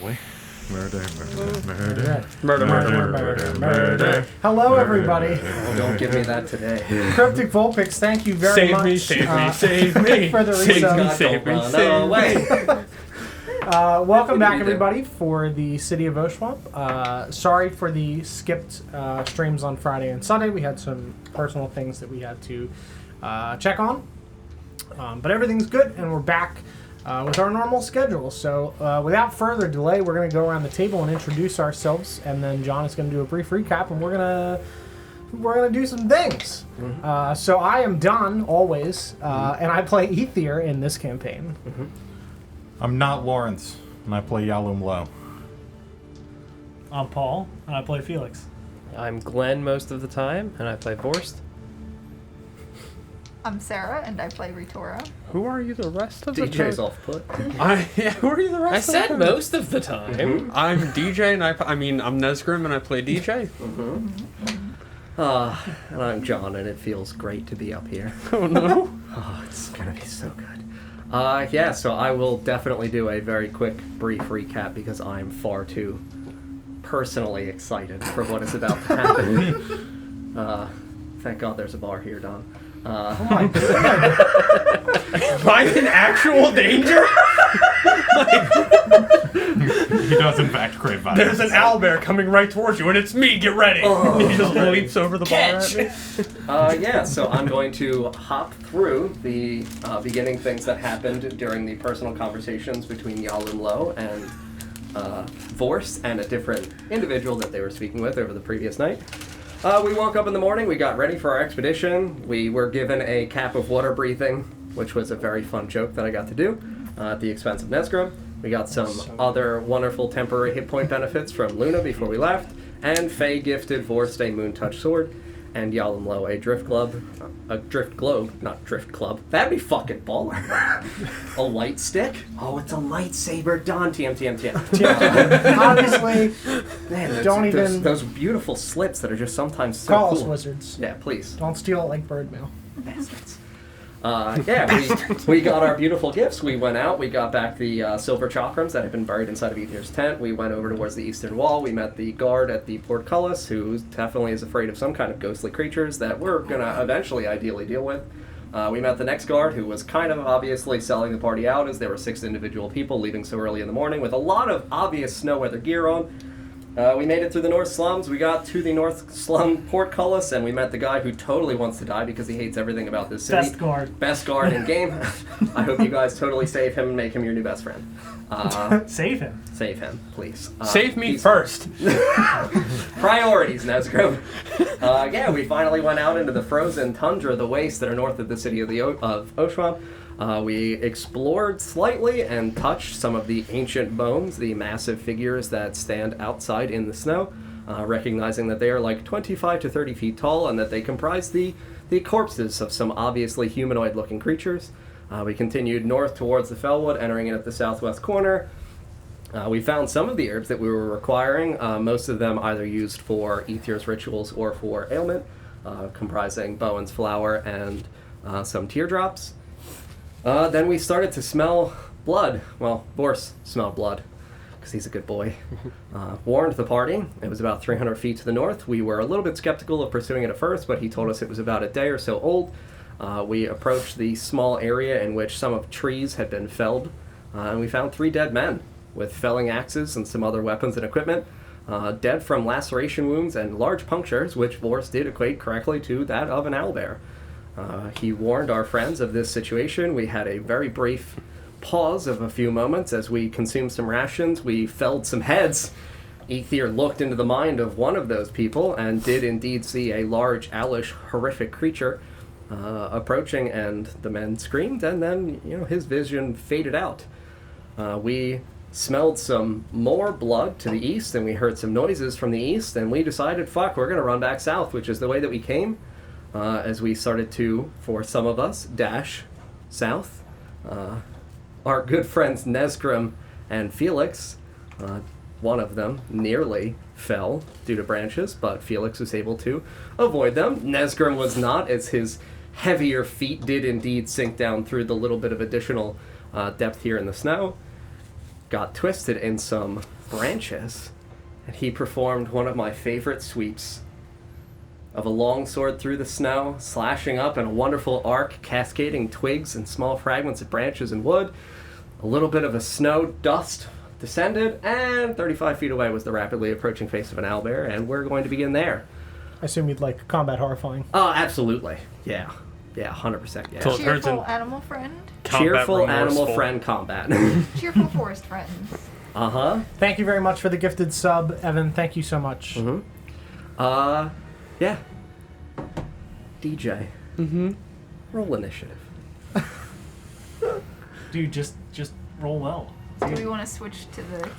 Wait. Murder. Hello, everybody. Oh, don't give me that today. Cryptic Vulpix, thank you very much. Save me. For the resub. Welcome back, everybody, for the City of Oshuamp. Sorry for the skipped streams on Friday and Sunday. We had some personal things that we had to check on. But everything's good, and we're back with our normal schedule. So without further delay, we're going to go around the table and introduce ourselves, and then John is going to do a brief recap, and we're going to do some things. So I am Don, always, and I play Ether in this campaign. I'm not Lawrence, and I play Yalum Low. I'm Paul, and I play Felix. I'm Glenn most of the time, and I play Vorst. I'm Sarah, and I play Ritora. Who are you the rest of the time? DJ's off put. Who are you the rest of the time? I said most of the time. I'm DJ, and I'm Nesgrim, and I play DJ. And I'm John, and it feels great to be up here. Oh, no. Oh, it's going to be so good. So I will definitely do a very quick, brief recap because I'm far too personally excited for what is about to happen. Thank God there's a bar here, Don. Oh my God. Am I in actual danger? He does, in fact, crave violence. There's an owlbear coming right towards you, and it's me. Get ready. Oh, he just leaps over the bar at me. So I'm going to hop through the beginning things that happened during the personal conversations between Yalum Low and Vorst and a different individual that they were speaking with over the previous night. We woke up in the morning, we got ready for our expedition. We were given a cap of water breathing, which was a very fun joke that I got to do at the expense of Nesgrim. We got some other wonderful temporary hit point benefits from Luna before we left, and Faye gifted Vorst a Moon Touch sword, and Yalum Low a drift globe, not drift club. That'd be fucking baller. A light stick? Oh, it's a lightsaber. Don, TM. Honestly, man, those beautiful slips that are just sometimes so call cool. us wizards. Yeah, please. Don't steal it like bird mail. Bastards. We got our beautiful gifts. We went out, we got back the silver chakrams that had been buried inside of Ether's tent. We went over towards the eastern wall. We met the guard at the portcullis, who definitely is afraid of some kind of ghostly creatures that we're going to eventually ideally deal with. We met the next guard, who was kind of obviously selling the party out, as there were 6 individual people leaving so early in the morning with a lot of obvious snow weather gear on. We made it through the North Slums. We got to the North Slum portcullis, and we met the guy who totally wants to die because he hates everything about this city. Best guard in game. I hope you guys totally save him and make him your new best friend. Save him. Save him, please. Save me first. Priorities, Nesgrim. We finally went out into the frozen tundra, the wastes that are north of the city of Oshuamp. We explored slightly and touched some of the ancient bones, the massive figures that stand outside in the snow, recognizing that they are like 25 to 30 feet tall and that they comprise the corpses of some obviously humanoid-looking creatures. We continued north towards the Fellwood, entering in at the southwest corner. We found some of the herbs that we were requiring, most of them either used for Aether's rituals or for ailment, comprising Bowen's flower and some teardrops. Then we started to smell blood. Well, Vorst smelled blood, because he's a good boy. Warned the party. It was about 300 feet to the north. We were a little bit skeptical of pursuing it at first, but he told us it was about a day or so old. We approached the small area in which some of trees had been felled, and we found 3 dead men with felling axes and some other weapons and equipment, dead from laceration wounds and large punctures, which Vorst did equate correctly to that of an owlbear. He warned our friends of this situation. We had a very brief pause of a few moments as we consumed some rations. We felled some heads. Ether looked into the mind of one of those people and did indeed see a large, owlish, horrific creature approaching, and the men screamed, and then, his vision faded out. We smelled some more blood to the east, and we heard some noises from the east, and we decided, we're going to run back south, which is the way that we came. As we started to, for some of us, dash south. Our good friends Nesgrim and Felix, one of them nearly fell due to branches, but Felix was able to avoid them. Nesgrim was not, as his heavier feet did indeed sink down through the little bit of additional depth here in the snow. got twisted in some branches, and he performed one of my favorite sweeps of a long sword through the snow, slashing up in a wonderful arc, cascading twigs and small fragments of branches and wood. A little bit of a snow dust descended, and 35 feet away was the rapidly approaching face of an owlbear, and we're going to begin there. I assume you'd like combat horrifying. Oh, absolutely. Yeah. Yeah, 100%. Yeah. So it turns Cheerful in animal friend. Cheerful animal remorseful. friend combat. Cheerful forest friends. Uh-huh. Thank you very much for the gifted sub, Evan. Thank you so much. Mm-hmm. Yeah. DJ. Mm-hmm. Roll initiative. Dude, just roll well. Do we want to switch to the...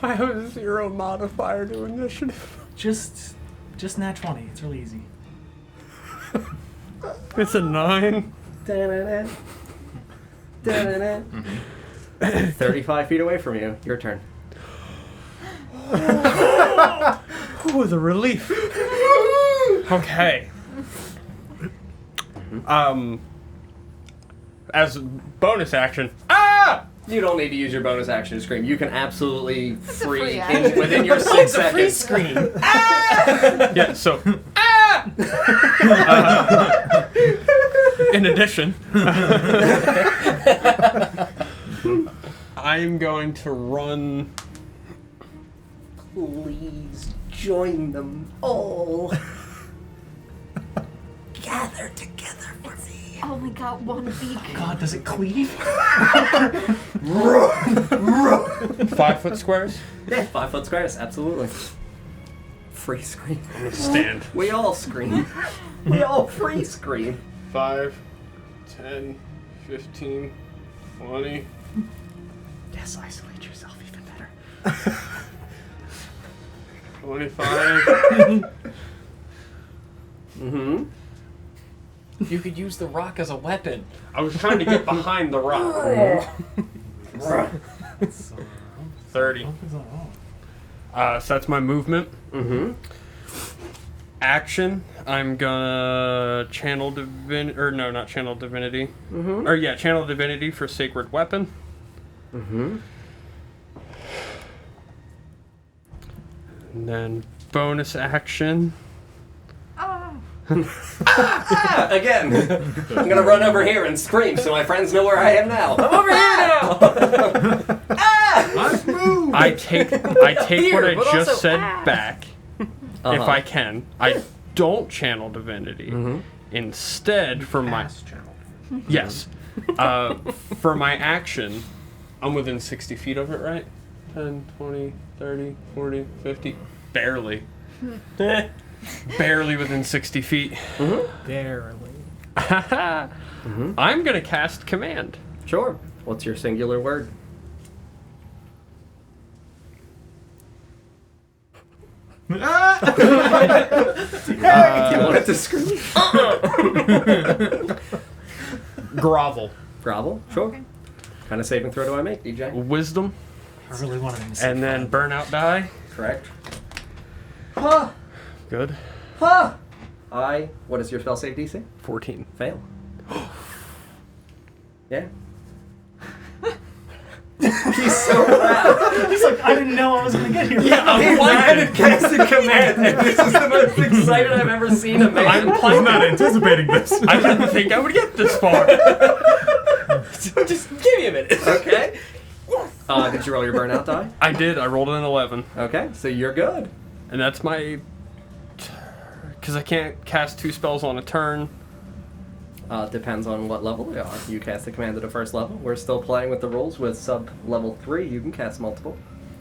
I have a 0 modifier to initiative. Just nat 20. It's really easy. It's a 9. 35 feet away from you. Your turn. Ooh, the relief. Okay. As bonus action. Ah! You don't need to use your bonus action to scream. You can absolutely a free free action. within your 6 seconds. Screen. Yeah, so. In addition, I'm going to run. Please join them all. Gather together for me. Oh my god, one beak. God, does it cleave? 5 foot squares. Yeah, 5 foot squares, absolutely. Free scream. I'm gonna stand. We all scream. We all free scream. 5, 10, 15, 20. Yes, isolate yourself even better. 25. Mm-hmm. You could use the rock as a weapon. I was trying to get behind the rock. 30. So that's my movement. Mm-hmm. Action. I'm gonna channel divinity, or no, not channel divinity. Mm-hmm. Or yeah, channel divinity for sacred weapon. Mm-hmm. And then bonus action. Again, I'm gonna run over here and scream so my friends know where I am now. I'm over here now. I take Here, what I but just also, said back, if Uh-huh. I can. I don't channel divinity. Mhm. Instead, for my yes, for my action, I'm within 60 feet of it, right? 10, 20, 30, 40, 50, barely. Barely within 60 feet. Barely. I'm gonna cast command. Sure. What's your singular word? You wanted to scream? Grovel. Grovel? Sure. Okay. What kind of saving throw do I make, DJ? Wisdom. I really wanted him to say And then 5. burnout die. Correct. Huh. Good. Huh. What is your spell save DC? 14. Fail. Yeah. He's so proud. He's like, I didn't know I was gonna get here. I'm planning casting command, and this is the most excited I've ever seen a man. I'm I'm not anticipating this. I didn't think I would get this far. Just give me a minute. Okay. Did you roll your burnout die? I did. I rolled an 11. Okay, so you're good. And that's my... Because I can't cast 2 spells on a turn. Depends on what level they are. You cast the command at a first level. We're still playing with the rules with sub level 3. You can cast multiple.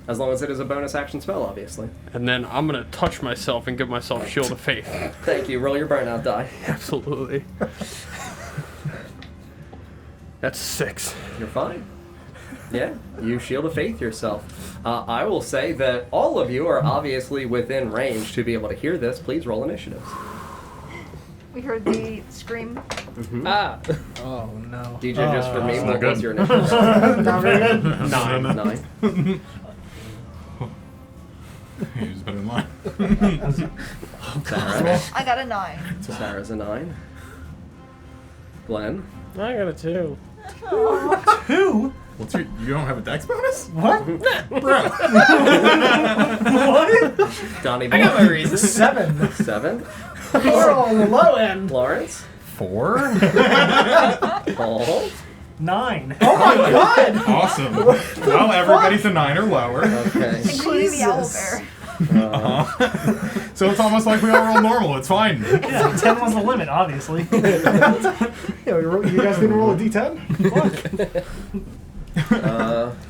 As long as it is a bonus action spell, obviously. And then I'm going to touch myself and give myself Shield of Faith. Thank you. Roll your burnout die. Absolutely. That's 6. You're fine. Yeah, you Shield of Faith yourself. I will say that all of you are obviously within range to be able to hear this. Please roll initiatives. We heard the scream. Mm-hmm. Oh no. DJ, just for me, not what good. was your initiative? Not very good. 9. 9. He was better in line. Sarah. I got a 9. Sarah's a 9. Glenn. I got a 2. Who? You don't have a dex bonus? What? Bro. What? Donnie I got my reasons. 7. 7. We're on the low end. Lawrence. 4? Paul. 9. Oh my god! Awesome. Well, everybody's a 9 or lower. Okay. Including the Jesus. owlbear. So it's almost like we all roll normal. It's fine. Yeah, 10 was the limit, obviously. Yeah, you guys didn't roll a d10?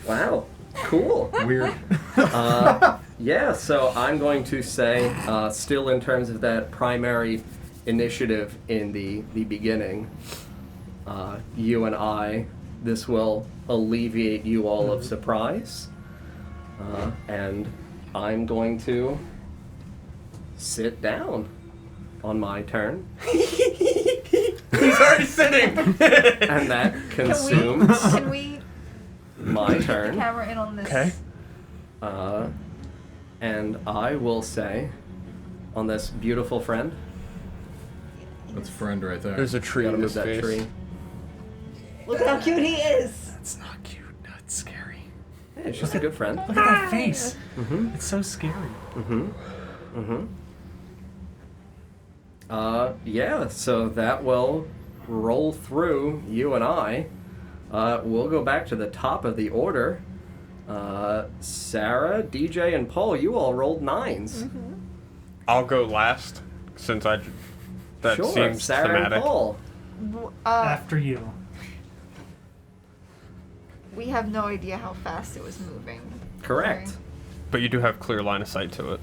Wow. Cool. Weird. Yeah, so I'm going to say, still in terms of that primary initiative in the beginning, you and I, this will alleviate you all of surprise. And I'm going to sit down on my turn. He's already sitting. And that consumes Can we my put the turn. camera in on this? Okay. And I will say, on this beautiful friend, That's friend right there. There's a tree gotta in move his that face. tree. Look how cute he is. That's not cute. That's scary. Yeah, it's just a good friend. Look at that face. Mm-hmm. It's so scary. Mm-hmm. Mm-hmm. Yeah, so that will roll through you and I. We'll go back to the top of the order. Sarah, DJ, and Paul, you all rolled 9s. I'll go last since that Sure, seems Sarah thematic. and Paul. After you. We have no idea how fast it was moving. Correct. Sorry. But you do have clear line of sight to it.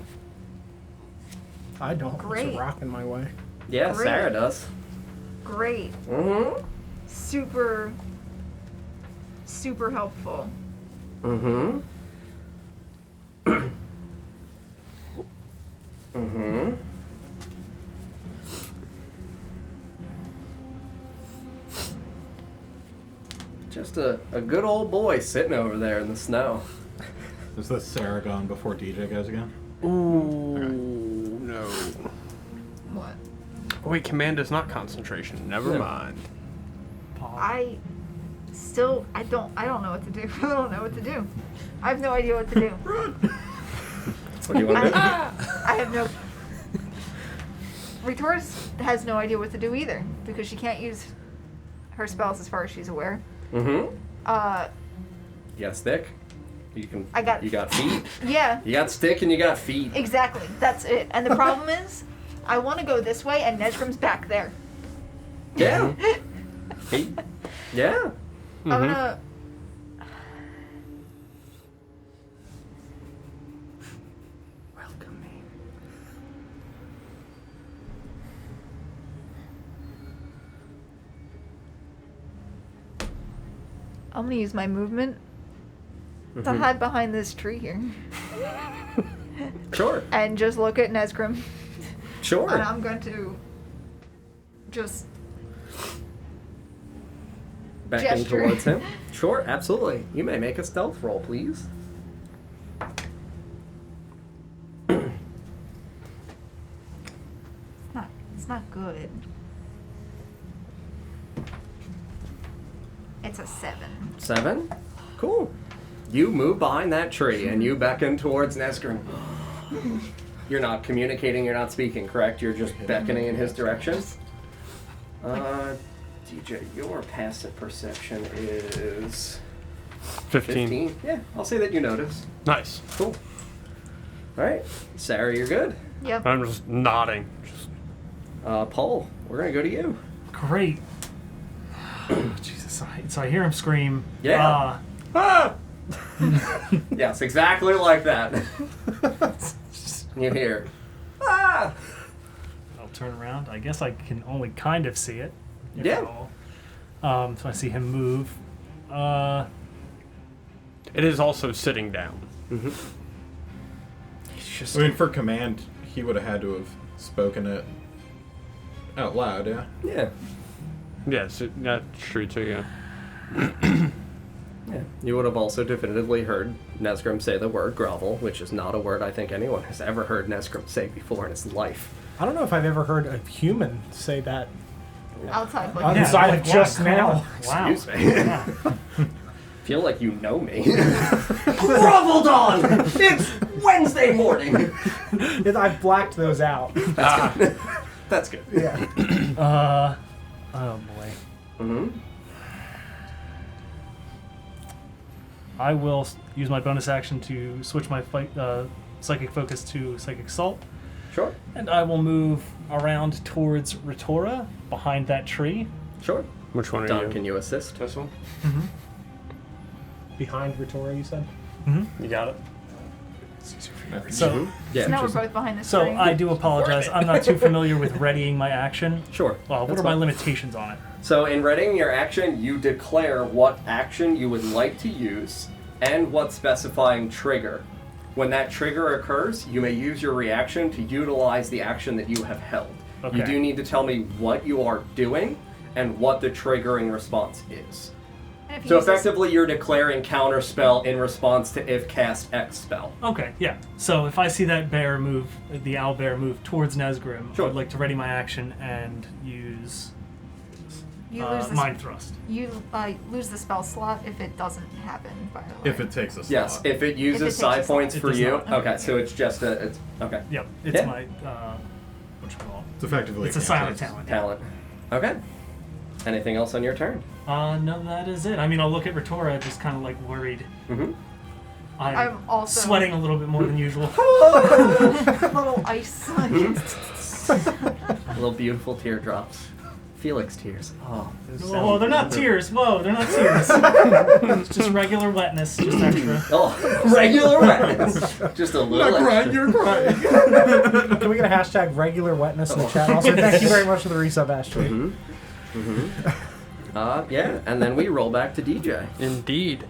I don't. Great. There's a rock in my way. Yeah, Great. Sarah does. Great. Mm-hmm. Super helpful. Mm-hmm. Mm-hmm. Just a good old boy sitting over there in the snow. Is this Sarah gone before DJ goes again? Ooh, no. What? Oh, wait, command is not concentration. Never No. mind. Paul. I don't know what to do. I don't know what to do. I have no idea what to do. What do you want to do? I have no. Retors has no idea what to do either because she can't use her spells as far as she's aware. Mm-hmm. Uh, You got stick. You can. I got- You got feet. yeah, You got stick and you got feet. exactly. That's it. And the problem is, I want to go this way, and Nesgrim's back there. Yeah. He, yeah. I'm gonna. Welcome me. I'm gonna use my movement to hide behind this tree here Sure. and just look at Nesgrim. Sure. And I'm going to just Beckon gesture. towards him. Sure, absolutely. You may make a stealth roll, please. It's not good. It's a 7. 7. Cool. You move behind that tree and you beckon towards Nesgrim. You're not communicating, you're not speaking, correct? You're just beckoning in his direction. DJ, your passive perception is 15. Yeah, I'll say that you notice. Nice. Cool. Alright. Sarah, you're good. Yep. I'm just nodding. Just Paul, we're gonna go to you. Great. Jesus. So I hear him scream. Yeah. Ah! Yes, exactly like that. You hear, ah! I'll turn around. I guess I can only kind of see it. if Yeah. at all. So I see him move. it is also sitting down. Mm-hmm. He's just. I mean, for command, he would have had to have spoken it out loud, yeah? Yeah. Yes, that's true too. Yeah. Yeah. You would have also definitively heard Nesgrim say the word grovel, which is not a word I think anyone has ever heard Nesgrim say before in his life. I don't know if I've ever heard a human say that. Outside, On like the side like, of just wow, now. Wow. Excuse me. Yeah. feel like you know me. Grovel Dawn! It's Wednesday morning! I've blacked those out. That's good. That's good. Yeah. Oh boy. Mm-hmm. I will use my bonus action to switch my psychic focus to psychic assault, Sure. and I will move around towards Ritora behind that tree. Sure. Which one are Don, you? can you assist? This one? Behind Ritora, you said? You got it? So, Yeah. So now we're both behind the so screen. I do apologize. I'm not too familiar with readying my action. Sure. Well, what That's are my fine. limitations on it? So in readying your action, you declare what action you would like to use and what specifying trigger. When that trigger occurs, you may use your reaction to utilize the action that you have held. Okay. You do need to tell me what you are doing and what the triggering response is. And if you So use this- effectively, you're declaring counterspell in response to if cast X spell. Okay, yeah. So if I see that bear move, the owlbear move towards Nesgrim, Sure. I would like to ready my action and use you lose the Mind Thrust. you lose the spell slot if it doesn't happen. By the way. If it takes a slot. Yes, if it uses If it takes side a slot. points It for does you. not. Okay, so it's just a. It's okay. Yep, it's Yeah. my what you call It's effectively it? It's a silent talent. Talent. Okay. Anything else on your turn? No, that is it. I mean, I'll look at Ritora, just kind of like worried. Mm-hmm. I'm also sweating a little bit more than usual. little ice. Little beautiful teardrops. Felix tears. Oh. those Whoa, sound they're not wonderful. tears. Whoa, they're not tears. It's just regular wetness, just extra. Oh, regular wetness. Just a little extra. You're crying. Can we get a hashtag regular wetness in the chat? Also, thank you very much for the resub, Ashley. Yeah, and then we roll back to DJ. Indeed.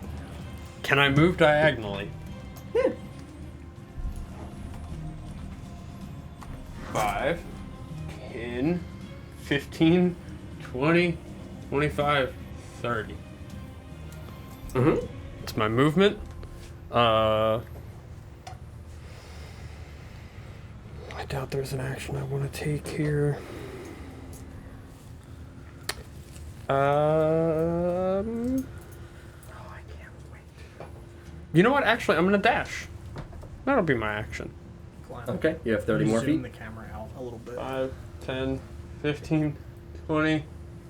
Can I move diagonally? Yeah. 5, 10, 15, 20, 25, 30. Mm-hmm. It's my movement. I doubt there's an action I want to take here. Oh, I can't wait. You know what? Actually, I'm gonna dash. That'll be my action. Okay, you have 30 more Zoom feet. the camera out a little bit. 5, 10, 15, 20,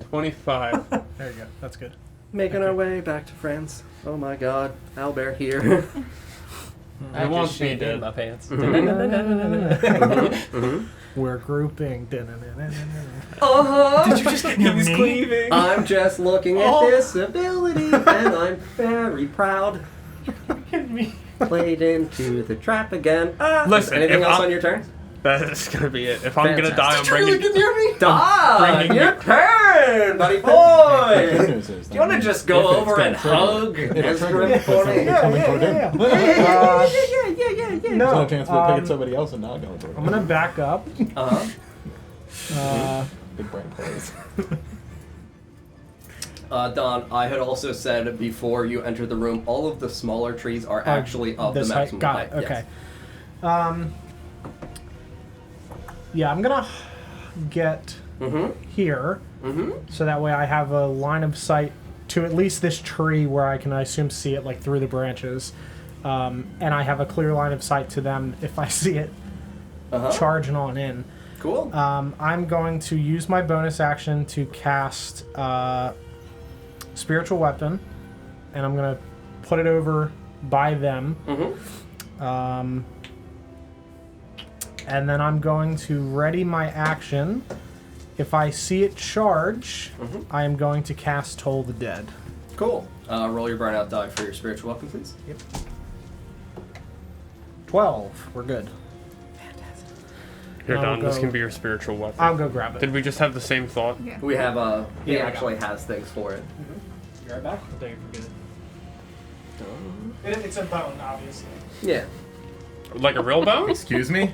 25. There you go. That's good. Making our way back to France. Oh my god, owlbear here. I won't be shit in dead. my pants. We're grouping. Uh-huh. Did you just get me? I'm just looking at this ability, and I'm very proud. Hit me. Played into the trap again. Listen, anything if else I'm- on your turn? That's gonna be it. If I'm gonna die, I'm Fantastic. bringing. hear me? Don, your turn, buddy The boy. good news is Do you want to just go over and hug Nesgrim for me? Coming toward him. Yeah. There's No, no chance we're picking somebody else and not going toward him. I'm gonna back up. Uh-huh. Big brain plays. Don, I had also said before you entered the room, all of the smaller trees are actually of the this maximum Got height. it. Okay. Yes. Yeah, I'm gonna get here, so that way I have a line of sight to at least this tree where I can, I assume, see it like through the branches, and I have a clear line of sight to them if I see it charging on in. Cool. I'm going to use my bonus action to cast Spiritual Weapon, and I'm going to put it over by them. And then I'm going to ready my action. If I see it charge, I am going to cast Toll the Dead. Cool. Roll your burnout die for your spiritual weapon, please. Yep. 12. We're good. Here, I'll Don, this go- can be your spiritual weapon. I'll go grab it. Did we just have the same thought? Yeah. We have he Yeah, we actually has things for it. Be right back. Don't forget it. It's a bone, obviously. Yeah. Like a real bone? Excuse me?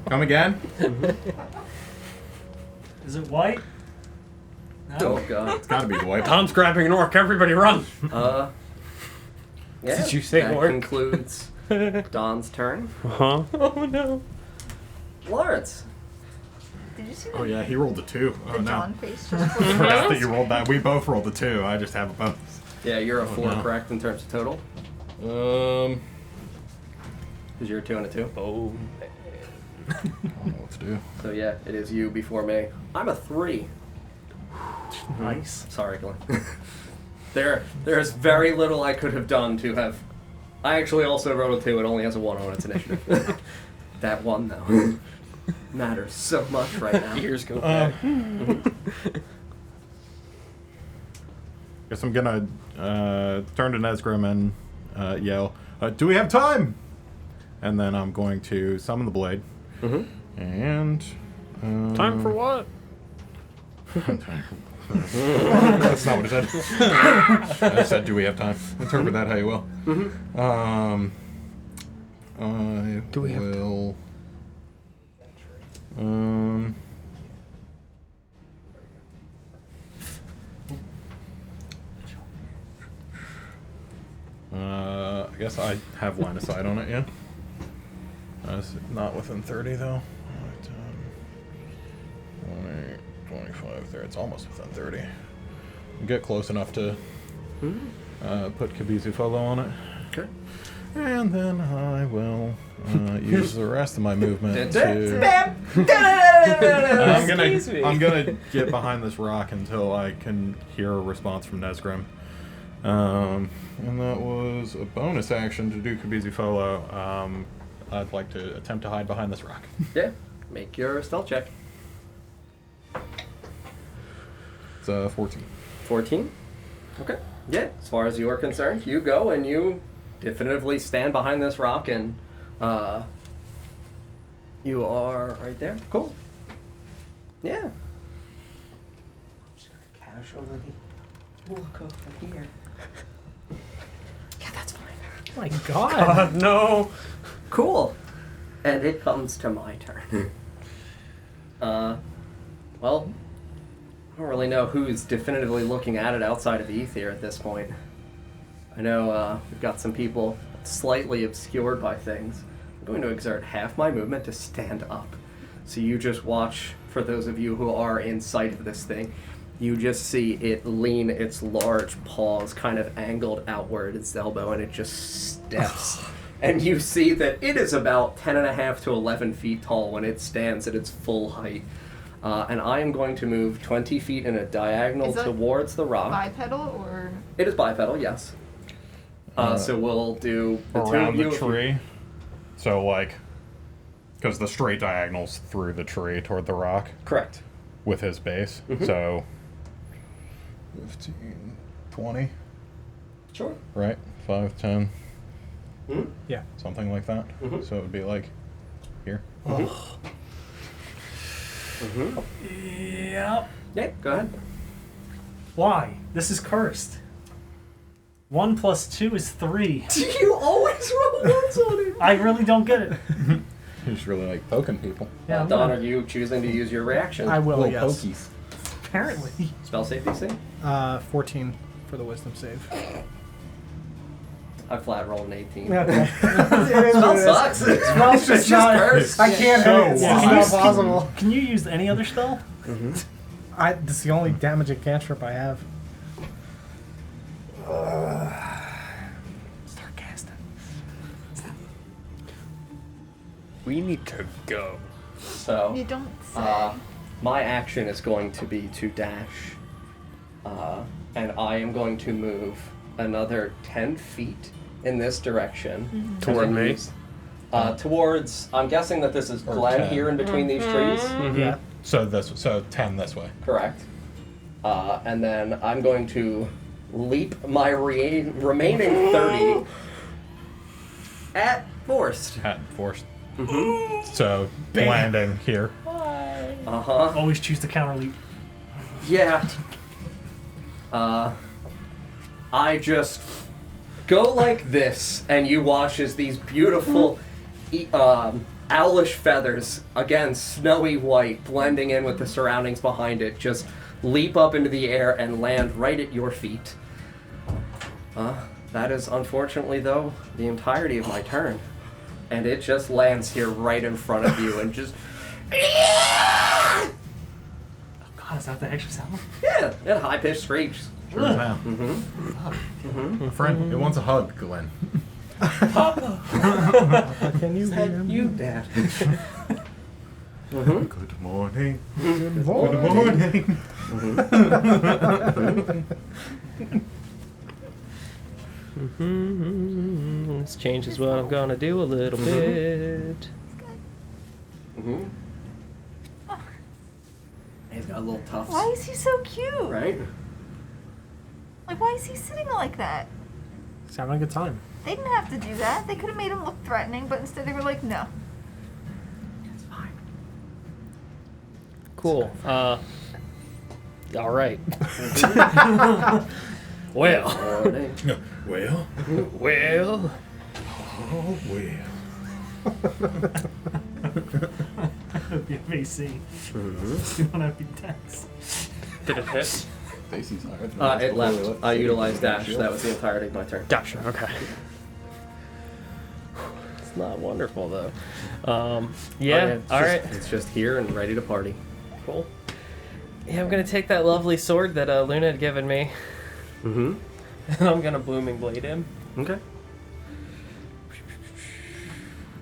Come again? Is it white? No. Oh god. It's gotta be the white. Tom's grabbing an orc. Everybody run! Yeah. Did you say that orc? concludes Don's turn. Huh? Oh no. Lawrence. Did you see Oh yeah, he rolled a 2. Oh the no. John face just I forgot that you rolled that. We both rolled a 2. I just have a bonus. Yeah, you're a 4, no. correct, in terms of total? Because you're a 2 and a 2. Oh. I don't know what to do. So yeah, it is you before me. I'm a 3. Nice. Sorry, Glenn. There's very little I could have done to have... I actually also rolled a 2. It only has a 1 on its initiative. That 1, though, matters so much right now. Ears go back. Guess I'm gonna turn to Nesgrim and yell, "Do we have time?" And then I'm going to summon the blade. And Time for what? That's not what I said. I said, "Do we have time?" Interpret that how you will. Do we have will. I guess I have line of sight on it, yeah? It's not within 30, though. 20, 25, 30. It's almost within 30. Get close enough to put Kabizu Folo on it. Okay. And then I will use the rest of my movement to... I'm gonna get behind this rock until I can hear a response from Nesgrim. And that was a bonus action to do Kabizu Folo. I'd like to attempt to hide behind this rock. Yeah, make your stealth check. It's 14. 14? Okay. Yeah, as far as you are concerned, you go and you definitively stand behind this rock and you are right there. Cool. Yeah. I'm just gonna casually walk over here. Yeah, that's fine. Oh my god. No. Cool. And it comes to my turn. Well, I don't really know who's definitively looking at it outside of the Ether at this point. I know we've got some people slightly obscured by things. I'm going to exert half my movement to stand up. So you just watch, for those of you who are in sight of this thing, you just see it lean its large paws kind of angled outward, its elbow, and it just steps. And you see that it is about 10.5 to 11 feet tall when it stands at its full height. And I am going to move 20 feet in a diagonal Is that towards the rock. Bipedal or? It is bipedal, yes. So we'll do the Around two of the you. tree. So, like, because the straight diagonal's through the tree toward the rock Correct. with his base. So, 15, 20, Sure. right? 5, 10, Yeah. something like that. So it would be like here. Yep. Yeah, go ahead. Why? This is cursed. 1 plus 2 is 3. You always roll ones on it. I really don't get it. He's just really like poking people. Yeah, I'm Don, gonna- are you choosing to use your reaction? I will, Little yes. pokies. apparently. Spell save DC? 14 for the wisdom save. I flat rolled an 18. Okay. Spell sucks. Spell's just not. cursed. I can't So hit it. It's why? just not possible. Can you use any other spell? This is the only damaging cantrip I have. Start casting. We need to go. So, You don't say. my action is going to be to dash. And I am going to move another 10 feet in this direction. Toward me? Towards, I'm guessing that this is Or Glen 10. here in between these trees. Yeah. So 10 this way. Correct. And then I'm going to leap my remaining 30 at forced. Hat forced. So landing here. Uh-huh. Always choose the counter leap. Yeah. I just go like this, and you watch as these beautiful owlish feathers, again snowy white, blending in with the surroundings behind it, just leap up into the air and land right at your feet. That is unfortunately, though, the entirety of my turn. And it just lands here right in front of you and just... God, is that the extra sound? Yeah, high-pitched screech. Sure as hell. Mm-hmm. A friend, it wants a hug, Glenn. Can you hear me? You, Dad. Good morning. Good Good morning. This changes what I'm gonna do a little bit. Mm-hmm. He's got a little tufts. Why is he so cute? Right? Like, why is he sitting like that? He's having a good time. They didn't have to do that. They could have made him look threatening, but instead they were like, no. It's fine. Cool. All right. Well. Morning. Well, Well. oh well. Be AC. Mm-hmm. You don't have to be tense. Did it hit? Stacy's hired. It left. I utilized dash. That was the entirety of my turn. Gotcha. Okay. It's not wonderful though. Yeah. Okay, All right. It's just here and ready to party. Cool. Yeah, I'm gonna take that lovely sword that Luna had given me, Mm-hmm. and I'm gonna blooming blade him. Okay.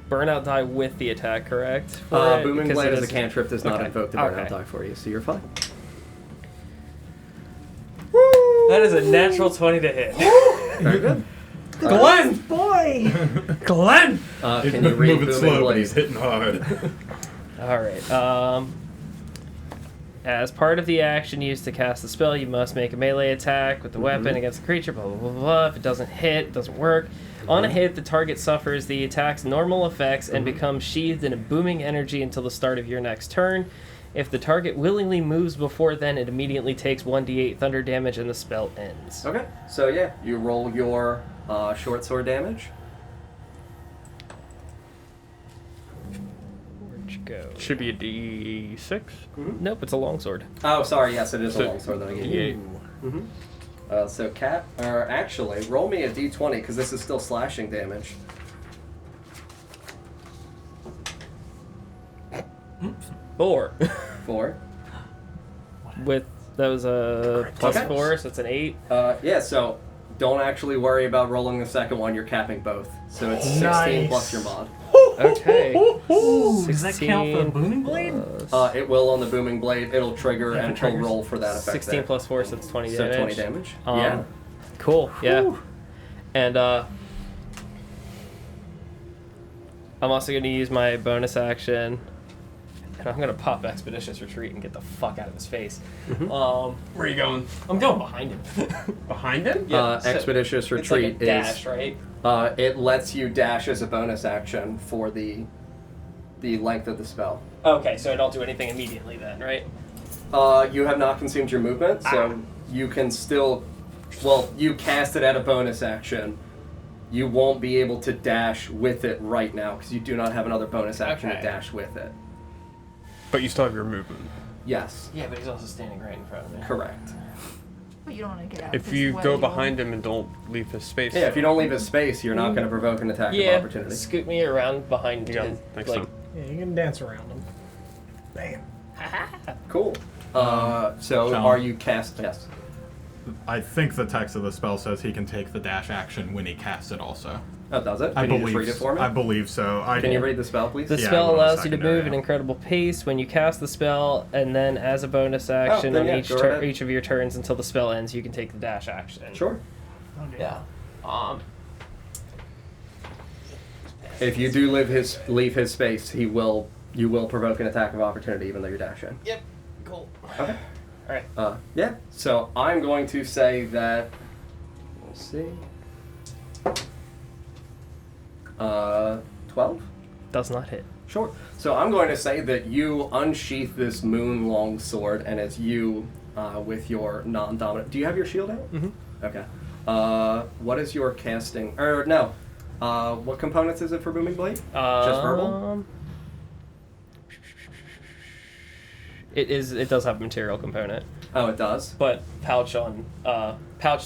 Burnout die with the attack, correct? For it? Booming Because Blade it as a is- cantrip does not Okay. invoke the burnout Okay. die for you, so you're fine. That is a natural 20 to hit. Very good. Glenn! Boy! Glenn! Can you read Moving Booming slow, but Blade? he's hitting hard. Alright, as part of the action used to cast the spell, you must make a melee attack with the weapon against the creature, blah, blah, blah, blah. If it doesn't hit, it doesn't work. On a hit, the target suffers the attack's normal effects and becomes sheathed in a booming energy until the start of your next turn. If the target willingly moves before then, it immediately takes 1d8 thunder damage and the spell ends. Okay, so yeah, you roll your short sword damage. Where'd you go? Should be a D6. Nope, it's a longsword. Oh, sorry, yes, it is a So, longsword that I gave you. D8. So Cat, or actually, roll me a d20 because this is still slashing damage. Four. 4. With, that was a plus Okay. 4, so it's an 8. Yeah, so don't actually worry about rolling the second one. You're capping both, so it's 16 Nice. plus your mod. Okay. Does that count for a booming blade? It will on the booming blade. It'll trigger Yeah, and it it'll triggers. roll for that effect. 16 there. plus 4, so it's 20 So damage. 20 damage. Yeah. Cool, yeah. And I'm also going to use my bonus action, and I'm going to pop Expeditious Retreat and get the fuck out of his face. Where are you going? I'm going behind him. Behind him? Yeah, so Expeditious it's like a Retreat dash, is right? It lets you dash as a bonus action for the length of the spell. Okay, so I don't do anything immediately then, right? You have not consumed your movement, so you can still. Well, you cast it at a bonus action. You won't be able to dash with it right now because you do not have another bonus action to Okay. dash with it. But you still have your movement. Yes, Yeah, but he's also standing right in front of me. correct. But you don't want to get out. If you go behind him and don't leave his space. Yeah, if you don't leave his space, you're not going to provoke an attack of Yeah, opportunity. scoot me around behind You got him. thanks, Like, son. Yeah, you can dance around him. Bam. Cool. So Sean. are you cast? Yes. I think the text of the spell says he can take the dash action when he casts it also. Oh, does it? I Can you just believe read it for me? I believe so. Can you read the spell, please? the Yeah, spell hold on a allows you to second there, move an yeah. incredible pace when you cast the spell, and then as a bonus action then on yeah, each go right ahead. each of your turns until the spell ends, you can take the dash action. Sure. Yeah. If you do leave his space, you will provoke an attack of opportunity even though you're dashing. Yep. Cool. Okay. All right. Yeah. So I'm going to say that. Let's see. 12. Does not hit. Sure. So I'm going to say that you unsheath this moon long sword, and as you, with your non-dominant. Do you have your shield out? Mhm. Okay. What is your casting? Or no. What components is it for Booming Blade? Just verbal? It does have a material component, Oh, it does. but pouch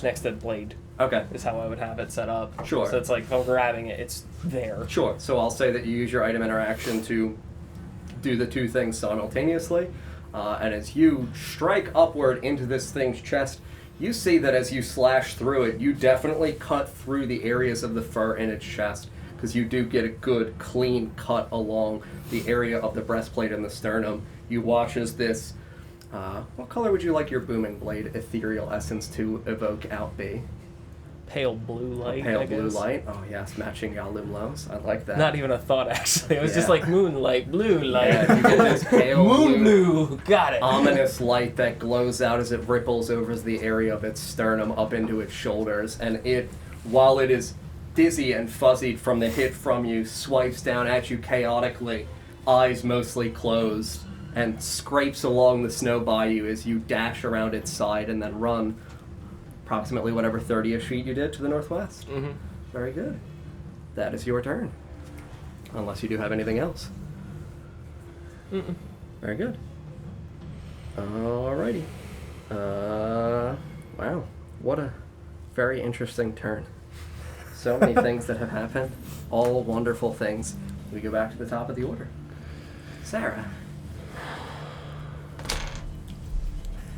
next to blade Okay. is how I would have it set up. Sure. So it's like if I'm grabbing it, it's there. Sure. So I'll say that you use your item interaction to do the two things simultaneously, and as you strike upward into this thing's chest, You see that as you slash through it, you definitely cut through the areas of the fur in its chest, because you do get a good, clean cut along the area of the breastplate and the sternum. You watch as this... what color would you like your booming blade ethereal essence to evoke out be? Pale blue light. Pale I blue guess. light. Oh yes, matching Yalumlos. I like that. Not even a thought, actually. It was just Yeah. like moonlight, blue light. Yeah, you get this pale Moon blue, blue. Got it. ominous light that glows out as it ripples over the area of its sternum up into its shoulders, and it, while it is dizzy and fuzzied from the hit from you, swipes down at you chaotically, eyes mostly closed, and scrapes along the snow by you as you dash around its side and then run approximately whatever 30-ish feet you did to the northwest. Mm-hmm. Very good. That is your turn. Unless you do have anything else. Mm-mm. Very good. Alrighty. Wow. What a very interesting turn. So many things that have happened. All wonderful things. We go back to the top of the order. Sarah.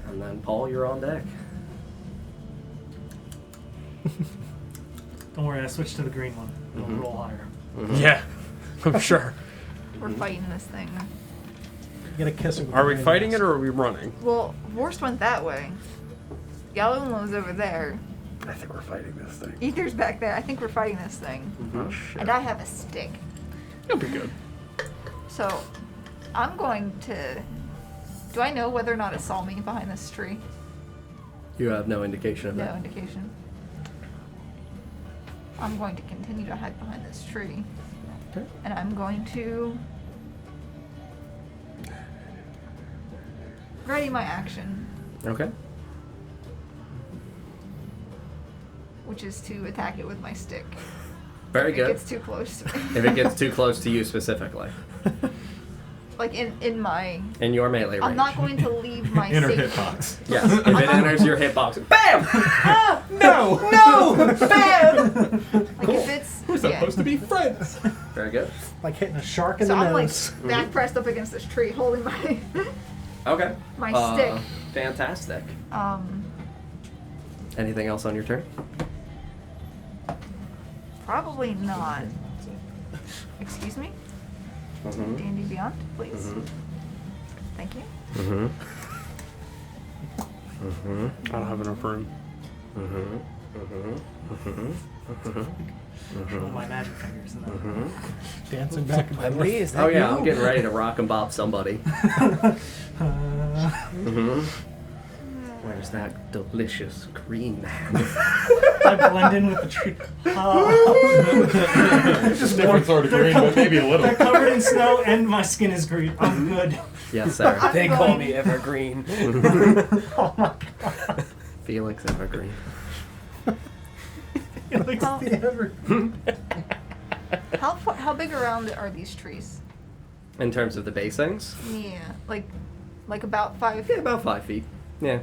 And then Paul, you're on deck. Don't worry, I switched to the green one. It'll Mhm. roll higher. Yeah, I'm sure. We're fighting this thing. You gotta kiss it. with Are the we green fighting eyes. it or are we running? Well, Vorst went that way. Yalumlo's over there. I think we're fighting this thing. Ether's back there. I think we're fighting this thing. Oh shit. And I have a stick. It'll be good. So, I'm going to... Do I know whether or not it saw me behind this tree? You have no indication of No that. indication. I'm going to continue to hide behind this tree. Okay. And I'm going to... ready my action, Okay. which is to attack it with my stick. Very If good. it gets too close to me. If it gets too close to you specifically. Like in my... In your melee range. I'm not going to leave my Inner safe... hitbox. Yes, if it enters your hitbox, BAM! No! No! Bam! Like if it's... We're yeah. supposed to be friends. Very good. Like hitting a shark in So the I'm like nose. back pressed up against this tree, holding my Okay. my stick. Fantastic. Um, Anything else on your turn? probably not. Excuse me, Mm-hmm. D&D Beyond, please. Mm-hmm. Thank you. Mm-hmm. Mm-hmm. I don't have enough room. Mm-hmm. Mm-hmm. Mm-hmm. Control my magic fingers. And then Mm-hmm. Dancing back and I'm forth. is that Oh yeah, you? I'm getting ready to rock and bop somebody. Mm-hmm. Where's that delicious green man? I blend in with the tree. Just different sort of green, but maybe a little. They're covered in snow and my skin is green. I'm good. Yes, sir. I'm They call going- me Evergreen. Oh my god. Felix Evergreen. Like, How, Ever- how big around are these trees? In terms of the basings? Yeah, like about 5. Yeah, about 5 feet. Yeah.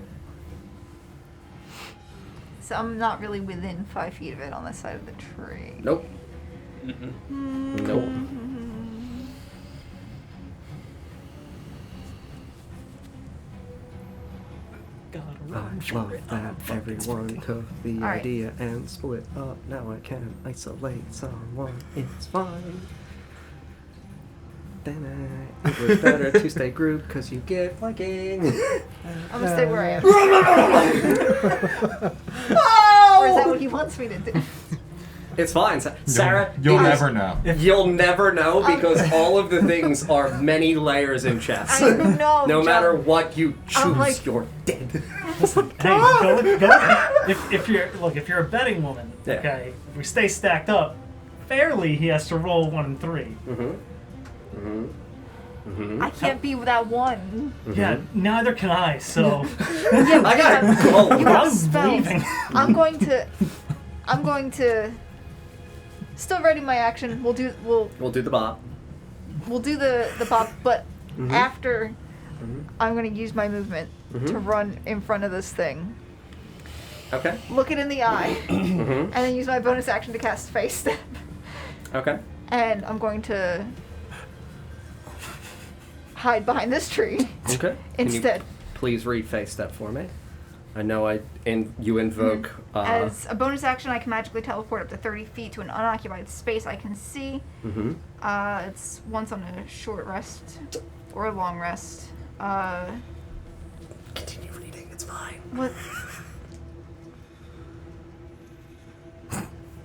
So I'm not really within 5 feet of it on this side of the tree. Nope. Nope. I love that everyone took the Alright. idea and split up. Now I can isolate someone. It's fine. Then it was better to stay grouped because you get flanking. I'm gonna stay where I am. Oh! Or is that what he wants me to do? It's fine, Sarah. You'll it is- never know. You'll never know because all of the things are many layers in chess. I know. No John. matter what you choose, I'm like- you're dead. hey, go. If you're a betting woman, Yeah. okay, if we stay stacked up, fairly he has to roll 1 and 3. Mm-hmm. Mm-hmm. Mm-hmm. I can't be without one. Yeah, neither can I. So Yeah, I got you gold. have I'm spells. leaving. I'm going to still ready my action. We'll do We'll do the bop. the pop, but Mhm. after Mhm. I'm going to use my movement to Mhm. run in front of this thing. Okay. Look it in the eye, Mm-hmm. and then use my bonus action to cast Face Step. Okay. And I'm going to hide behind this tree Okay. Can you instead. please read face step for me? I know you invoke... As a bonus action, I can magically teleport up to 30 feet to an unoccupied space I can see. Mm-hmm. It's once on a short rest or a long rest. Continue reading, it's fine. What?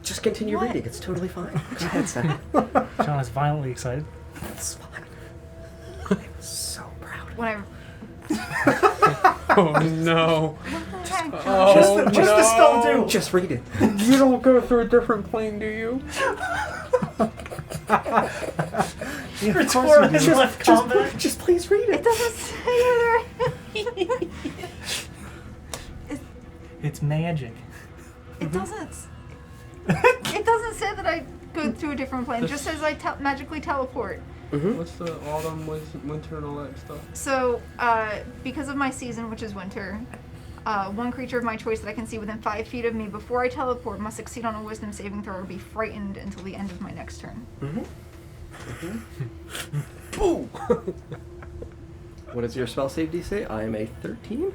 Just continue What? reading, it's totally fine. Go ahead, Sam. John is violently excited. It's fine. I'm so proud. When I... Oh no. What the heck? Oh, Just the spell do. Just read it. You don't go through a different plane, do you? Retora has left combat. Just please read It it. doesn't say whether... It's magic. It doesn't... It doesn't say that I go through a different plane. It just says I magically teleport. What's the autumn, winter, and all that stuff? So, because of my season, which is winter, one creature of my choice that I can see within 5 feet of me before I teleport must succeed on a wisdom saving throw or be frightened until the end of my next turn. Boom! What is your spell save DC? I am a 13?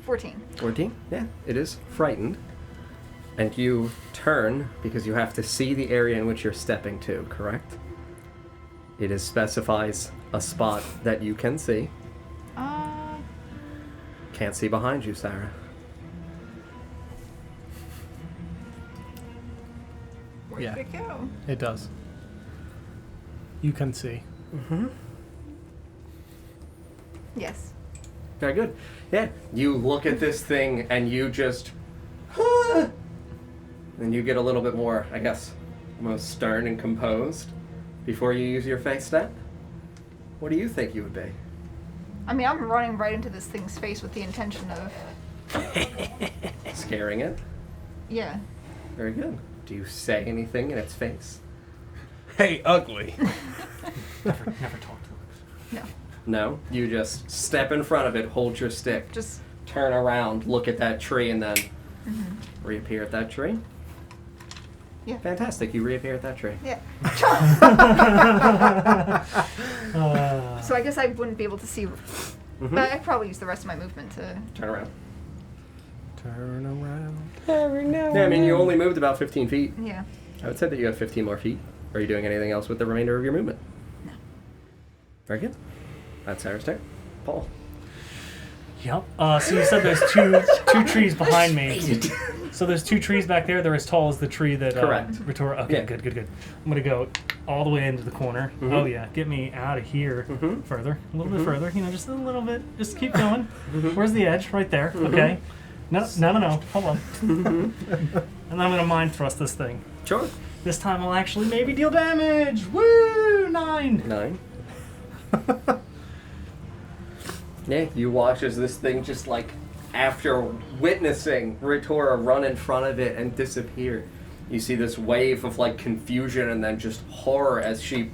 14. 14? Yeah, it is frightened. And you turn because you have to see the area in which you're stepping to, correct? It specifies a spot that you can see. Can't see behind you, Sarah. Where'd Yeah. it go? It does. You can see. Yes. Very good. Yeah, you look at this thing and you just... Then you get a little bit more, I guess, almost stern and composed before you use your face step. What do you think you would be? I mean, I'm running right into this thing's face with the intention of... Scaring it? Yeah. Very good. Do you say anything in its face? Hey, ugly. Never talk to him. No. No? You just step in front of it, hold your stick, Just... turn around, look at that tree, and then reappear at that tree? Yeah. Fantastic, you reappear at that tree. Yeah. So I guess I wouldn't be able to see... But I'd probably use the rest of my movement to... Turn around. Turn around. Yeah, I mean, you only moved about 15 feet. Yeah. I would say that you have 15 more feet. Are you doing anything else with the remainder of your movement? No. Very good. That's Sarah's turn. Paul. Yep. So you said there's two trees behind me. So there's 2 trees back there. They're as tall as the tree that Correct. Retora. Okay, Yeah. good. I'm gonna go all the way into the corner. Oh yeah, get me out of here further, a little bit further. You know, just a little bit. Just keep going. Where's the edge? Right there. Okay. No. Hold on. And then I'm gonna mind thrust this thing. Sure. This time I'll actually maybe deal damage. Woo! 9. 9. Yeah, you watch as this thing just like, after witnessing Retora run in front of it and disappear, you see this wave of like confusion and then just horror as she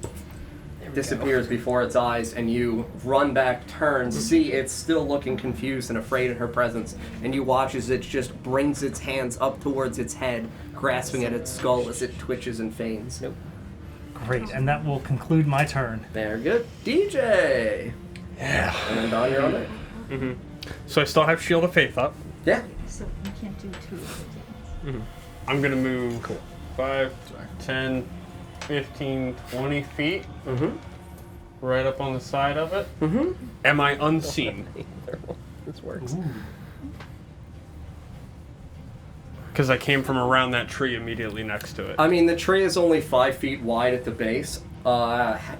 disappears before its eyes, and you run back, turn, see it's still looking confused and afraid in her presence, and you watch as it just brings its hands up towards its head, grasping at its skull as it twitches and feigns. Nope. Great, and that will conclude my turn. Very good. DJ! Yeah. And then Don, you're on there. So I still have Shield of Faith up. Yeah. So you can't do 2 of the I'm gonna move 5, 10, 15, 20 feet. Right up on the side of it. Am I unseen? This works. Because I came from around that tree immediately next to it. I mean, the tree is only 5 feet wide at the base.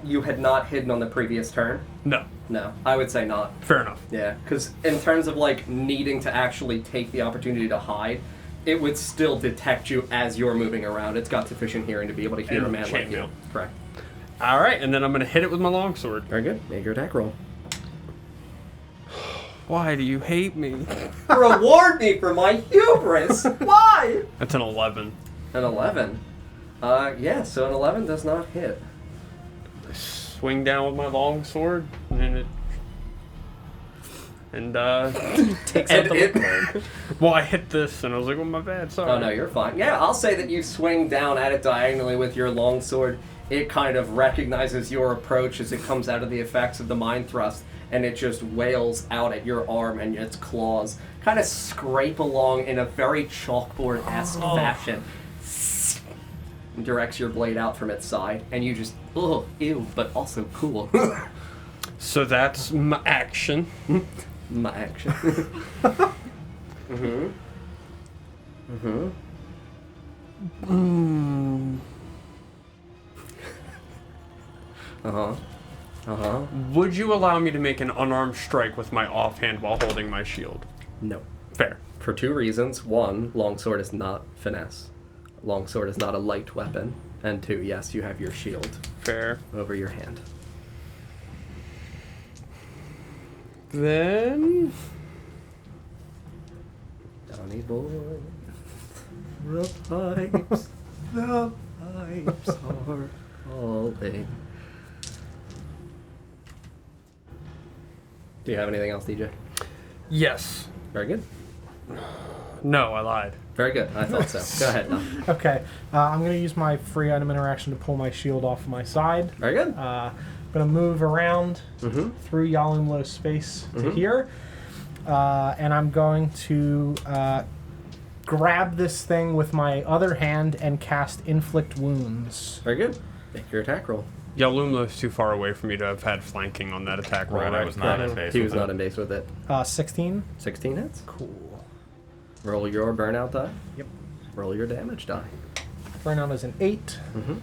You had not hidden on the previous turn. No. No, I would say not. Fair enough. Yeah, because in terms of like needing to actually take the opportunity to hide, it would still detect you as you're moving around. It's got sufficient hearing to be able to hear And a man like you. chainmail. Correct. All right, and then I'm gonna hit it with my longsword. Very good. Make your attack roll. Why do you hate me? Reward me for my hubris. Why? That's an 11. An 11. Yeah. So an 11 does not hit. I swing down with my longsword, and it and Takes out And the it- whip. well, I hit this, and I was like, "Oh, my bad, sorry." Oh no, you're fine. Yeah, I'll say that you swing down at it diagonally with your longsword. It kind of recognizes your approach as it comes out of the effects of the mind thrust, and it just wails out at your arm, and its claws kind of scrape along in a very chalkboard-esque fashion. And directs your blade out from its side, and you just, ugh, ew, but also cool. So that's my action. My action. Mm-hmm. Mm-hmm. Uh-huh. Uh-huh. Would you allow me to make an unarmed strike with my offhand while holding my shield? No. Fair. For two reasons. One, longsword is not finesse. Longsword is not a light weapon. And two, yes, you have your shield Fair. over your hand. Then... Donny boy, the pipes are calling. Do you have anything else, DJ? Yes. Very good. No, I lied. Very good. I thought so. Go ahead, Don. Okay, I'm going to use my free item interaction to pull my shield off my side. Very good. I'm going to move around Mm-hmm. through Yalumlo's space to Mhm. here. And I'm going to grab this thing with my other hand and cast Inflict Wounds. Very good. Make your attack roll. Yalumlo's too far away for me to have had flanking on that attack roll. Right, I was not in base He with was not it. in base with it. 16. 16 hits. Cool. Roll your burnout die. Yep. Roll your damage die. Burnout is an 8. Mm-hmm.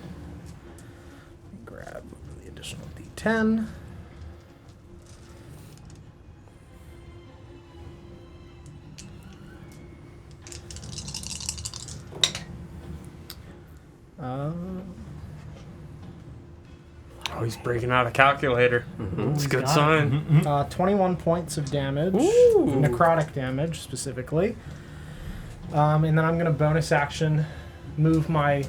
Grab the additional D10. Oh, he's breaking out a calculator. It's a good got it. sign. 21 points of damage. Ooh. Necrotic damage, specifically. And then I'm going to bonus action move my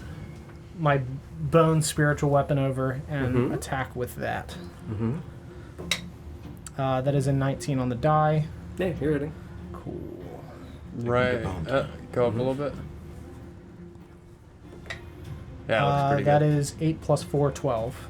bone spiritual weapon over and Mhm. attack with that. Mm-hmm. That is a 19 on the die. Yeah, you're hitting. Cool. Right. Go up a little bit. Yeah, that looks pretty That good. is 8 plus 4, 12.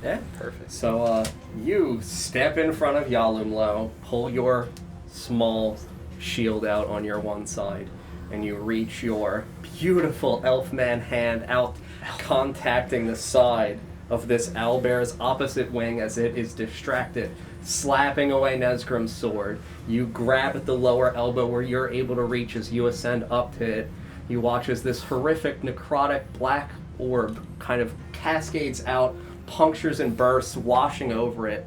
Yeah, perfect. So, you step in front of Yalumlo, pull your small shield out on your one side, and you reach your beautiful elfman hand out, contacting the side of this owlbear's opposite wing as it is distracted, slapping away Nesgrim's sword. You grab at the lower elbow where you're able to reach as you ascend up to it. You watch as this horrific necrotic black orb kind of cascades out, punctures and bursts, washing over it,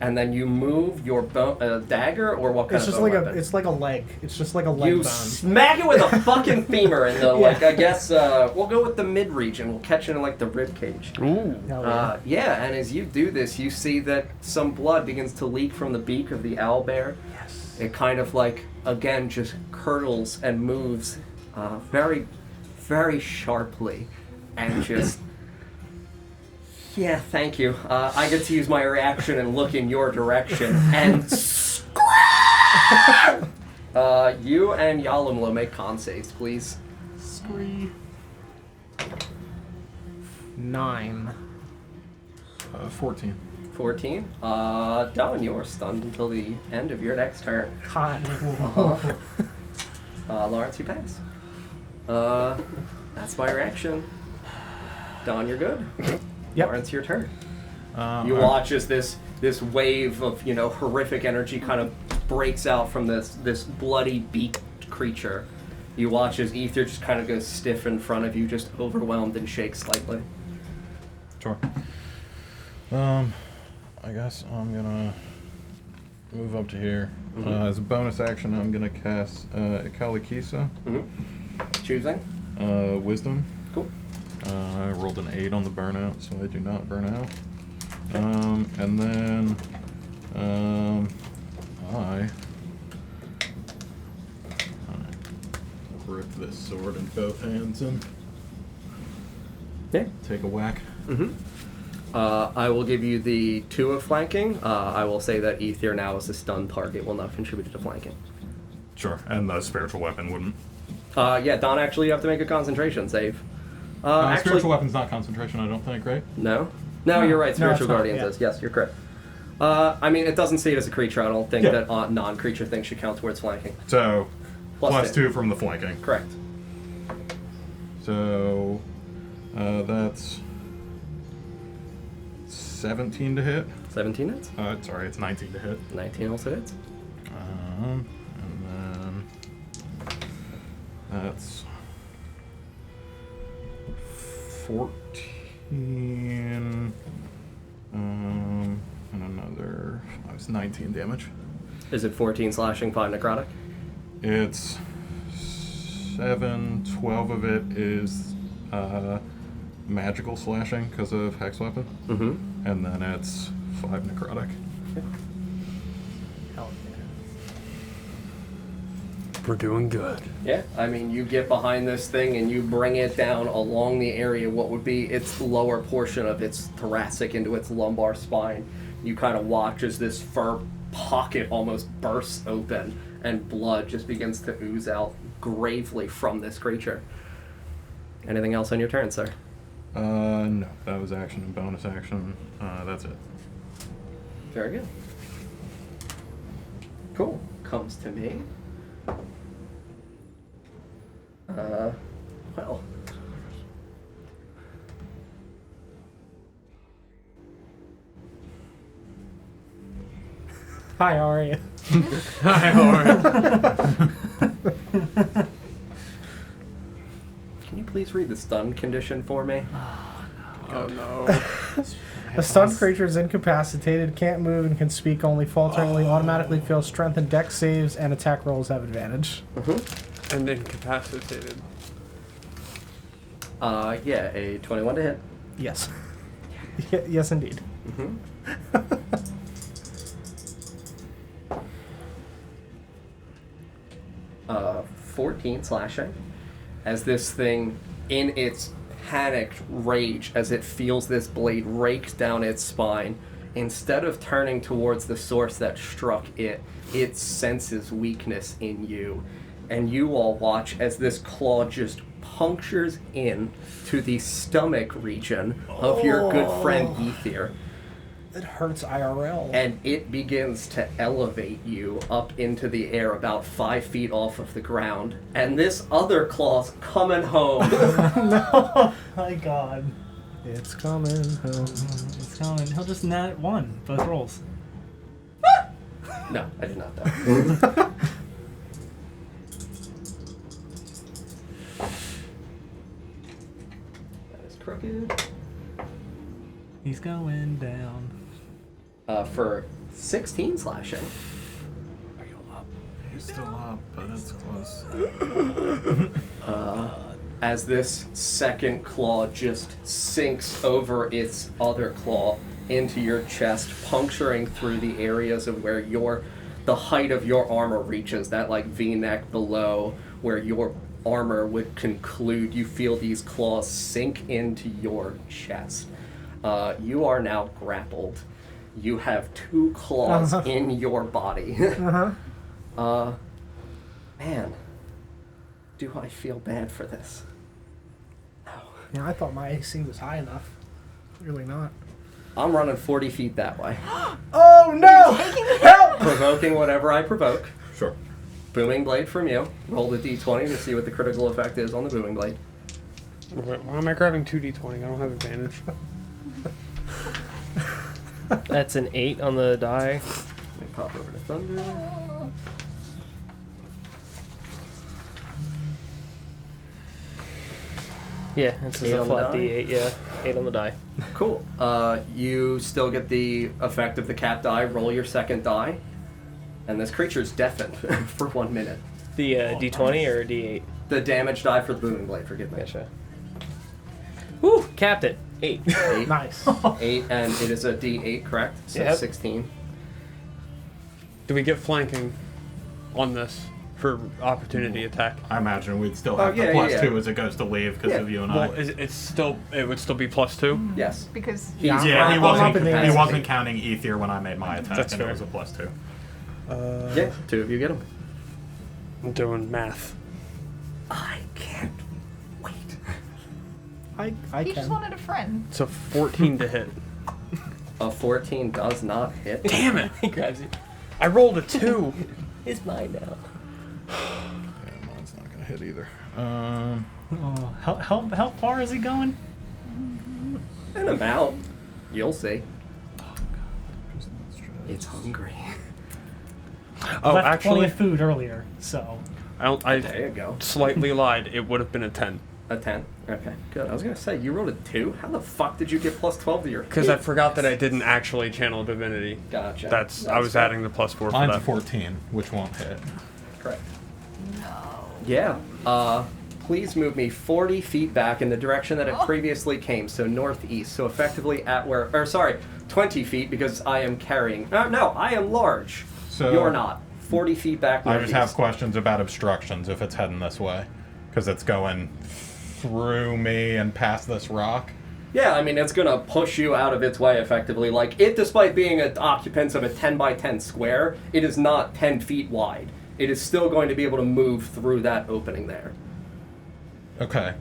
and then you move your dagger, or what kind It's of just bone like weapon? it's like a leg. It's just like a leg You bone. smack it with a fucking femur in the, like, Yeah. I guess, we'll go with the mid-region. We'll catch it in, like, the rib cage. Ooh. Hell yeah. Yeah, and as you do this, you see that some blood begins to leak from the beak of the owlbear. Yes. It kind of, like, again, just curdles and moves very, very sharply, and just... Yeah, thank you. I get to use my reaction and look in your direction, and scream! You and Yalumlo make con saves, please. 9. 14. 14. Don, you're stunned until the end of your next turn. Hot. Lawrence, you pass. That's my reaction. Don, you're good. Yep. Lawrence, your turn. Uh, You I- watch as this wave of horrific energy kind of breaks out from this bloody beaked creature. You watch as Ether just kind of goes stiff in front of you, just overwhelmed and shakes slightly. Sure. I guess I'm gonna move up to here. Mhm. As a bonus action, I'm gonna cast Kalikisa, Choosing. Wisdom. Cool. I rolled an 8 on the burnout, so I do not burn out. And then I rip this sword in both hands and Yeah. take a whack. Mm-hmm. I will give you the 2 of flanking. I will say that Ether now as a stun target will not contribute to flanking. Sure, and the spiritual weapon wouldn't. Yeah, Don, actually you have to make a concentration save. Actually, spiritual weapon's not concentration, I don't think, right? No? No, you're right. No, it's Spiritual not, Guardians yeah. is. Yes, you're correct. I mean, it doesn't see it as a creature. I don't think Yeah. that non-creature things should count towards flanking. So, Plus plus 2. 2 from the flanking. Correct. So, that's 17 to hit. 17 hits. Sorry, it's 19 to hit. 19 also hits. And then that's 14. And another. It's 19 damage. Is it 14 slashing, 5 necrotic? It's 7. 12 of it is magical slashing because of hex weapon. Mm-hmm. And then it's 5 necrotic. Hell We're doing good. Yeah, I mean, you get behind this thing and you bring it down along the area, what would be its lower portion of its thoracic into its lumbar spine. You kind of watch as this fur pocket almost bursts open and blood just begins to ooze out gravely from this creature. Anything else on your turn, sir? No, that was action and bonus action. That's it. Very good. Cool. Comes to me. Well. Hi, how are you? Hi, how are you? Can you please read the stun condition for me? Oh no. A stunned creature is incapacitated, can't move, and can speak only falteringly, automatically fails strength and dex saves, and attack rolls have advantage. Mm-hmm. And incapacitated. Yeah, a 21 to hit. Yes. Yes, indeed. Mm-hmm. 14 slashing. As this thing, in its panicked rage, as it feels this blade rake down its spine, instead of turning towards the source that struck it, it senses weakness in you. And you all watch as this claw just punctures in to the stomach region of your good friend Ether. It hurts IRL. And it begins to elevate you up into the air about 5 feet off of the ground. And this other claw's coming home. No, my God. It's coming home. It's coming. He'll just nat 1 both rolls. No, I did not though. That is crooked. He's going down. For 16 slashing. He's still up, but it's close. As this second claw just sinks over its other claw into your chest, puncturing through the areas of where the height of your armor reaches, that like V-neck below where your armor would conclude. You feel these claws sink into your chest. You are now grappled. You have 2 claws in your body. Man, do I feel bad for this? No. Yeah, I thought my AC was high enough. Really not. I'm running 40 feet that way. Oh no! Help! Provoking whatever I provoke. Sure. Booming blade from you. Roll the d20 to see what the critical effect is on the booming blade. Why am I grabbing 2d20? I don't have advantage. That's an 8 on the die. Let me pop over to Thunder. Yeah, it's just 8 a on the flat die? D8. Yeah, 8 on the die. Cool. You still get the effect of the cat die. Roll your second die. And this creature's deafened for 1 minute. The D20 or D8? The damage die for the booming blade, forgive me. Gotcha. Woo! Capped it. 8. 8. Nice. 8, and it is a d8, correct? So Yep. 16. Do we get flanking on this? for opportunity attack. I imagine we'd still have yeah, the plus yeah. 2 as it goes to leave because Yeah. of you and Well, I. it would still be +2. Yes. Because Yeah, Yeah, he I'm wasn't. up in the He air. wasn't counting Ether when I made my attack, That's and fair. it was a plus 2. Yeah, 2 of you get him. I'm doing math. I can't wait. I he just can. wanted a friend. So 14 to hit. A 14 does not hit. Damn it! He grabs you. I rolled a 2. It's mine now. Yeah, mine's not gonna hit either. Oh, how far is he going? An amount. You'll see. It's hungry. Oh, Left plenty actually, of food earlier, so I There you go. slightly lied. It would have been a 10. A 10. Okay, good. I was gonna say, you rolled a 2? How the fuck did you get plus 12 to your Because I hit? forgot that I didn't actually channel divinity. Gotcha. I was fair. adding the +4 for Mine's that. 14, which won't hit. Correct. No. Yeah. Please move me 40 feet back in the direction that it previously came, so northeast. So effectively at where, 20 feet because I am carrying. No, I am large. So You're not. 40 feet back I northeast. just have questions about obstructions if it's heading this way, because it's going through me and past this rock. Yeah, I mean, it's gonna push you out of its way effectively. Like, it, despite being an occupants of a 10 by 10 square, it is not 10 feet wide. It is still going to be able to move through that opening there. Okay.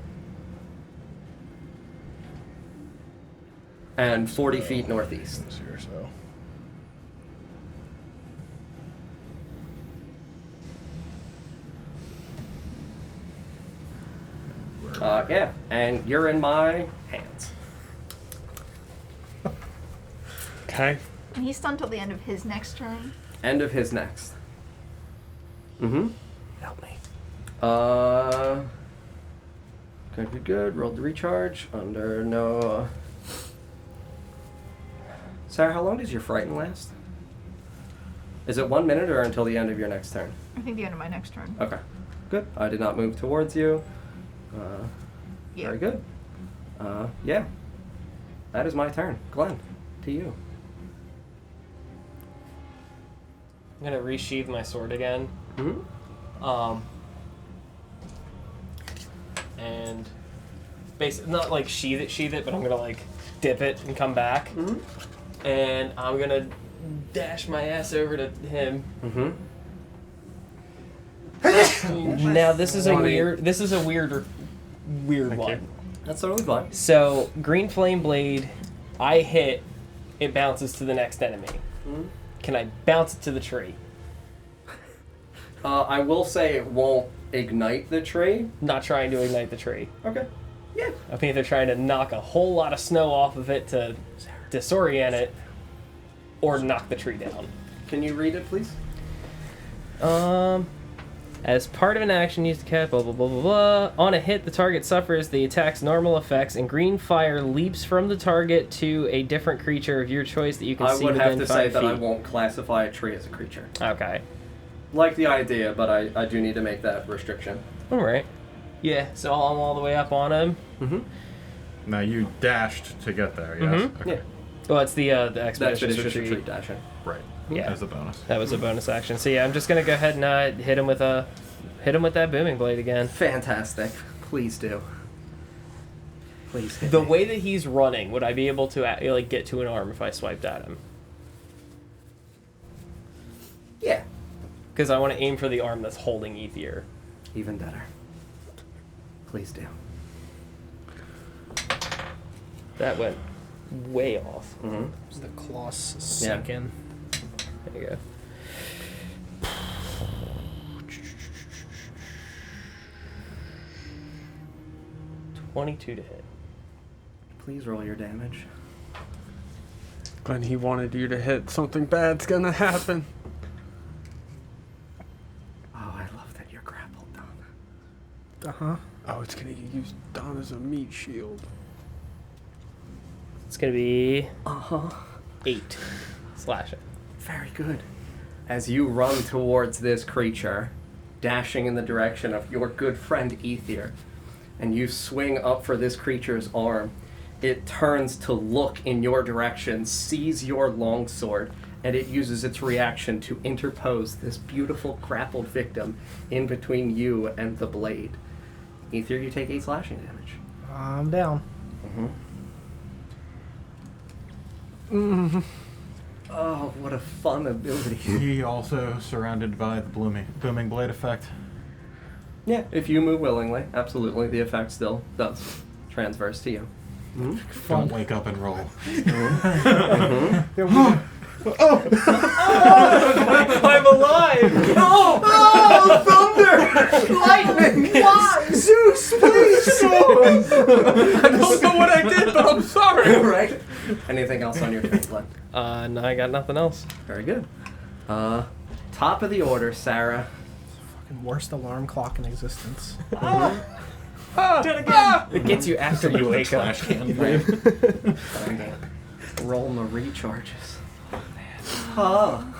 And 40 feet northeast. Let's see here, so. Yeah, and you're in my hands. Okay. And he's stunned till the end of his next turn. End of his next. Mm-hmm. Help me. Good. Rolled the recharge. Under no... Sarah, how long does your frighten last? Is it 1 minute or until the end of your next turn? I think the end of my next turn. Okay. Good. I did not move towards you. Yeah. Very good. Yeah. That is my turn. Glenn, to you. I'm gonna resheath my sword again. Mm-hmm. And basically not like sheath it, but I'm gonna like dip it and come back. Mm-hmm. And I'm gonna dash my ass over to him. Mm-hmm. Now this is a Funny. weird Thank one. you. That's totally fine. So green flame blade, I hit, it bounces to the next enemy. Mm-hmm. Can I bounce it to the tree? I will say it won't ignite the tree. Not trying to ignite the tree. Okay. Yeah. I think they're trying to knock a whole lot of snow off of it to disorient it, or knock the tree down. Can you read it, please? As part of an action used to cast blah blah blah blah blah. On a hit, the target suffers the attack's normal effects, and green fire leaps from the target to a different creature of your choice that you can I see would within have to 5 say feet. that I won't classify a tree as a creature. Okay. Like the idea, but I do need to make that restriction. All right. Yeah. So I'm all the way up on him. Mm-hmm. Now you dashed to get there, yes? Mhm. Okay. Yeah. Well, it's the That's expeditions just retreat. retreat dashing. Right. Yeah. As a bonus. That was a bonus action. So yeah, I'm just gonna go ahead and hit him with that booming blade again. Fantastic. Please do. Please hit The me. way that he's running, would I be able to like get to an arm if I swiped at him? Yeah. Because I want to aim for the arm that's holding Ether. Even better. Please do. That went way off. Mm-hmm. The claws sink in. There you go. 22 to hit. Please roll your damage. Glenn, he wanted you to hit. Something bad's gonna happen. Oh, I love that you're grappled, Don. Uh-huh. Oh, it's gonna use Don as a meat shield. It's going to be Uh-huh. 8 slashing. Very good. As you run towards this creature, dashing in the direction of your good friend Ether, and you swing up for this creature's arm, it turns to look in your direction, sees your longsword, and it uses its reaction to interpose this beautiful grappled victim in between you and the blade. Ether, you take 8 slashing damage. I'm down. Oh, what a fun ability. He also surrounded by the booming blade effect. Yeah, if you move willingly, absolutely, the effect still does transverse to you. Don't wake up and roll. I'm alive! Thunder! Lightning! Why? Zeus, please! I don't know what I did, but I'm sorry. Right? Anything else on your turn, Glenn? No, I got nothing else. Very good. Top of the order, Sarah. Fucking worst alarm clock in existence. It gets you after you wake up. Roll my recharges.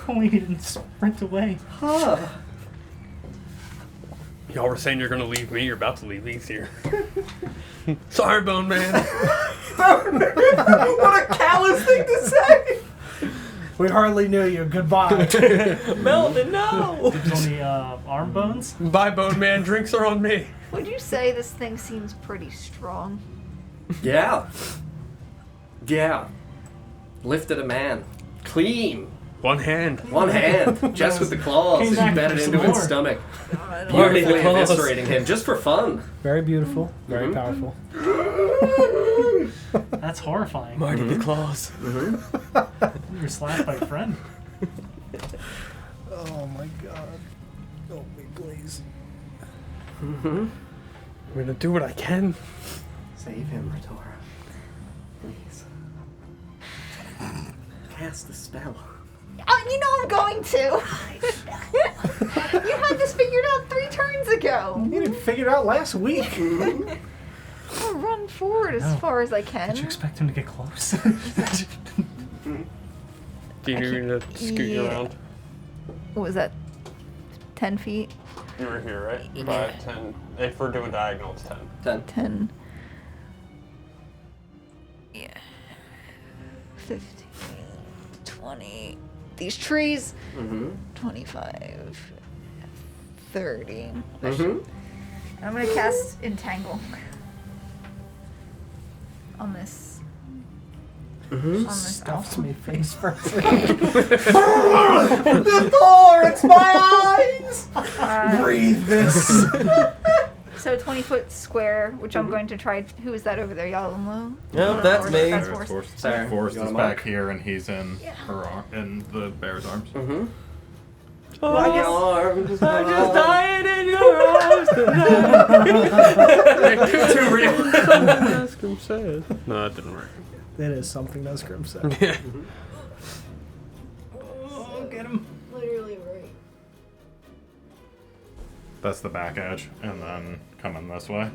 We didn't sprint away. Y'all were saying you're gonna leave me. You're about to leave these here. Sorry, Bone Man. What a callous thing to say! We hardly knew you. Goodbye. Melvin, no! Dibs on the arm bones. Bye, Bone Man. Drinks are on me. Would you say this thing seems pretty strong? Yeah. Yeah. Lifted a man. Clean. One hand. One hand. Just with the claws Came back embedded for some into its more. stomach. Party the Beautifully claws. eviscerating him just for fun. Very beautiful. Very powerful. That's horrifying. Marty the claws. You were slapped by a friend. Oh my god. Oh me, please. I'm gonna do what I can. Save him, Retora. Please. Cast the spell. You know I'm going to. You had this figured out 3 turns ago. You didn't figure it out last week. I'll run forward as far as I can. Did you expect him to get close? Do you need me to scoot you Yeah. around? What was that? 10 feet? You were here, right? Yeah. 5, 10. If we're doing diagonal, it's 10. 10. 10. Yeah. 15. 20. These trees. 25. 30. I'm gonna cast Entangle. On this. On this Stuffs elf. me face first. The door! It's my eyes! Breathe this. So 20-foot square, which I'm going to try. Who is that over there? Yalomlu? Nope, that's me. That's Forrest. Forrest. Sarah, Forrest you is wanna back mark? here, and he's in in the bear's arms. Well, I guess Arms. I just died in your arms tonight. Too real. Nesgrim said. No, that didn't work. That is something Nesgrim said. Yeah. Oh, get him. literally right. That's the back edge, and then coming this way.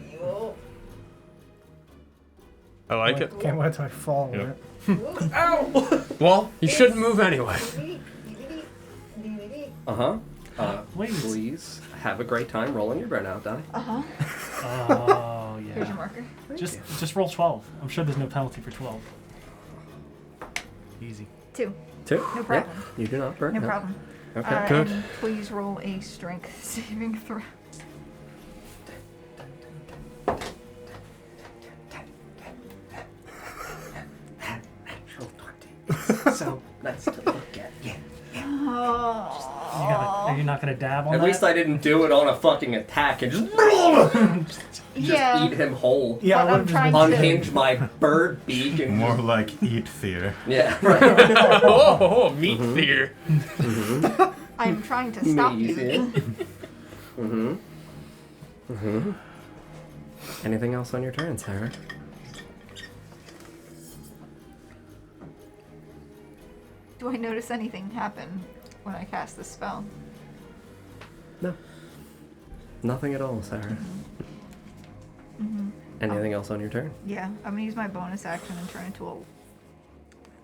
I like it. Can't wait till I fall on Yep. it. Well, you shouldn't move anyway. Wait. Please have a great time rolling your burnout die. Oh, Here's your yeah. marker. Just roll 12. I'm sure there's no penalty for 12. Easy. 2. 2? No problem. You do not burn No out. problem. Okay. Good. And please roll a strength saving throw. Natural 20. So nice to look at. Yeah. Oh. Are you not gonna dab on At that? least I didn't do it on a fucking attack and just Yeah. eat him whole. Yeah, But I I'm would trying have to. Unhinge my bird beak and More like eat fear. yeah, right. Oh, meat fear. I'm trying to stop you. Anything else on your turn, Sarah? Do I notice anything happen when I cast this spell? No. Nothing at all, Sarah. Anything else on your turn? Yeah, I'm gonna use my bonus action and turn into a.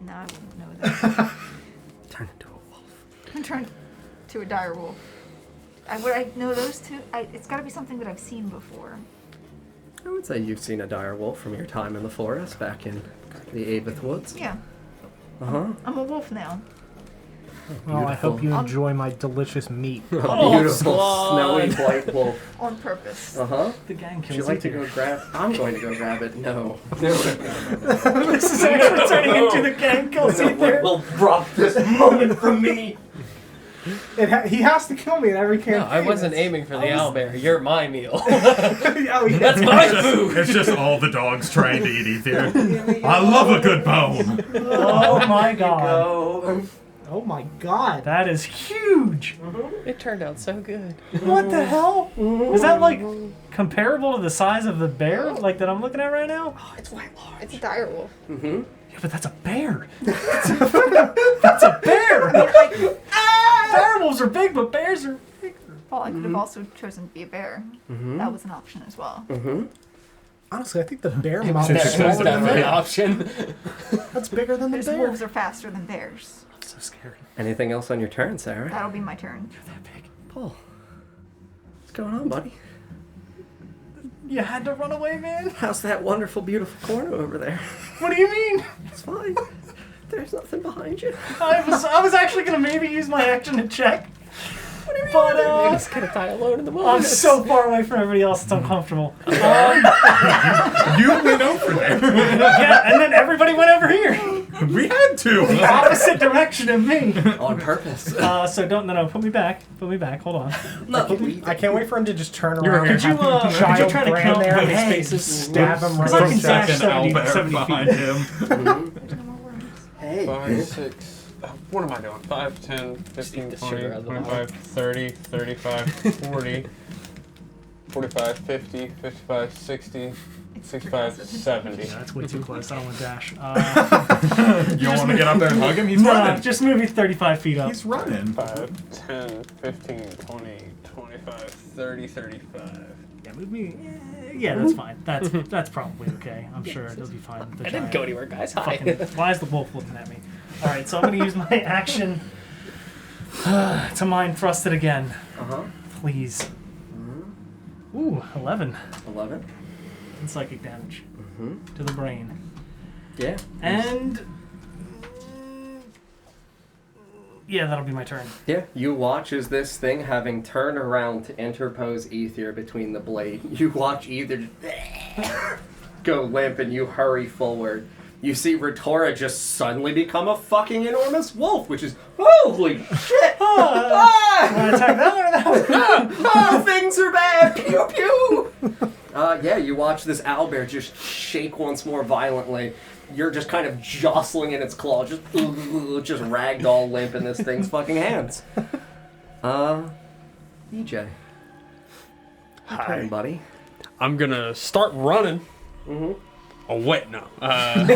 No, I wouldn't know that. Turn into a wolf. And turn to a dire wolf. Would I know those two? It's got to be something that I've seen before. I would say you've seen a dire wolf from your time in the forest back in the Avith Woods. Yeah, Uh-huh. I'm a wolf now. Well, I hope you Beautiful. enjoy my delicious meat. A beautiful Squad. snowy white wolf. On purpose. Uh-huh. The gang Would you kills like to Ether. go grab? I'm going to go grab it. No. This is actually turning into the gang kills Ether. will rob this moment from me. He has to kill me in every campaign. No, I wasn't aiming for the owlbear. You're my meal. Oh, yeah. That's my food. It's just all the dogs trying to eat Ether. I love a good bone. Oh my god. Go. Oh my god. That is huge. It turned out so good. What the hell? Is that like comparable to the size of the bear like that I'm looking at right now? Oh, it's white large. It's a dire wolf. Mm-hmm. Yeah, but that's a bear. That's a bear. Werewolves are big, but bears are bigger. Well, I could have also chosen to be a bear. That was an option as well. Honestly, I think the bear Since mouth you is said smaller the than Definitely an the option. That's bigger than the Because bear. wolves are faster than bears. That's so scary. Anything else on your turn, Sarah? That'll be my turn. That big. Paul. What's going on, buddy? You had to run away, man. How's that wonderful, beautiful corner over there? What do you mean? It's fine. There's nothing behind you. I was actually gonna maybe use my action to check. But You're just gonna die alone in the I'm wilderness. so far away from everybody else, it's uncomfortable. You went over there. Yeah, and then everybody went over here. We had to. Opposite direction of me. On purpose. So no, put me back. Hold on. I can't wait for him to just turn You're around and Could you, have the could you giant try to brand count there my and spaces? stab him right Because I in can the dash chest. Second 70 owlbear behind behind him. Hey. 5, 6. What am I doing? 5, 10, 15, the 20, sugar out of the 25, 30, 35, 40, 45, 50, 55, 60, 65, 70. Yeah, that's way too close. I don't want to dash. You don't want to get up there and hug him? He's No, running. just move me 35 feet up. He's running. 5, 10, 15, 20, 25, 30, 35. Yeah, move me. Yeah, that's fine. That's probably okay. I'm sure it'll be fine. The I didn't giant go anywhere, guys. Hi. fucking- why is the wolf looking at me? All right, so I'm gonna use my action to mind thrust it again, Uh-huh. please. Ooh, 11 11. in psychic damage Mm-hmm. to the brain, Yeah. and yeah, that'll be my turn. Yeah, you watch as this thing, having turned around to interpose Ether between the blade, you watch Ether go limp and you hurry forward. You see Retora just suddenly become a fucking enormous wolf, which is, holy shit! Ah! Want to attack that one or that one? Oh, things are bad! Pew pew! Yeah, you watch this owlbear just shake once more violently. You're just kind of jostling in its claw, just ragdoll limp in this thing's fucking hands. EJ. Your Hi. turn, buddy. I'm gonna start running. Oh wait, no. I'm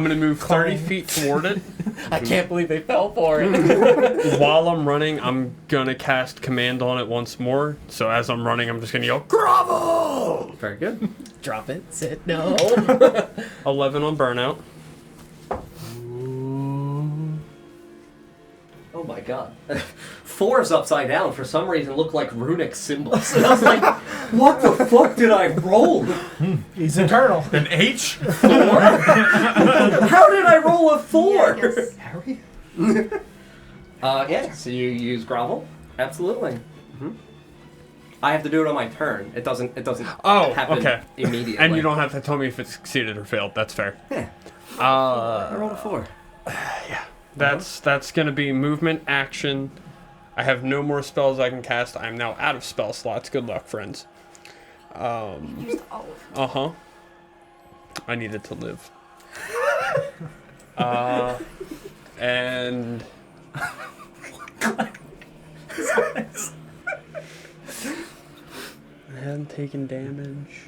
gonna move 30 feet toward it. I can't believe they fell for it. While I'm running, I'm gonna cast command on it once more. So as I'm running, I'm just gonna yell, "Grovel!" Very good. Drop it. Sit. No. 11 on burnout. Oh my god. 4s upside down for some reason look like runic symbols. And I was like, what the fuck did I roll? He's eternal. An H? 4? How did I roll a 4? Yeah, I guess. Harry? Yeah, so you use grovel? Absolutely. I have to do it on my turn. It doesn't Oh, happen okay. immediately. And you don't have to tell me if it succeeded or failed. That's fair. Yeah. I rolled a 4. That's gonna be movement, action. I have no more spells I can cast. I am now out of spell slots. Good luck, friends. Used all of them. I needed to live. And I haven't taken damage.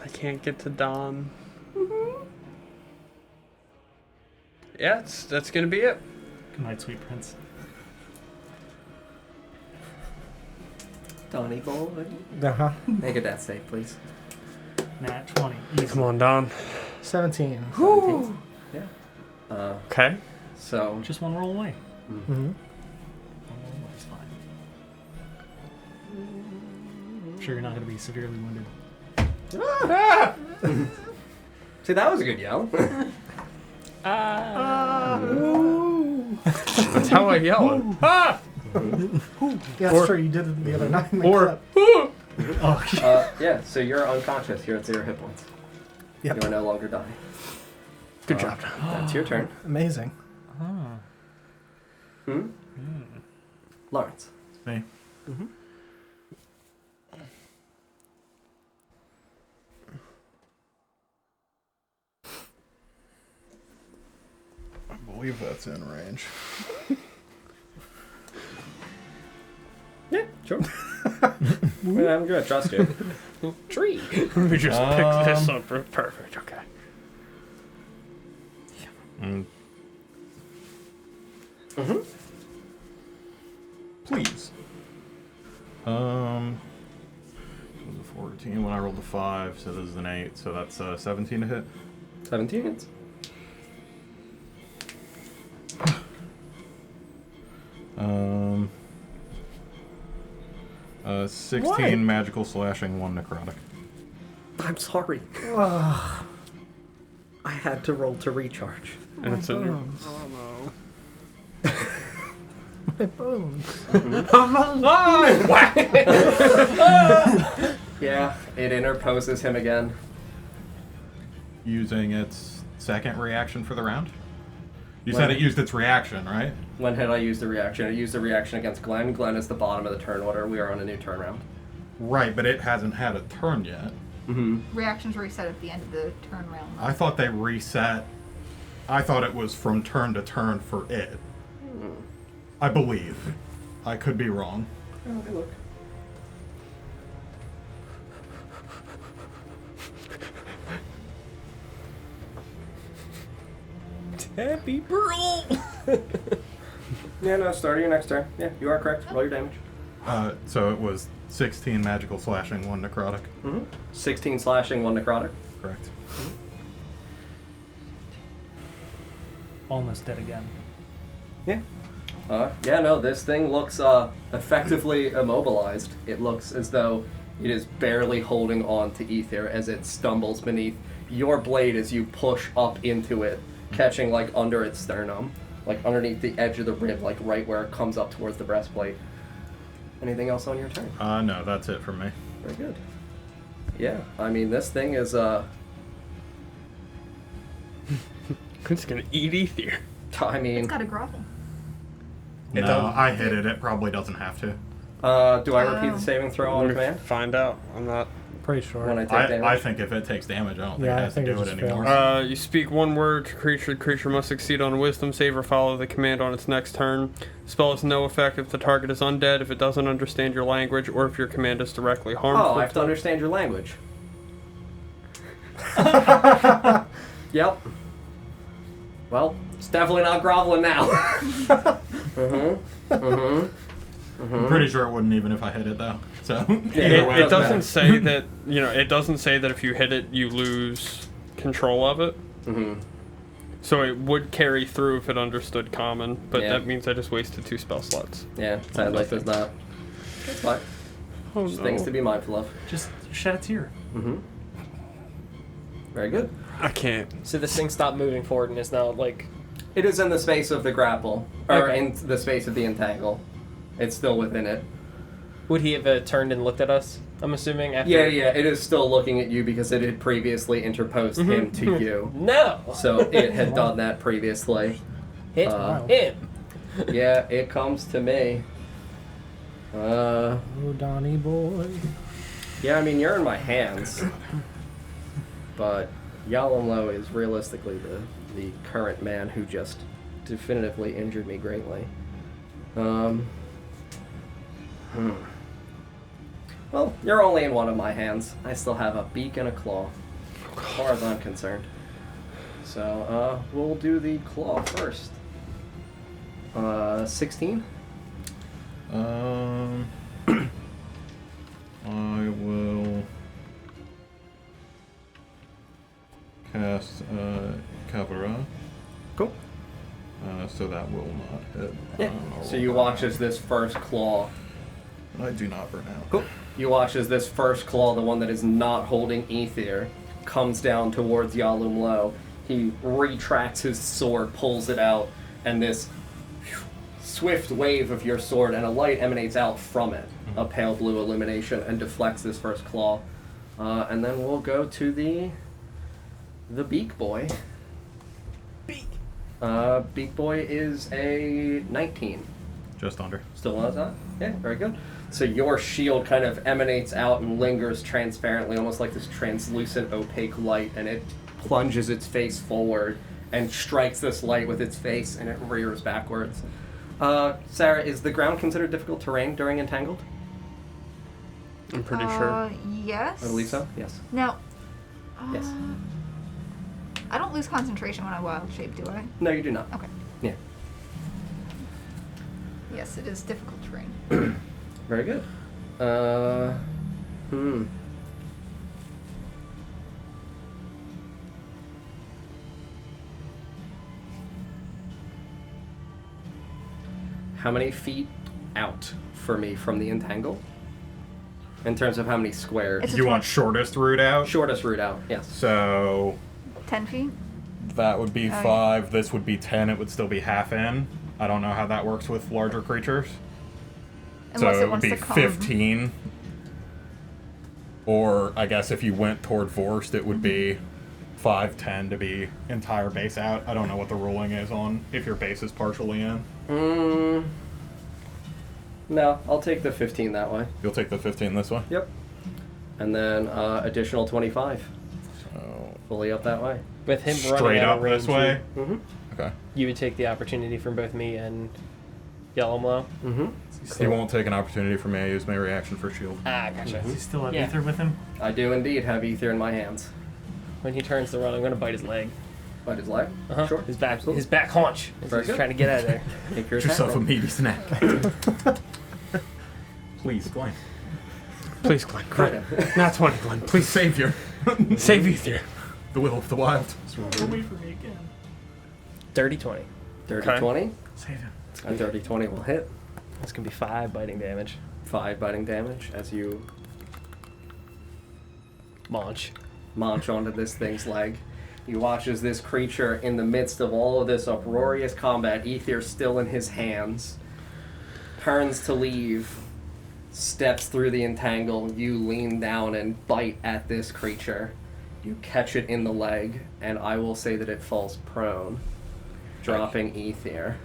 I can't get to Dom. Yeah, that's gonna be it. Good night, sweet prince. Donnie Boy. Uh-huh. Make a death save, please. Nat 20. Easy. Come on, Don. 17. 17. Yeah. Okay. So, Just one roll away. Mm-hmm. One roll away is fine. I'm sure you're not going to be severely wounded. see, that was a good yell. That's how I yell it. Ah! Yeah, that's true. You did it the other night in the Or, clip. Yeah, so you're unconscious. You're at 0 hit points. Yep. You are no longer dying. good job. That's your turn. Amazing. Lawrence. Me. I believe that's in range. Yeah, sure. I'm gonna trust you. Tree. We just picked this up. Perfect. Okay. Please. It was a 14 when I rolled a 5, so this is an 8, so that's 17 to hit. 17 hits. Um, 16 magical slashing, 1 necrotic. I'm sorry. I had to roll to recharge. And it's in your... My bones. I'm alive! Yeah, it interposes him again. Using its second reaction for the round? You said it used its reaction, right? When had I used the reaction? I used the reaction against Glenn. Glenn is the bottom of the turn order. We are on a new turn round. Right, but it hasn't had a turn yet. Reactions reset at the end of the turn round. I thought they reset. I thought it was from turn to turn for it. I believe. I could be wrong. Oh, good look. Happy Pearl. Yeah, no, start of your next turn. Yeah, you are correct. Roll your damage. So it was 16 magical slashing, 1 necrotic. 16 slashing, 1 necrotic. Correct. Almost dead again. Yeah. Yeah, no, this thing looks effectively immobilized. It looks as though it is barely holding on to ether as it stumbles beneath your blade as you push up into it, catching like under its sternum, like underneath the edge of the rib, like right where it comes up towards the breastplate. Anything else on your turn? No, that's it from me. Very good. Yeah, I mean, this thing is, It's gonna eat ether. I mean, It's got a grovel. It No, doesn't- I hit it. It probably doesn't have to. do I repeat the saving throw on Let me command find out. I'm not... Pretty sure. when I take I damage? think if it takes damage, I don't think Yeah, it I has think to it do it just anymore. fails. You speak one word to creature. The creature must succeed on a wisdom save or follow the command on its next turn. Spell has no effect if the target is undead, if it doesn't understand your language, or if your command is directly harmful. Oh, I have to understand your language. Yep. Well, it's definitely not groveling now. I'm pretty sure it wouldn't even if I hit it though. So Yeah, either way, It doesn't matter. say that, it doesn't say that if you hit it, you lose control of it. So it would carry through if it understood common, but Yeah. that means I just wasted 2 spell slots. Yeah, sadly does not. It's fine. Oh, Just things to be mindful of. Just shed a tear. Very good. I can't. So this thing stopped moving forward and is now like... It is in the space of the grapple, or Okay. in the space of the entangle. It's still within it. Would he have turned and looked at us? I'm assuming after... Yeah, it is still looking at you because it had previously interposed him to you. No! So it had done that previously. Hit Uh, him! Yeah, it comes to me. Oh, Donnie boy. Yeah, I mean, you're in my hands. But Yalomlo is realistically the current man who just definitively injured me greatly. Well, you're only in one of my hands. I still have a beak and a claw, as far as I'm concerned. So, we'll do the claw first. 16? I will cast Kavara. Cool. So that will not hit. Yeah. I'll So you roll watch as this first claw. I do not burn out. Cool. You watch as this first claw, the one that is not holding ether, comes down towards Yalumlo. He retracts his sword, pulls it out, and this swift wave of your sword and a light emanates out from it, a pale blue illumination, and deflects this first claw. And then we'll go to the Beak Boy. Beak Boy is a 19. Just under. Still on that? Yeah, very good. So your shield kind of emanates out and lingers transparently, almost like this translucent, opaque light, and it plunges its face forward and strikes this light with its face, and it rears backwards. Sarah, is the ground considered difficult terrain during Entangled? I'm pretty sure. Yes. I believe so, yes. Now, Yes. I don't lose concentration when I wild shape, do I? No, you do not. Okay. Yeah. Yes, it is difficult terrain. Very good. How many feet out for me from the Entangle? In terms of how many squares? It's a You want shortest route out? Shortest route out, yes. So 10 feet? that would be Okay. 5. This would be 10. It would still be half in. I don't know how that works with larger creatures. Unless So it it would wants be to come. 15. Or I guess if you went toward Vorst, it would be 5, 10 to be entire base out. I don't know what the ruling is on if your base is partially in. No, I'll take the 15 that way. You'll take the 15 this way? Yep. And then additional 25. So Fully up that way. With him running straight out up of range, this way? Mm-hmm. Okay. you would take the opportunity from both me and Yellowmlow. Mm-hmm. He won't take an opportunity for me. I use my reaction for shield. Ah, gotcha. Does he still have Yeah. ether with him? I do indeed have ether in my hands. When he turns to run, I'm gonna bite his leg. Bite his leg? Uh-huh. Sure. His back, Absolutely. his back haunch. As Very he's good. trying to get out of there. Make your Get yourself a attack meaty snack. Please, Glenn. Please, Glenn. roll. Not 20, Glenn. Please Savior. save ether. The will of the wild. Wait for me again. Dirty 20. Dirty Okay. 20. Save him. A dirty 20 will hit. That's gonna be 5 biting damage. 5 biting damage as you Launch. munch onto this thing's leg. You watch as this creature, in the midst of all of this uproarious combat, ether still in his hands, turns to leave, steps through the entangle. You lean down and bite at this creature. You catch it in the leg, and I will say that it falls prone, dropping ether.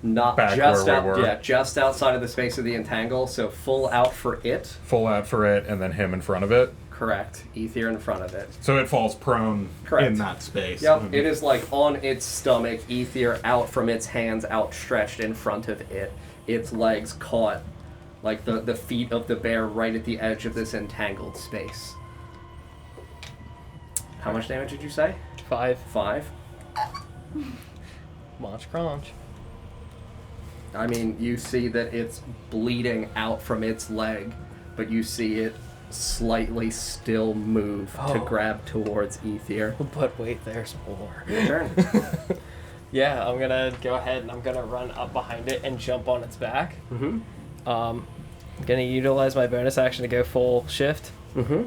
Not Back just where out, we were. yeah, just outside of the space of the entangle. So full out for it. Full out for it, and then him in front of it. Correct. Ether in front of it. So it falls prone Correct. in that space. Yep, it is like on its stomach, ether out from its hands outstretched in front of it. Its legs caught like the feet of the bear right at the edge of this entangled space. How much damage did you say? 5. 5? Launch crunch. I mean, you see that it's bleeding out from its leg, but you see it slightly still move to Oh. grab towards ether. But wait, there's more. Your turn. Yeah, I'm gonna go ahead and I'm gonna run up behind it and jump on its back. Mm-hmm. I'm gonna utilize my bonus action to go full shift. Mm-hmm.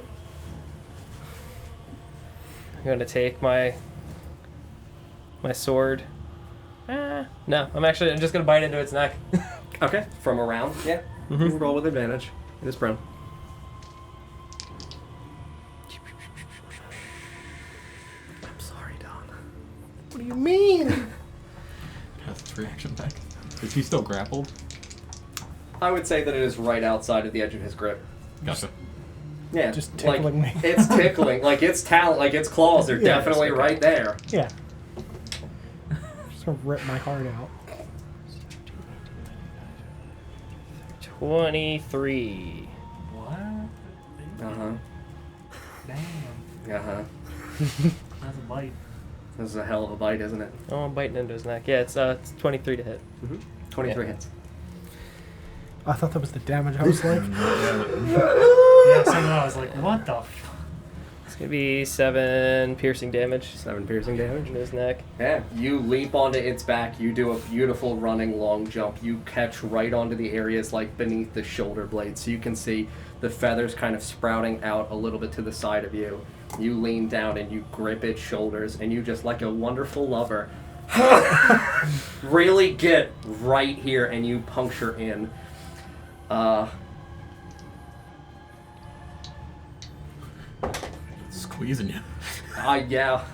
I'm gonna take my sword. No, I'm just gonna bite into its neck. Okay, from around, yeah. You can roll with advantage. It is prone. I'm sorry, Don. What do you mean? Has its reaction back. Is he still grappled? I would say that it is right outside of the edge of his grip. Gotcha. Yeah, Just like, tickling me. It's tickling. Like its talent, like its claws are Yeah, definitely okay. right there. Yeah. Just gonna rip my heart out. 23. What? Uh-huh. Damn. Uh-huh. That's a bite. This is a hell of a bite, isn't it? Oh, I'm biting into his neck. Yeah, it's 23 to hit. 23 Yeah. hits. I thought that was the damage. I was like, Yeah, so I was like, what the f? It's gonna be 7 piercing damage 7 piercing damage. into his neck. Yeah, you leap onto its back. You do a beautiful running long jump. You catch right onto the areas like beneath the shoulder blades, so you can see the feathers kind of sprouting out a little bit to the side of you. You lean down and you grip its shoulders, and you just, like a wonderful lover, really get right here, and you puncture in. Squeezing you. Yeah.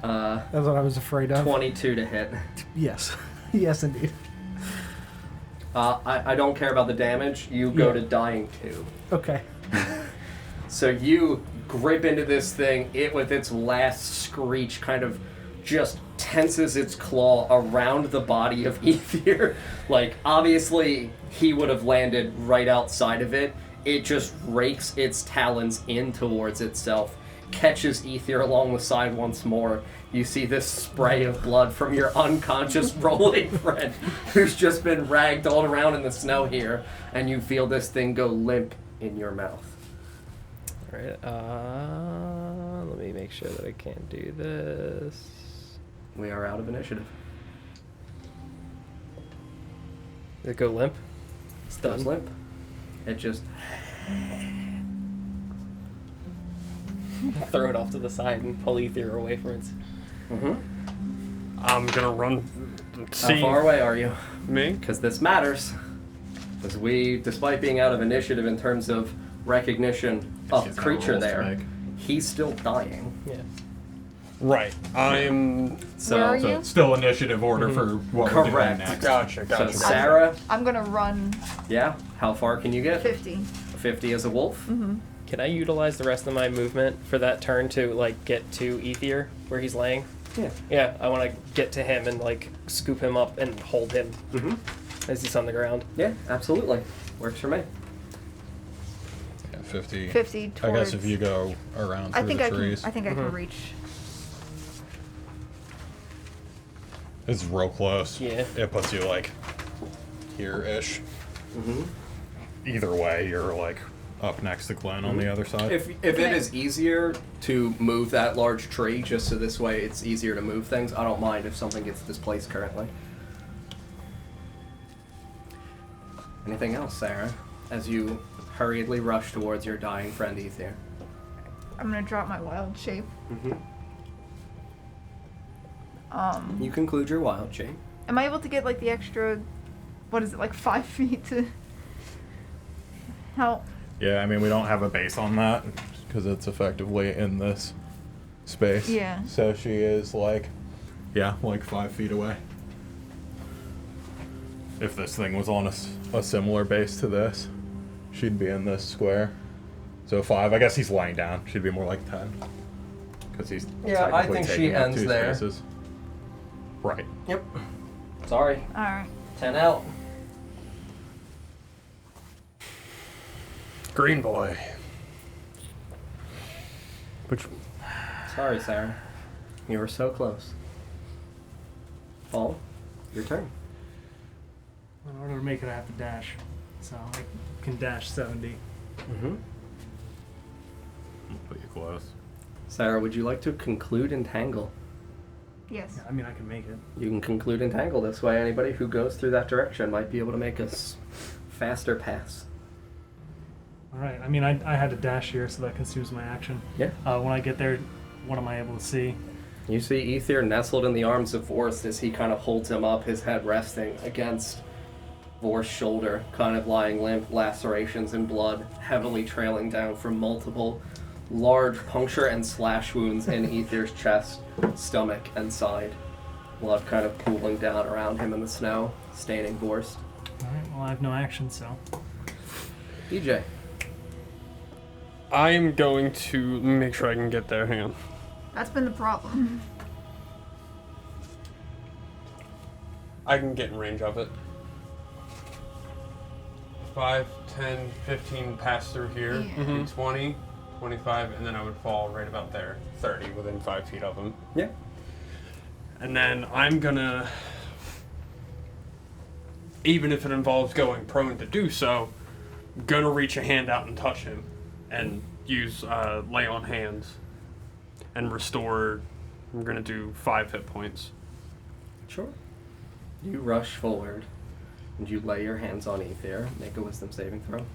That's what I was afraid of. 22 to hit. Yes. Yes, indeed. I don't care about the damage. You go to dying 2. Okay. So you grip into this thing. It, with its last screech, kind of just tenses its claw around the body of Ether. Like, obviously, he would have landed right outside of it. It just rakes its talons in towards itself, catches Ether along the side once more. You see this spray of blood from your unconscious rolling friend, who's just been ragged all around in the snow here, and you feel this thing go limp in your mouth. Alright, let me make sure that I can't do this. We are out of initiative. Did it go limp? It's done. Limp. It just... Throw it off to the side and pull Ether away from it. I'm gonna run. See. How far away are you? Me? Because this matters. Because we, despite being out of initiative in terms of recognition of He's got creature rolls to there, make. he's still dying. Yeah. Right. I'm. So, Where are So you? it's still initiative order for what we're doing Correct. next. Gotcha. so Gotcha. Sarah, I'm gonna run yeah, how far can you get? 50. 50 as a wolf? Can I utilize the rest of my movement for that turn to, like, get to Ether where he's laying? Yeah. Yeah, I want to get to him and, like, scoop him up and hold him as he's on the ground. Yeah, absolutely. Works for me. Yeah, 50. 50 I towards... guess if you go around I through think the I trees. can. I think I can reach. This is real close. Yeah. It puts you like here-ish. Either way, you're like up next to Glenn on the other side. If it is easier to move that large tree, just so this way it's easier to move things, I don't mind if something gets displaced currently. Anything else, Sarah? As you hurriedly rush towards your dying friend Ether. I'm gonna drop my wild shape. You conclude your wild shape. Am I able to get like the extra, what is it, like 5 feet to help? Yeah, I mean, we don't have a base on that because it's effectively in this space. Yeah. So she is like, yeah, like 5 feet away. If this thing was on a similar base to this, she'd be in this square. So 5. I guess he's lying down. She'd be more like 10. Because he's Yeah, I technically think she taking up ends 2 there. spaces. Right. Yep. Sorry. Alright. 10 out. Green boy. Which? Sorry, Sarah. You were so close. Paul, your turn. In order to make it, I have to dash. So I can dash 70. Put you close. Sarah, would you like to conclude Entangle? Yes. Yeah, I mean, I can make it. You can conclude Entangle this way. Anybody who goes through that direction might be able to make a faster pass. All right. I mean, I had to dash here, so that consumes my action. Yeah. When I get there, what am I able to see? You see Ether nestled in the arms of Vorst as he kind of holds him up, his head resting against Vorst's shoulder, kind of lying limp, lacerations and blood heavily trailing down from multiple large puncture and slash wounds in Ether's chest, stomach, and side. Blood kind of pooling down around him in the snow, staining Vorst. All right. Well, I have no action, so. DJ. I'm going to make sure I can get there. Hang on. That's been the problem. I can get in range of it. 5, 10, 15 pass through here. Yeah. 20, 25, and then I would fall right about there. 30 within 5 feet of him. Yeah. And then I'm gonna, even if it involves going prone to do so, gonna reach a hand out and touch him and use lay on hands and restore. I'm gonna do 5 hit points. Sure. You rush forward and you lay your hands on Ether. Make a wisdom saving throw.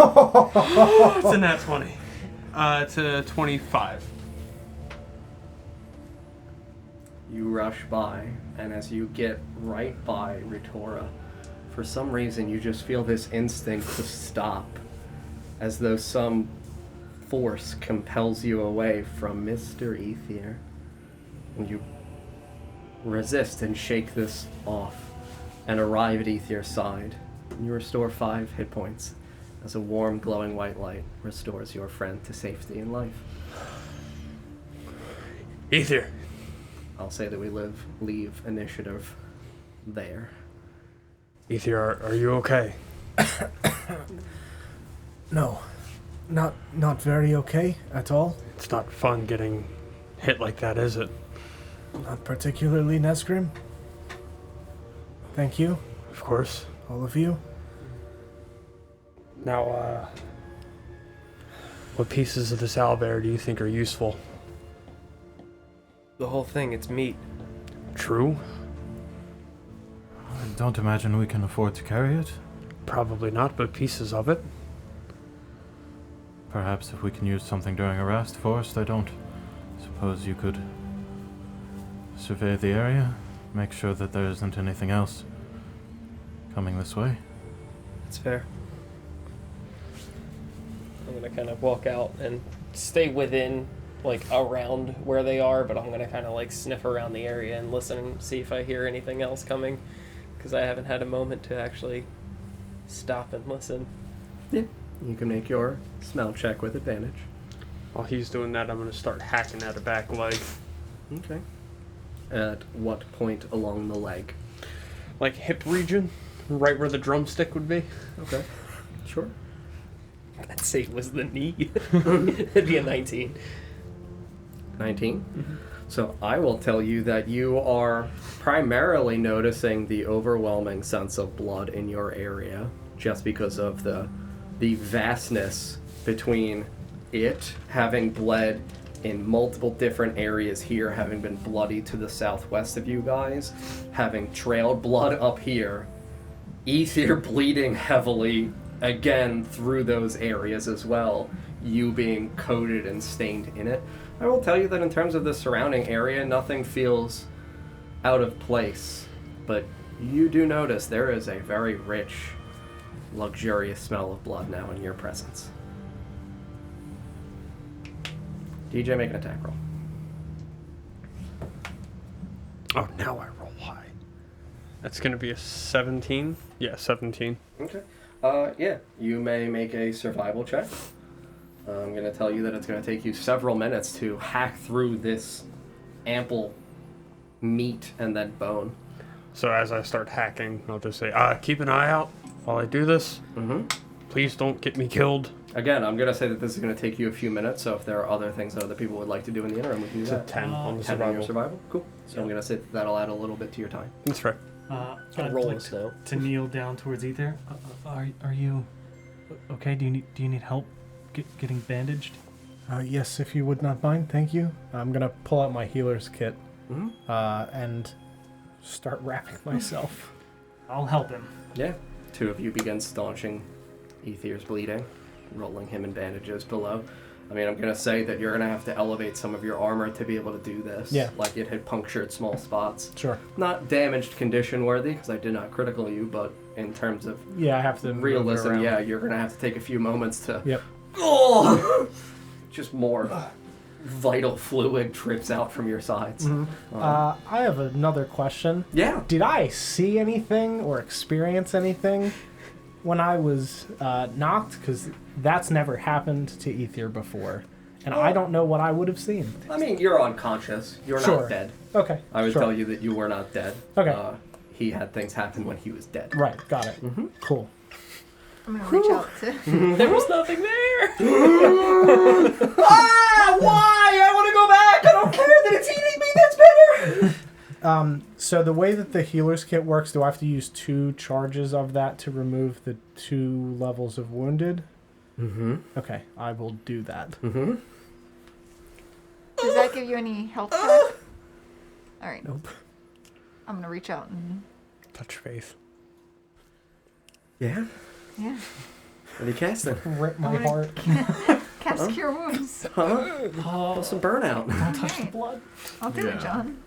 It's a nat 20. It's a 25. You rush by, and as you get right by Ritora, for some reason you just feel this instinct to stop, as though some force compels you away from Mr. Ether. And you resist and shake this off, and arrive at Ether's side. You restore 5 hit points, as a warm, glowing white light restores your friend to safety and life. Ether. I'll say that we leave initiative there. Ether, are you okay? No, not very okay at all. It's not fun getting hit like that, is it? Not particularly, Nesgrim. Thank you, Of course. all of you. Now, what pieces of this owlbear do you think are useful? The whole thing, it's meat. True? I don't imagine we can afford to carry it. Probably not, but pieces of it. Perhaps if we can use something during a rest first, I don't suppose you could survey the area, make sure that there isn't anything else coming this way. That's fair. I'm gonna kind of walk out and stay within, like, around where they are, but I'm gonna kind of, like, sniff around the area and listen and see if I hear anything else coming, because I haven't had a moment to actually stop and listen. Yeah. You can make your smell check with advantage. While he's doing that, I'm going to start hacking at a back leg. Okay. At what point along the leg? Like hip region, right where the drumstick would be. Okay. Sure. I'd say it was the knee. It'd be a 19. 19? Mm-hmm. So I will tell you that you are primarily noticing the overwhelming sense of blood in your area, just because of the vastness between it having bled in multiple different areas here, having been bloody to the southwest of you guys, having trailed blood up here, Ether bleeding heavily again through those areas as well, you being coated and stained in it. I will tell you that in terms of the surrounding area, nothing feels out of place, but you do notice there is a very rich, luxurious smell of blood now in your presence. DJ, make an attack roll. Oh, now I roll high. That's going to be a 17. Yeah, 17. Okay. Yeah, you may make a survival check. I'm going to tell you that it's going to take you several minutes to hack through this ample meat and then bone. So as I start hacking, I'll just say, keep an eye out while I do this. Mm-hmm. Please don't get me killed. Again, I'm going to say that this is going to take you a few minutes, so if there are other things that other people would like to do in the interim, we can do It's a that. 10 on the 10 on your survival. survival? Cool. So I'm going to say that'll add a little bit to your time. That's right. I'd Roll like it. to kneel down towards Ether. Are you okay? Do you need help getting bandaged? Yes, if you would not mind, thank you. I'm gonna pull out my healer's kit and start wrapping myself. I'll help him. Yeah. 2 of you begin staunching Ether's bleeding, rolling him in bandages below. I mean, I'm going to say that you're going to have to elevate some of your armor to be able to do this. Yeah. Like it had punctured small spots. Sure. Not damaged condition worthy, because I did not critical you, but in terms of Yeah, I have to move it realism, around. yeah, you're going to have to take a few moments to... Yep. Oh! Just more vital fluid drips out from your sides. I have another question. Yeah. Did I see anything or experience anything when I was knocked? Because that's never happened to Ether before. And I don't know what I would have seen. I mean, you're unconscious. You're Sure. not dead. Okay. I would sure. tell you that you were not dead. Okay. He had things happen when he was dead. Right, got it. Cool. I'm gonna reach out to. There was nothing there. Why? I want to go back. I don't care that it's eating me. That's better. So the way that the healer's kit works, do I have to use 2 charges of that to remove the 2 levels of wounded? Mm-hmm. Okay, I will do that. Mm-hmm. Does that give you any health back? All right. Nope. I'm gonna reach out and Touch faith. Yeah. yeah. What are you casting? Rip my heart. Cast Cure Wounds. Huh? Oh, Some burnout. don't touch the Alright. blood. I'll do Yeah. it, John.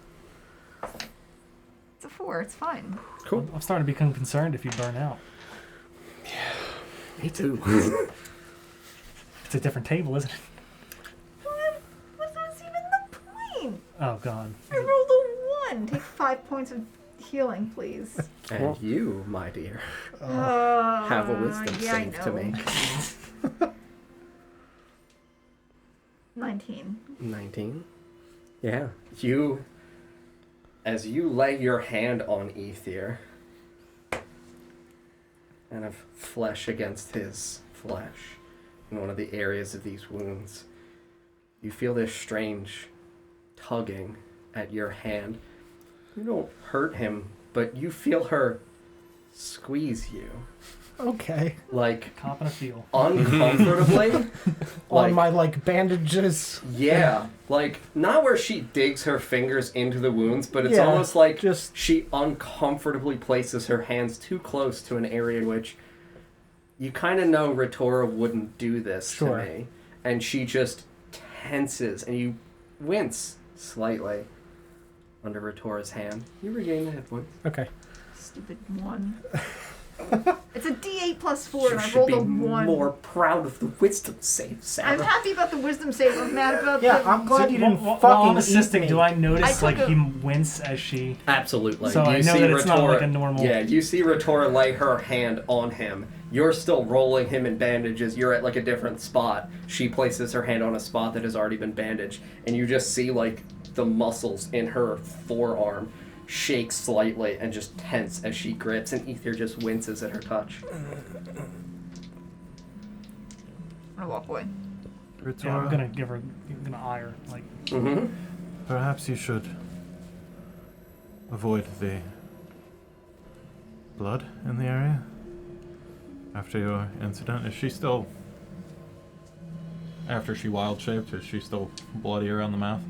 It's a 4. It's fine. Cool. I'm starting to become concerned if you burn out. Me too. It's a different table, isn't it? What's even the point? Oh god. I rolled a 1. Take 5 points of healing, please. And you, my dear, Have have a wisdom save to make. 19. 19. Yeah. You, as you lay your hand on Ether, kind of flesh against his flesh in one of the areas of these wounds, you feel this strange tugging at your hand. You don't hurt him, but you feel her squeeze you. Okay. Like, Cop and a feel. uncomfortably. On my bandages. Yeah, like not where she digs her fingers into the wounds, but it's Yeah, almost like just- she uncomfortably places her hands too close to an area in which you kind of know Ritora wouldn't do this Sure. to me, and she just tenses, and you wince slightly under Ritora's hand. You regain the hit points. Okay. Stupid 1. It's a D8 plus 4, You and I should rolled be a 1. more proud of the wisdom save, I'm Sarah. happy about the wisdom save. I'm mad about Yeah, the... I'm glad you didn't While fucking I'm assisting, eat me. do I I notice took like a- he wince as she? Absolutely. So I know that it's not like a normal. Yeah, you see Ritora lay her hand on him. You're still rolling him in bandages. You're at like a different spot. She places her hand on a spot that has already been bandaged, and you just see like the muscles in her forearm shake slightly and just tense as she grips, and Ether just winces at her touch. I'm gonna walk away. Yeah, I'm gonna give her. I'm gonna eye her. Like, Mm-hmm. Perhaps you should avoid the blood in the area after your incident. Is she still, after she wild shaped, is she still bloody around the mouth?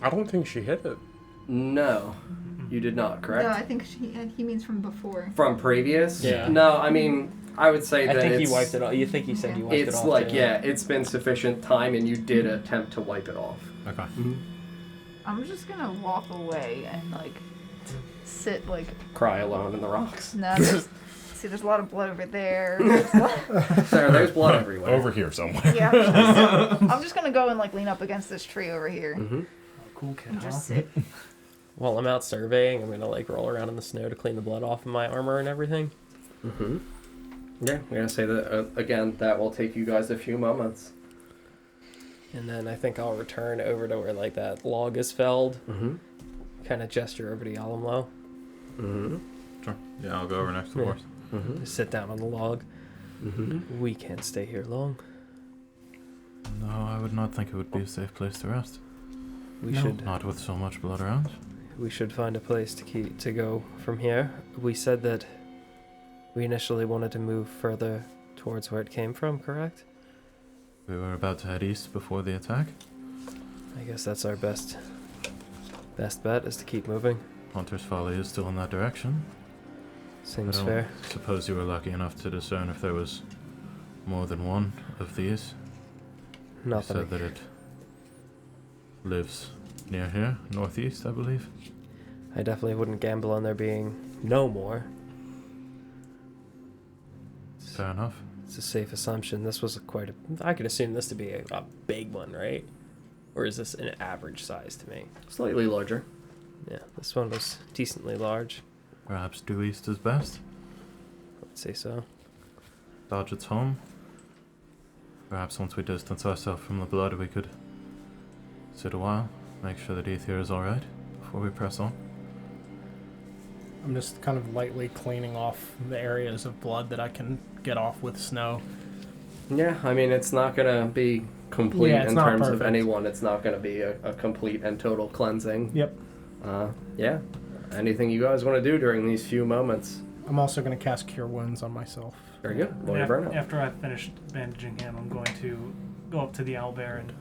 I don't think she hit it. No, you did not, correct? No, I think he means from before. From previous? Yeah. No, I mean, I would say I that think it's, he wiped it off. You think he said you wiped it it's off? like, too. yeah, it's been sufficient time, and you did attempt to wipe it off. Okay. I'm just gonna walk away and sit Cry alone in the rocks. No, there's a lot of blood over there. There's a lot- There's blood everywhere. Over here somewhere. yeah, I'm just gonna go and lean up against this tree over here Mm-hmm. cool kid. and Huh? just sit. While I'm out surveying, I'm gonna roll around in the snow to clean the blood off of my armor and everything. Mm-hmm. Yeah, I'm gonna say that again. That will take you guys a few moments. And then I think I'll return over to where that log is felled. Mm-hmm. Kind of gesture over to Yalamlo. Mm-hmm. Sure. Yeah, I'll go over next to the Yeah. horse. Mm-hmm. Just sit down on the log. Mm-hmm. We can't stay here long. No, I would not think it would be a safe place to rest. We No. should Not with so much blood around. we should find a place to go from here. We said that we initially wanted to move further towards where it came from, correct? We were about to head east before the attack. I guess that's our best bet is to keep moving. Hunter's Folly is still in that direction. Seems I don't fair. suppose you were lucky enough to discern if there was more than one of these. Not You that said that it lives near here, northeast, I believe. I definitely wouldn't gamble on there being no more. Fair enough. It's a safe assumption. This was I could assume this to be a big one, right? Or is this an average size to me? Slightly larger. Yeah, this one was decently large. Perhaps due east is best. I'd say so. Dodge its home. Perhaps once we distance ourselves from the blood, we could sit a while, make sure that Ether is alright before we press on. I'm just kind of lightly cleaning off the areas of blood that I can get off with snow. Yeah, I mean, it's not gonna be complete Yeah, it's in not terms of perfect. anyone. It's not gonna be a complete and total cleansing. Yep. Yeah. Anything you guys want to do during these few moments? I'm also going to cast Cure Wounds on myself. Very good. Roll your After, burnout. after I've finished bandaging him, I'm going to go up to the owlbear and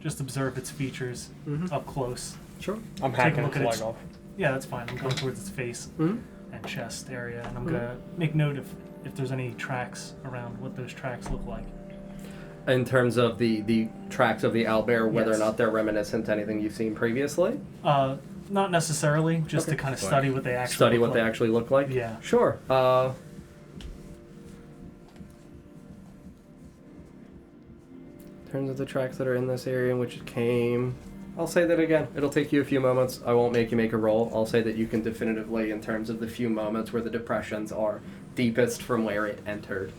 just observe its features Mhm. up close. Sure. I'm Take a hacking look its at leg its- off. Yeah, that's fine. I'm going towards its face Mhm. and chest area, and I'm gonna make note if there's any tracks around, what those tracks look like. In terms of the tracks of the owlbear, whether Yes. or not they're reminiscent to anything you've seen previously? Not necessarily, just Okay. to kind of Fine. study what they actually Study look what they like. actually look like? Yeah. Sure. In terms of the tracks that are in this area in which it came, I'll say that again. It'll take you a few moments. I won't make you make a roll. I'll say that you can definitively, in terms of the few moments where the depressions are deepest from where it entered,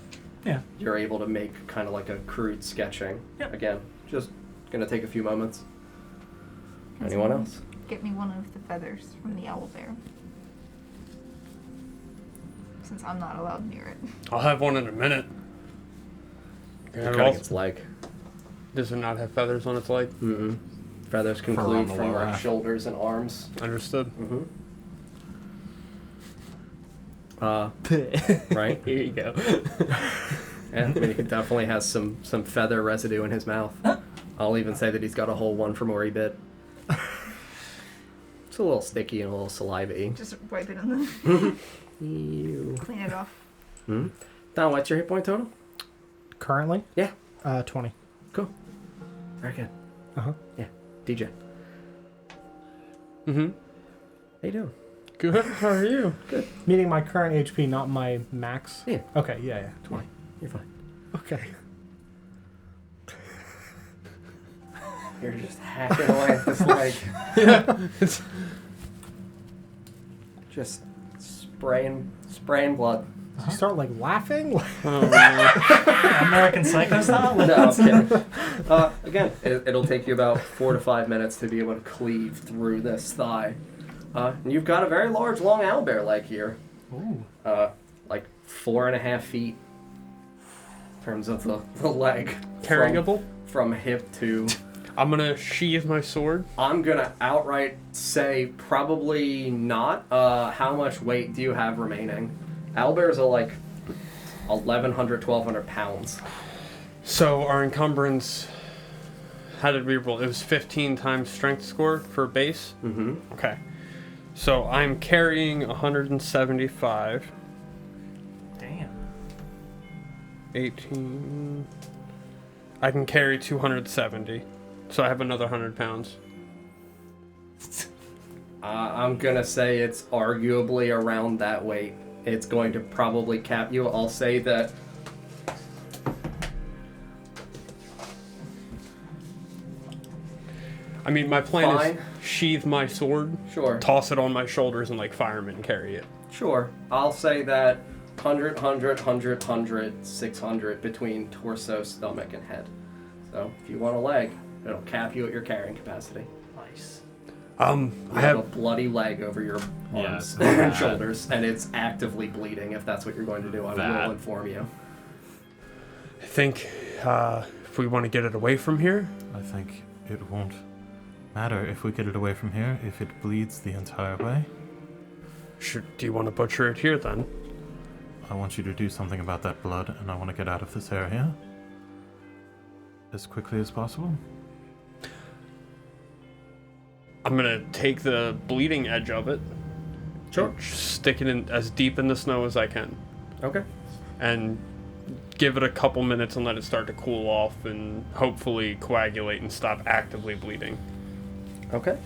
Yeah. you're able to make kind of like a crude sketching. Yep. Again, just gonna take a few moments. Can Anyone someone else? Get me one of the feathers from the owlbear. Since I'm not allowed near it. I'll have one in a minute. Can I have it Cutting all? its leg. Does it not have feathers on its leg? Mm-mm. Feathers conclude Around the from lower our half. shoulders and arms. Understood. Right? Here you go. Yeah, I mean, he definitely has some feather residue in his mouth. I'll even say that he's got a whole one from where he bit. It's a little sticky and a little saliva-y. Just wipe it and then Ew. clean it off. Hmm? Don, what's your hit point total? Currently? Yeah. 20. Cool. Very good. Uh-huh. Yeah. DJ. Mm-hmm. How you doing? Good. How are you? Good. Meaning my current HP, not my max? Yeah. Okay, yeah. 20. You're fine. Okay. You're just hacking away at this leg. Yeah. It's, Just spraying blood. You start like laughing? oh, man. American Psycho style? No, I'm kidding. Again, it'll take you about 4 to 5 minutes to be able to cleave through this thigh. And you've got a very large, long owlbear leg here. Ooh. Like 4.5 feet in terms of the leg. Carryable? From hip to... I'm gonna sheathe my sword. I'm gonna outright say probably not. How much weight do you have remaining? Owlbears are like 1,100, 1,200 pounds. So our encumbrance, how did we roll? It was 15 times strength score for base? Mm-hmm. Okay. So I'm carrying 175. Damn. 18. I can carry 270. So I have another 100 pounds. I'm gonna say it's arguably around that weight. It's going to probably cap you. I'll say that. I mean, my plan Fine. is sheathe my sword, Sure. toss it on my shoulders, and like firemen carry it. Sure. I'll say that 100, 100, 100, 100, 600 between torso, stomach, and head. So if you want a leg, it'll cap you at your carrying capacity. Nice. I You have a have. bloody leg over your arms Yeah, and shoulders, and it's actively bleeding. If that's what you're going to do, I will inform you. I think if we want to get it away from here, I think it won't matter if we get it away from here if it bleeds the entire way. do you want to butcher it here then? I want you to do something about that blood, and I want to get out of this area as quickly as possible. I'm gonna take the bleeding edge of it, Sure. stick it in as deep in the snow as I can, Okay. and give it a couple minutes and let it start to cool off and hopefully coagulate and stop actively bleeding. Okay.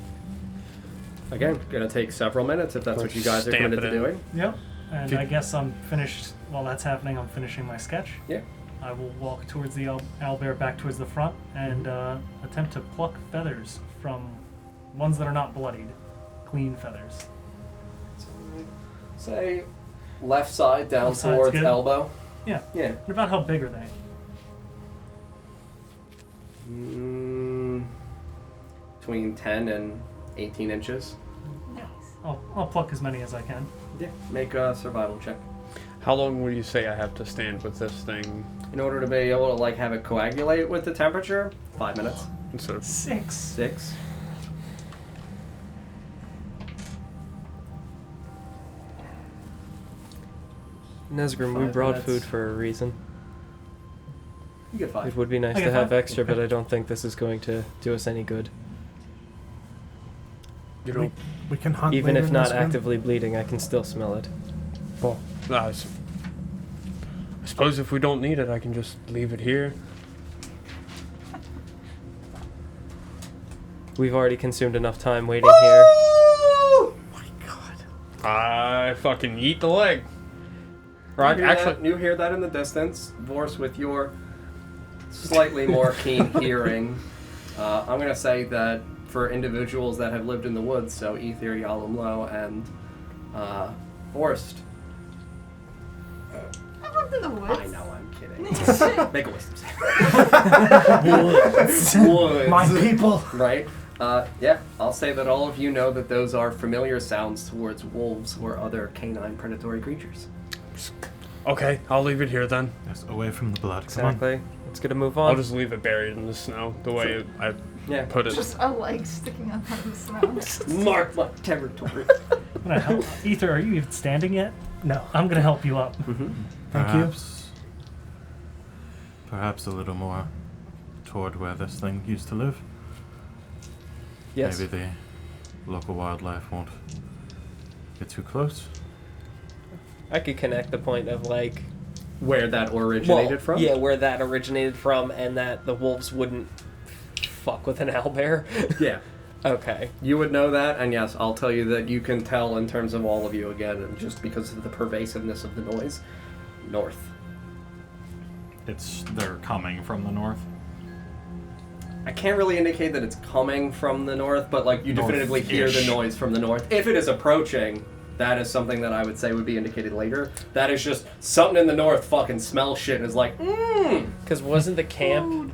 Again, gonna take several minutes if that's what you guys are Stamp committed it to in. doing. Yep. And I guess I'm finished. While that's happening, I'm finishing my sketch. Yeah. I will walk towards the owlbear back towards the front and attempt to pluck feathers from ones that are not bloodied. Clean feathers. Say left side down Left side's towards good. elbow. Yeah. Yeah. And about how big are they? Between 10 and 18 inches. Nice. I'll pluck as many as I can. Yeah. Make a survival check. How long would you say I have to stand with this thing In order to be able to have it coagulate with the temperature, 5 minutes. instead of 6. 6. Nesgrim, we 5 brought minutes. food for a reason. You get 5. It would be nice I to get have 5? extra, but Okay. I don't think this is going to do us any good. You know, We can hunt Even later if in not this room. actively bleeding, I can still smell it. Cool. I suppose if we don't need it, I can just leave it here. We've already consumed enough time waiting here. Oh my god. I fucking eat the leg. You Right? hear Actually, that? You hear that in the distance. Vorse, with your slightly more keen hearing, I'm going to say that for individuals that have lived in the woods, so Ether, Yalumlo, and Forst. I lived in the woods. I know, I'm kidding. Make a wisdom save. Woods. My people. Right? Yeah, I'll say that all of you know that those are familiar sounds towards wolves or other canine predatory creatures. okay, I'll leave it here then. Yes, away from the blood. Come on. Exactly. Let's get a move on. I'll just leave it buried in the snow the way I Yeah. put it. Just a leg sticking out of the snow. Mark my territory. I'm gonna help. Ether, are you even standing yet? No, I'm gonna help you up. Thank you. Perhaps a little more toward where this thing used to live. Yes. Maybe the local wildlife won't get too close. I could connect the point of like Where that originated from? Yeah, where that originated from, and that the wolves wouldn't fuck with an owlbear. Yeah. Okay. You would know that, and yes, I'll tell you that you can tell in terms of all of you again, and just because of the pervasiveness of the noise. North. They're coming from the north. I can't really indicate that it's coming from the north, but like you definitively hear the North-ish. noise from the north. If it is approaching, that is something that I would say would be indicated later. That is just something in the north fucking smells shit and is like, Because wasn't the camp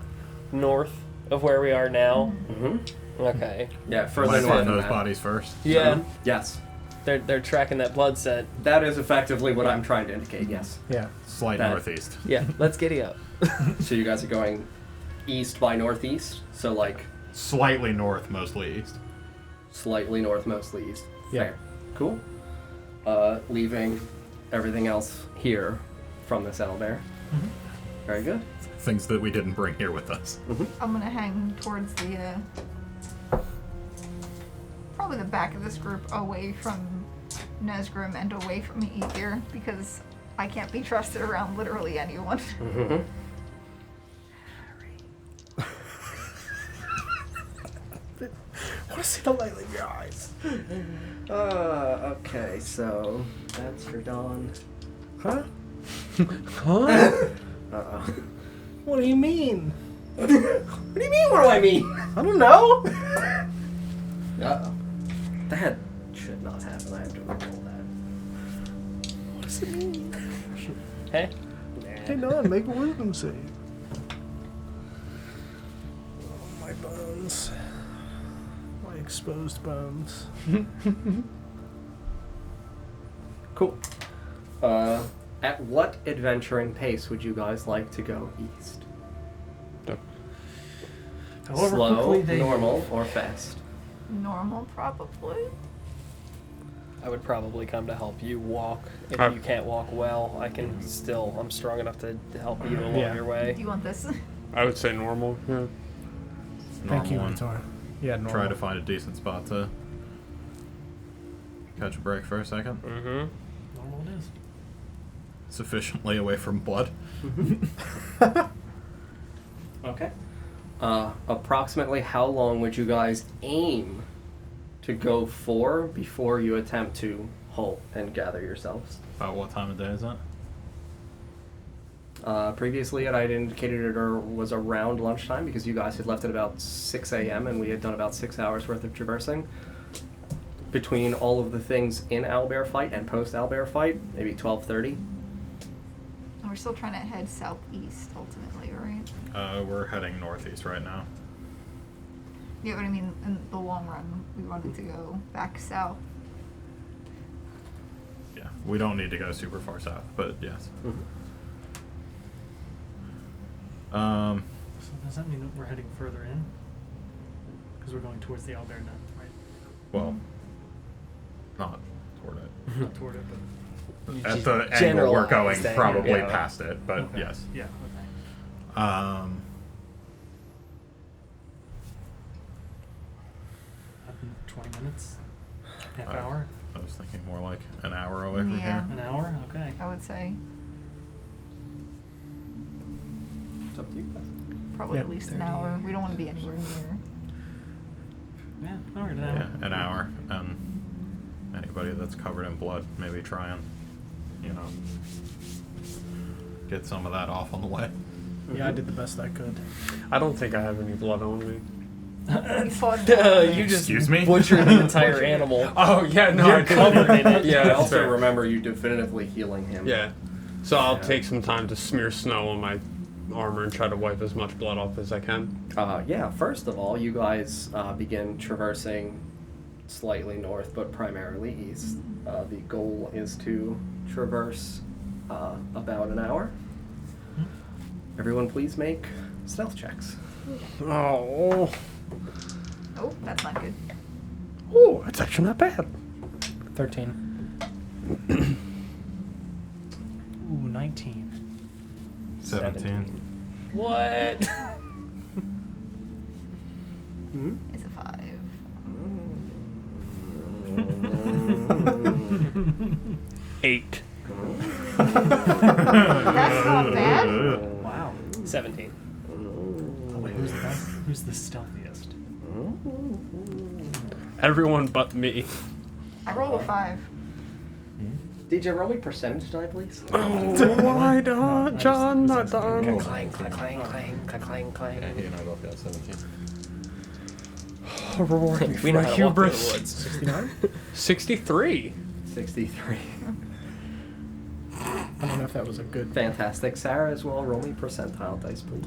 north of where we are now? Mm-hmm. Okay. Yeah, further Might north find than those that. bodies first. Yeah. Yes. They're tracking that blood scent. That is effectively what I'm trying to indicate, yes. Yeah. Slight That- northeast. Yeah. Let's giddy up. So you guys are going east by northeast, so like Slightly north, mostly east. slightly north, mostly east. Yeah. Fair. Cool. Leaving everything else here from this owlbear. Very good. Things that we didn't bring here with us. I'm gonna hang towards the probably the back of this group, away from Nesgrim and away from Ether, because I can't be trusted around literally anyone. Mm-hmm. I want to see the light in your eyes. Okay, so that's for Dawn. Huh? Uh-oh. What do you mean? What do you mean, what do I mean? I don't know. Uh-oh. That should not happen. I have to roll that. What does it mean? Hey. Hey, Don, make a wisdom save. Oh, my bones. My exposed bones. Cool. At what adventuring pace would you guys like to go east? However Slow, quickly they normal, or fast? Normal, probably. I would probably come to help you walk. If you can't walk well, I'm strong enough to help you along Yeah. your Do way. you want this? I would say normal. Yeah. Thank you, Normal one. Vitor. Yeah, normal. Try to find a decent spot to catch a break for a second. Mm-hmm. Normal it is. Sufficiently away from blood. Okay. Approximately how long would you guys aim to go for before you attempt to halt and gather yourselves? About what time of day is that? Previously, I had indicated it was around lunchtime because you guys had left at about 6 a.m. and we had done about 6 hours worth of traversing. Between all of the things in owlbear fight and post owlbear fight, maybe 12:30. And we're still trying to head southeast, ultimately, right? We're heading northeast right now. Yeah, but I mean, in the long run, we wanted to go back south. Yeah, we don't need to go super far south, but yes. So does that mean that we're heading further in? Because we're going towards the owlbear net, right? Well, not toward it. Not toward it, but At the angle we're going, Generalized angle, probably yeah. past it, but okay. yes. Yeah. Okay. 20 minutes? Half hour? I was thinking more like an hour away from Yeah. here. An hour? Okay. I would say It's up to you guys. probably Yeah. at least an hour. We don't want to be anywhere near. Yeah, all right, an hour. Yeah, an hour. And anybody that's covered in blood, maybe try and, get some of that off on the way. Yeah, I did the best I could. I don't think I have any blood on me. We fought You just Excuse me? butchered the entire animal. Oh yeah, no, You're I didn't. covered in it. Yeah, I that's also fair. remember you definitively healing him. Yeah. So I'll Yeah. take some time to smear snow on my armor and try to wipe as much blood off as I can. Yeah, first of all, you guys begin traversing slightly north, but primarily east. The goal is to traverse about an hour. Everyone, please make stealth checks. Oh. Oh, that's not good. Oh, that's actually not bad. 13. Ooh, 19. 17. What? It's a 5. Eight. That's not bad. Wow. 17. Oh, wait, who's the stealthiest? Everyone but me. I rolled a 5. DJ, roll me percentage die, please. Why not, John? Not done. Clang, clang, clang, clang, clang, clang. Yeah, he and I both got 17. Rewarding We know my how to walk through the hubris. woods. 69? 63. 63. I don't know if that was a good. Fantastic. Sarah as well, roll me percentile dice, please.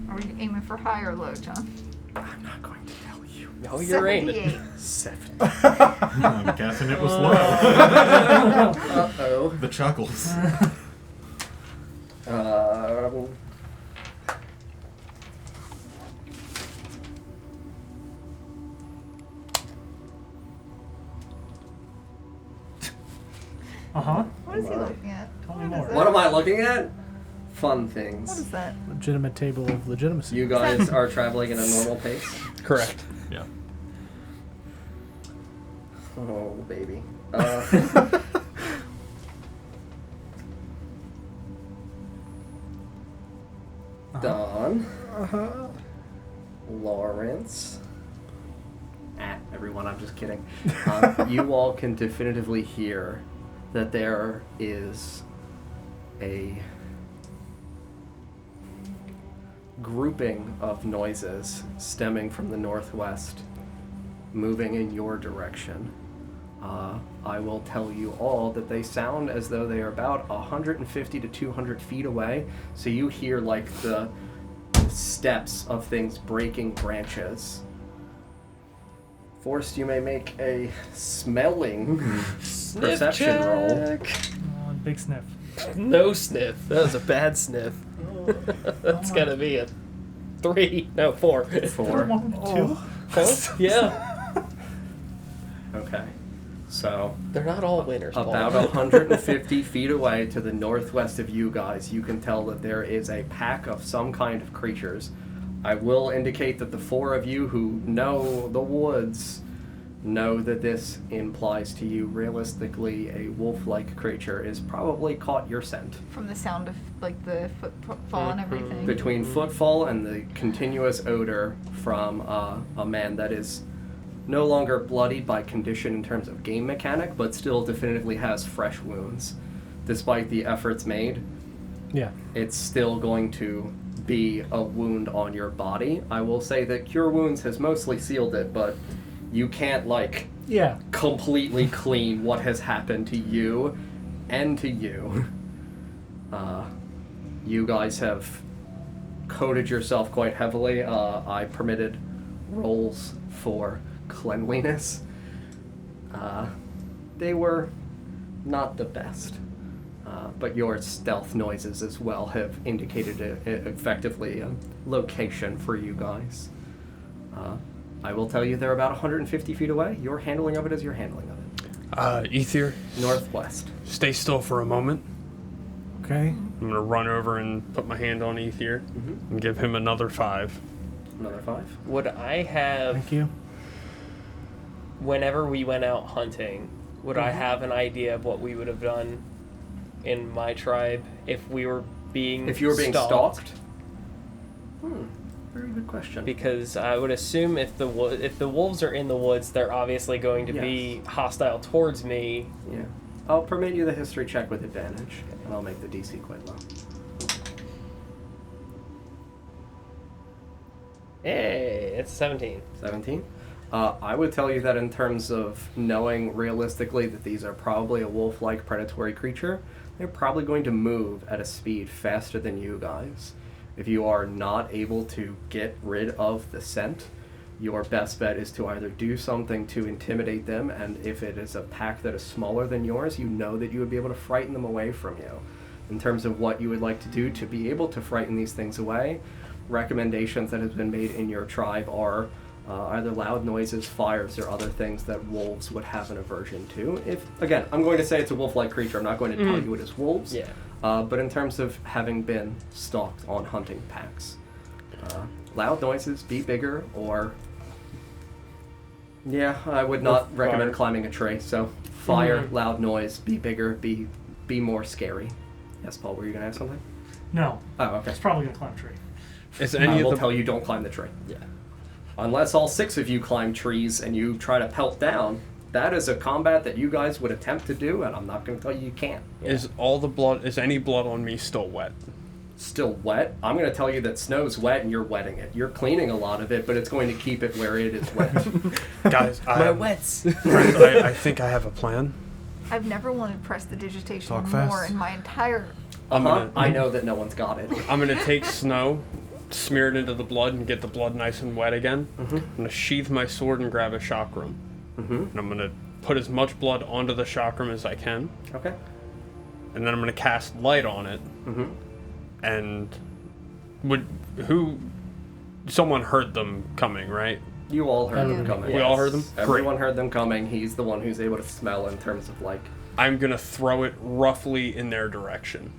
Are we aiming for high or low, John? I'm not going to tell you. No, you're aiming. 78. I'm guessing it was low. Uh-oh. The chuckles. Uh-huh. What is he looking at? Tell me What is more. that? What am I looking at? Fun What things. is that? Legitimate table of legitimacy. You guys are traveling at a normal pace. Correct. Yeah. Oh, baby. Don. Lawrence. Everyone, I'm just kidding. You all can definitively hear that there is a grouping of noises stemming from the northwest, moving in your direction. I will tell you all that they sound as though they are about 150 to 200 feet away, so you hear like the steps of things breaking branches. Forrest, you may make a smelling perception roll. Oh, big sniff. No sniff. That was a bad sniff. That's gotta be a 3. No, 4. 4. Two? 4? Yeah. Okay. So, They're not all winners, Paul. about 150 feet away to the northwest of you guys, you can tell that there is a pack of some kind of creatures. I will indicate that the 4 of you who know the woods know that this implies to you realistically a wolf-like creature is probably caught your scent. From the sound of like the footfall and everything. Between footfall and the continuous odor from a man that is no longer bloodied by condition in terms of game mechanic, but still definitively has fresh wounds. Despite the efforts made, Yeah. it's still going to be a wound on your body. I will say that Cure Wounds has mostly sealed it, but you can't, like, Yeah. completely clean what has happened to you and to you. You guys have coated yourself quite heavily. I permitted rolls for cleanliness. They were not the best. But your stealth noises as well have indicated effectively a location for you guys. I will tell you they're about 150 feet away. Your handling of it is your handling of it. Ether, Northwest. stay still for a moment. Okay. I'm gonna run over and put my hand on Ether and give him another 5. Another 5. Would I have Thank you. whenever we went out hunting, would I have an idea of what we would have done in my tribe if we were being If you were being stalked? Very good question. Because I would assume if the wolves are in the woods, they're obviously going to be hostile towards me. Yeah. I'll permit you the history check with advantage, and I'll make the DC quite low. Hey, it's 17. 17? I would tell you that in terms of knowing realistically that these are probably a wolf-like predatory creature, they're probably going to move at a speed faster than you guys. If you are not able to get rid of the scent, your best bet is to either do something to intimidate them, and if it is a pack that is smaller than yours, you know that you would be able to frighten them away from you. In terms of what you would like to do to be able to frighten these things away, recommendations that have been made in your tribe are either loud noises, fires, or other things that wolves would have an aversion to. If, again, I'm going to say it's a wolf-like creature, I'm not going to tell you it is wolves. Yeah. But in terms of having been stalked on hunting packs, loud noises, be bigger, or... Yeah, I would not recommend climbing a tree, so fire, loud noise, be bigger, be more scary. Yes, Paul, were you going to ask something? No. Oh, okay. It's probably gonna climb a tree. Is I any will of the tell you don't climb the tree. Yeah. Unless all 6 of you climb trees and you try to pelt down, that is a combat that you guys would attempt to do, and I'm not going to tell you you can't. is any blood on me still wet? Still wet? I'm going to tell you that snow's wet and you're wetting it. You're cleaning a lot of it, but it's going to keep it where it is wet. Guys, My wets. friends, I think I have a plan. I've never wanted prestidigitation Talk more fast. in my entire. I know that no one's got it. I'm gonna take snow, smear it into the blood, and get the blood nice and wet again. I'm gonna sheath my sword and grab a chakram. And I'm gonna put as much blood onto the chakram as I can. Okay. And then I'm gonna cast light on it. And someone heard them coming, right? You all heard them coming. We all heard them? Everyone heard them coming. He's the one who's able to smell in terms of like... I'm gonna throw it roughly in their direction.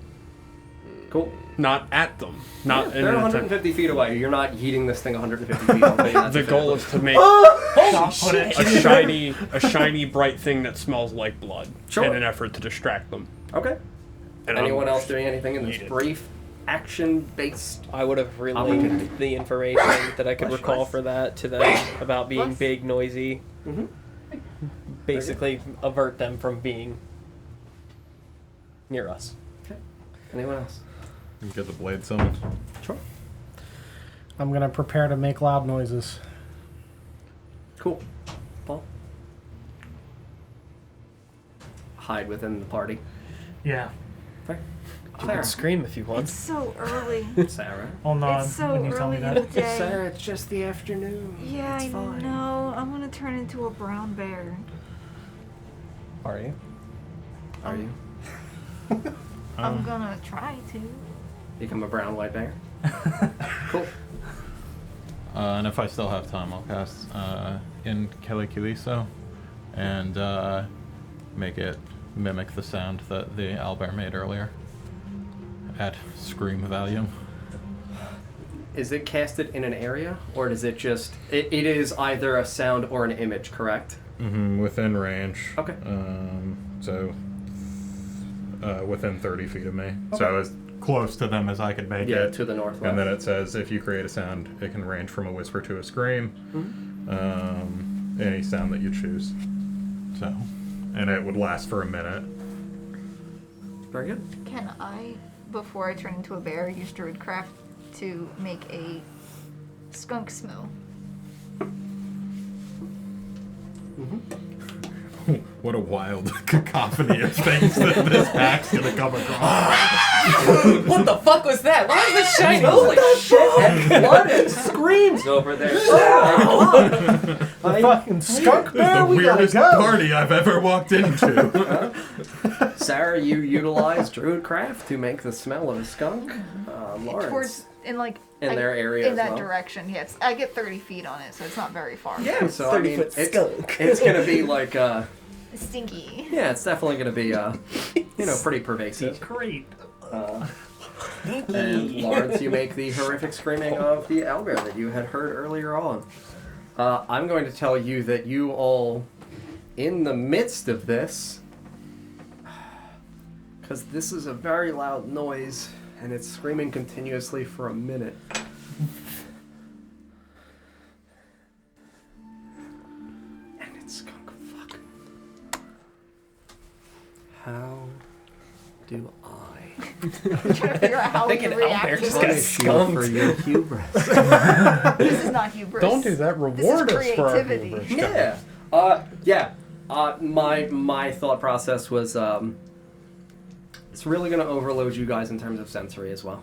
Cool. Not at them. Not in They're an 150 feet away. You're not heating this thing 150 feet. I'll tell you that The goal is to make a shiny, bright thing that smells like blood in an effort to distract them. Okay. And Anyone I'm- else doing anything in this Eat it. brief, action-based... I would have relayed the information that I could recall for that to them about being big, noisy. Basically, avert them from being near us. Okay. Anyone else? You get the blade summoned. Sure. I'm gonna prepare to make loud noises. Cool. Paul? Hide within the party. Yeah. Fair. You can scream if you It's want. so early. Sarah? I'll nod It's so when you tell me early in the that. day. Sarah, it's just the afternoon. Yeah, It's I fine. know. I'm gonna turn into a brown bear. Are you? Are you? I'm gonna try to. Become a brown white bear? Cool. And if I still have time, I'll cast in Kelikiliso and make it mimic the sound that the owlbear made earlier at scream volume. Is it casted in an area, or does it just... It is either a sound or an image, correct? Within range. Okay. So within 30 feet of me. So as close to them as I could make Yeah, it. to the northwest. And then it says if you create a sound, it can range from a whisper to a scream. Any sound that you choose. So, and it would last for a minute. Very good. Can I, before I turn into a bear, use druidcraft to make a skunk smell? What a wild cacophony of things that this pack's gonna come across. What the fuck was that? Why is this shiny? Holy shit! And blood and screams over there. The fucking skunk bear. The We gotta weirdest go. party I've ever walked into. Sarah, you utilize druidcraft to make the smell of a skunk. Lawrence. Towards, in like... In their area In as that well? direction, yes. I get 30 feet on it, so it's not very far. Yeah, so I mean, 30-foot skunk. it's gonna be like, Stinky. yeah, it's definitely gonna be, pretty pervasive. Great. And Lawrence, you make the horrific screaming of the owlbear that you had heard earlier on. I'm going to tell you that you all, in the midst of this, because this is a very loud noise, and it's screaming continuously for a minute. And it's skunk fuck. How do I Trying to figure out how we can react to punish you for your hubris? This is not hubris. Don't do that. Reward This us is for our creativity. hubris. Yeah. My thought process was it's really gonna overload you guys in terms of sensory as well.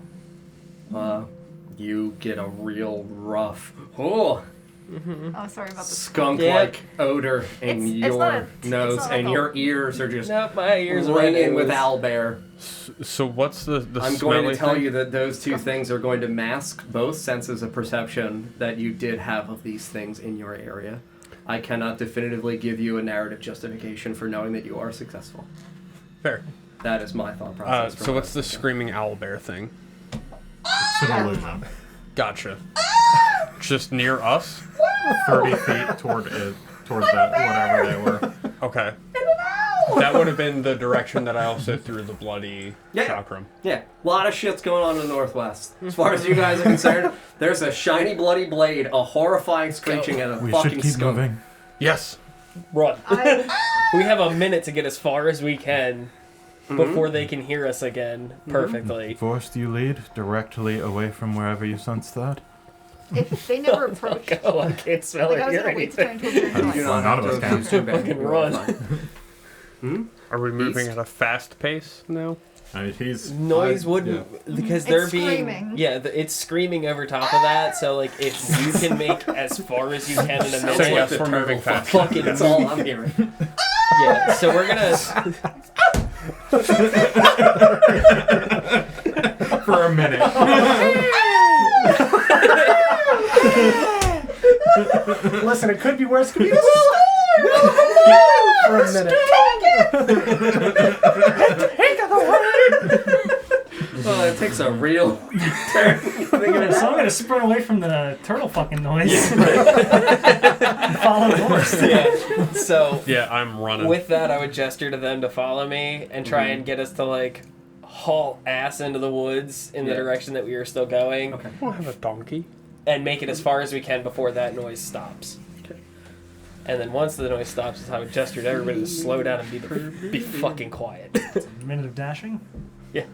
You get a real rough Oh, sorry about the skunk-like odor in It's your not nose, like and a- your ears are just Nope, my ears are ringing ringing with owlbear. So what's the I'm going to smelly tell thing? you that those two things are going to mask both senses of perception that you did have of these things in your area. I cannot definitively give you a narrative justification for knowing that you are successful. Fair. That is my thought process. for So what what's I the think. screaming owlbear thing? It's an illusion. Gotcha. Just near us? 30 feet toward that, whatever they were. Okay. That would have been the direction that I also threw the bloody Yeah. chakram. Yeah, a lot of shit's going on in the northwest. As far as you guys are concerned, there's a shiny bloody blade, a horrifying screeching, and a We fucking should keep skunk. moving. Yes. Run. I, We have a minute to get as far as we can before they can hear us again perfectly. Force you lead directly away from wherever you sense that. if they never approached, Oh, I can't smell like it I was here. gonna wait to turn into a bird Well, noise. none of us can. Too bad. Fucking run. Are we moving East? at a fast pace now? I mean, he's Noise wouldn't because they're It's being screaming. it's screaming over top of that. So like if you can make as far as you can in a minute, So yes, the we're turtle moving fast. fucking That's all I'm hearing. yeah. So we're gonna for a minute. Listen, it could be worse. It could be for a minute. Well, it takes a real turn. So I'm gonna sprint away from the turtle fucking noise. Follow Horse. yeah. So Yeah, I'm running. with that, I would gesture to them to follow me and try and get us to like haul ass into the woods in the Yeah. direction that we are still going, Okay. we'll have a donkey. and make it as far as we can before that noise stops. Okay. And then once the noise stops, I would gesture to everybody to slow down and be fucking quiet. A minute of dashing. Yeah.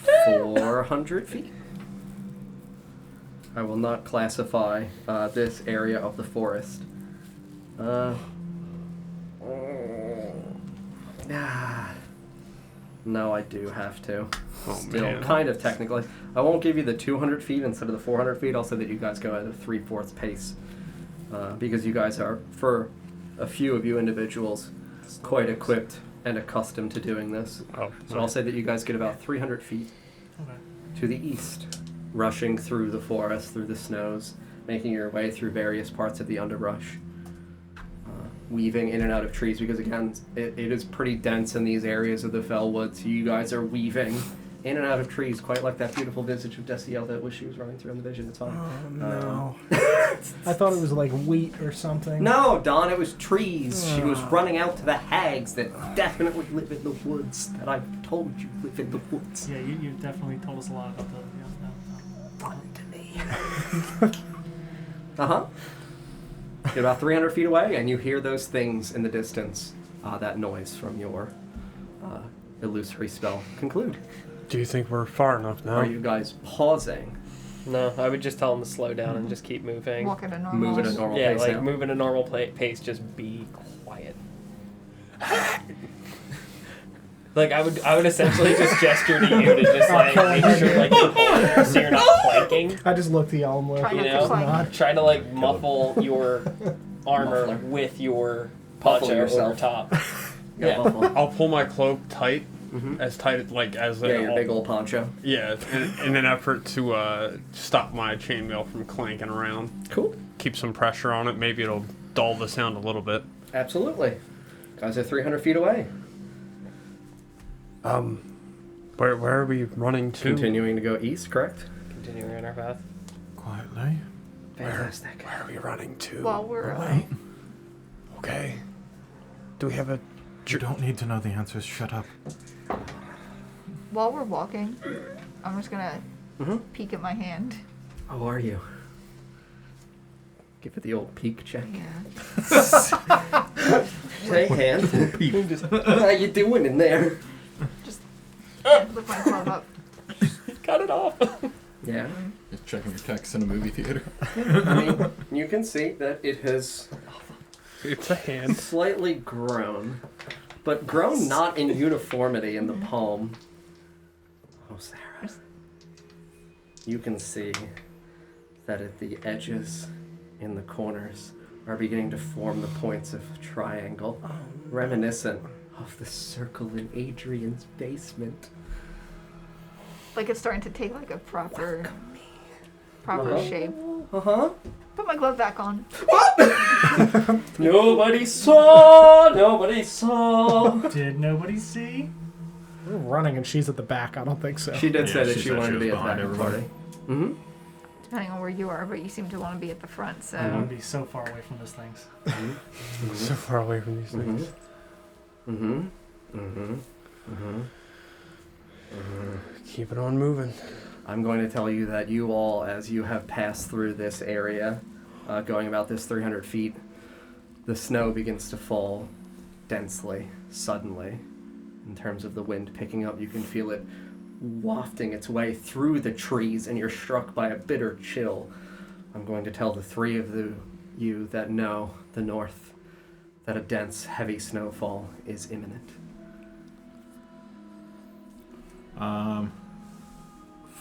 400 feet. I will not classify this area of the forest. No, I do have to. Oh, Still, man. kind of technically. I won't give you the 200 feet instead of the 400 feet. I'll say that you guys go at a 3/4 pace. Because you guys are, for a few of you individuals, quite equipped and accustomed to doing this. Oh, So I'll say that you guys get about 300 feet Okay. to the east, rushing through the forest, through the snows, making your way through various parts of the underbrush, weaving in and out of trees, because again, it is pretty dense in these areas of the Fellwood, so you guys are weaving in and out of trees, quite like that beautiful visage of Desiel that was she was running through in the vision. It's fine. Oh no! I thought it was like wheat or something. No, Don, it was trees. She was running out to the hags that definitely live in the woods, that I told you live in the woods. Yeah, you definitely told us a lot about the. Run to me. Uh-huh. You're about 300 feet away, and you hear those things in the distance, that noise from your illusory spell conclude. Do you think we're far enough now? Are you guys pausing? No, I would just tell them to slow down and just keep moving. Walk at a normal. Move at a normal Yeah, pace like now? move at a normal pace. Just be quiet. Like I would essentially just gesture to you to just like make sure like you hold so you're not planking. I just looked at y'all and Try looked. You not to know, clank. try to like muffle your armor Muffler. with your Muffle poncho over yourself. top. Yeah, Yeah. buffalo. I'll pull my cloak tight, Mhm. as tight like as Yeah, your big old poncho. Yeah, in an effort to stop my chainmail from clanking around. Cool. Keep some pressure on it. Maybe it'll dull the sound a little bit. Absolutely. Guys are 300 feet away. Where are we running to? Continuing to go east, correct? Continuing on our path. quietly. Fantastic. Where are we running to? While we're Wait. Okay. Do we have a... You don't need to know the answers. Shut up. while we're walking, I'm just gonna peek at my hand. How are you? Give it the old peek check. Yeah. Shake hands. How you doing in there? Just lift my glove up. Cut it off. Yeah. Just checking your text in a movie theater. I mean, you can see that it has It's a hand. slightly grown, but grown not in uniformity in the palm. Oh, Sarah. You can see that at the edges, in the corners, are beginning to form the points of a triangle, reminiscent of the circle in Adrian's basement. Like it's starting to take like a proper shape. Uh-huh. Put my glove back on. Nobody saw! Nobody saw! Did nobody see? We're running and she's at the back. I don't think so. She did say that she she said wanted she to be was at the back behind of the party. everybody. Mm-hmm. Depending on where you are, but you seem to want to be at the front, so. I want to be so far away from those things. So far away from these things. Mm-hmm. Mm-hmm. Mm-hmm. Keep it on moving. I'm going to tell you that you all, as you have passed through this area, going about this 300 feet, the snow begins to fall densely, suddenly. In terms of the wind picking up, you can feel it wafting its way through the trees, and you're struck by a bitter chill. I'm going to tell the three of you that know the north that a dense, heavy snowfall is imminent.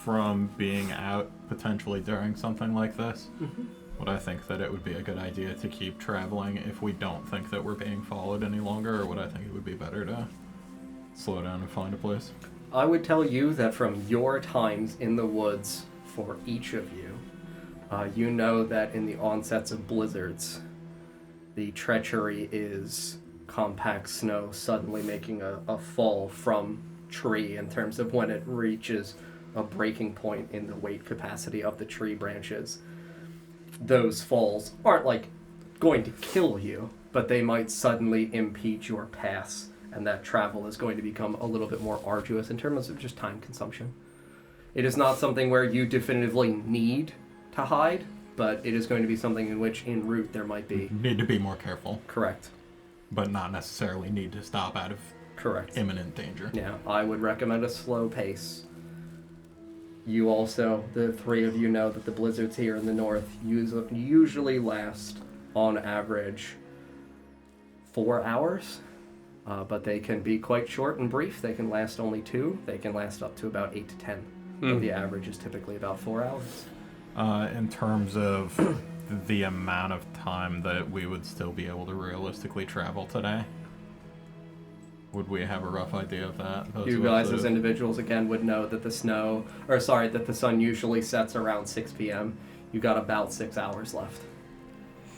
From being out potentially during something like this, would I think that it would be a good idea to keep traveling if we don't think that we're being followed any longer, or would I think it would be better to slow down and find a place? I would tell you that from your times in the woods, for each of you, you know that in the onsets of blizzards, the treachery is compact snow suddenly making a fall from tree in terms of when it reaches a breaking point in the weight capacity of the tree branches. Those falls aren't like going to kill you, but they might suddenly impede your pass, and that travel is going to become a little bit more arduous in terms of just time consumption. It is not something where you definitively need to hide, but it is going to be something in which en route there might be. Need to be more careful, Correct. but not necessarily need to stop out of Correct. imminent danger. Yeah, I would recommend a slow pace. You also, the three of you know that the blizzards here in the north usually last, on average, 4 hours. But they can be quite short and brief. They can last only 2. They can last up to about 8 to 10. But the average is typically about 4 hours. In terms of the amount of time that we would still be able to realistically travel today, would we have a rough idea of that? Those You of guys us as that- individuals, again, would know that that the sun usually sets around 6 p.m. You got about 6 hours left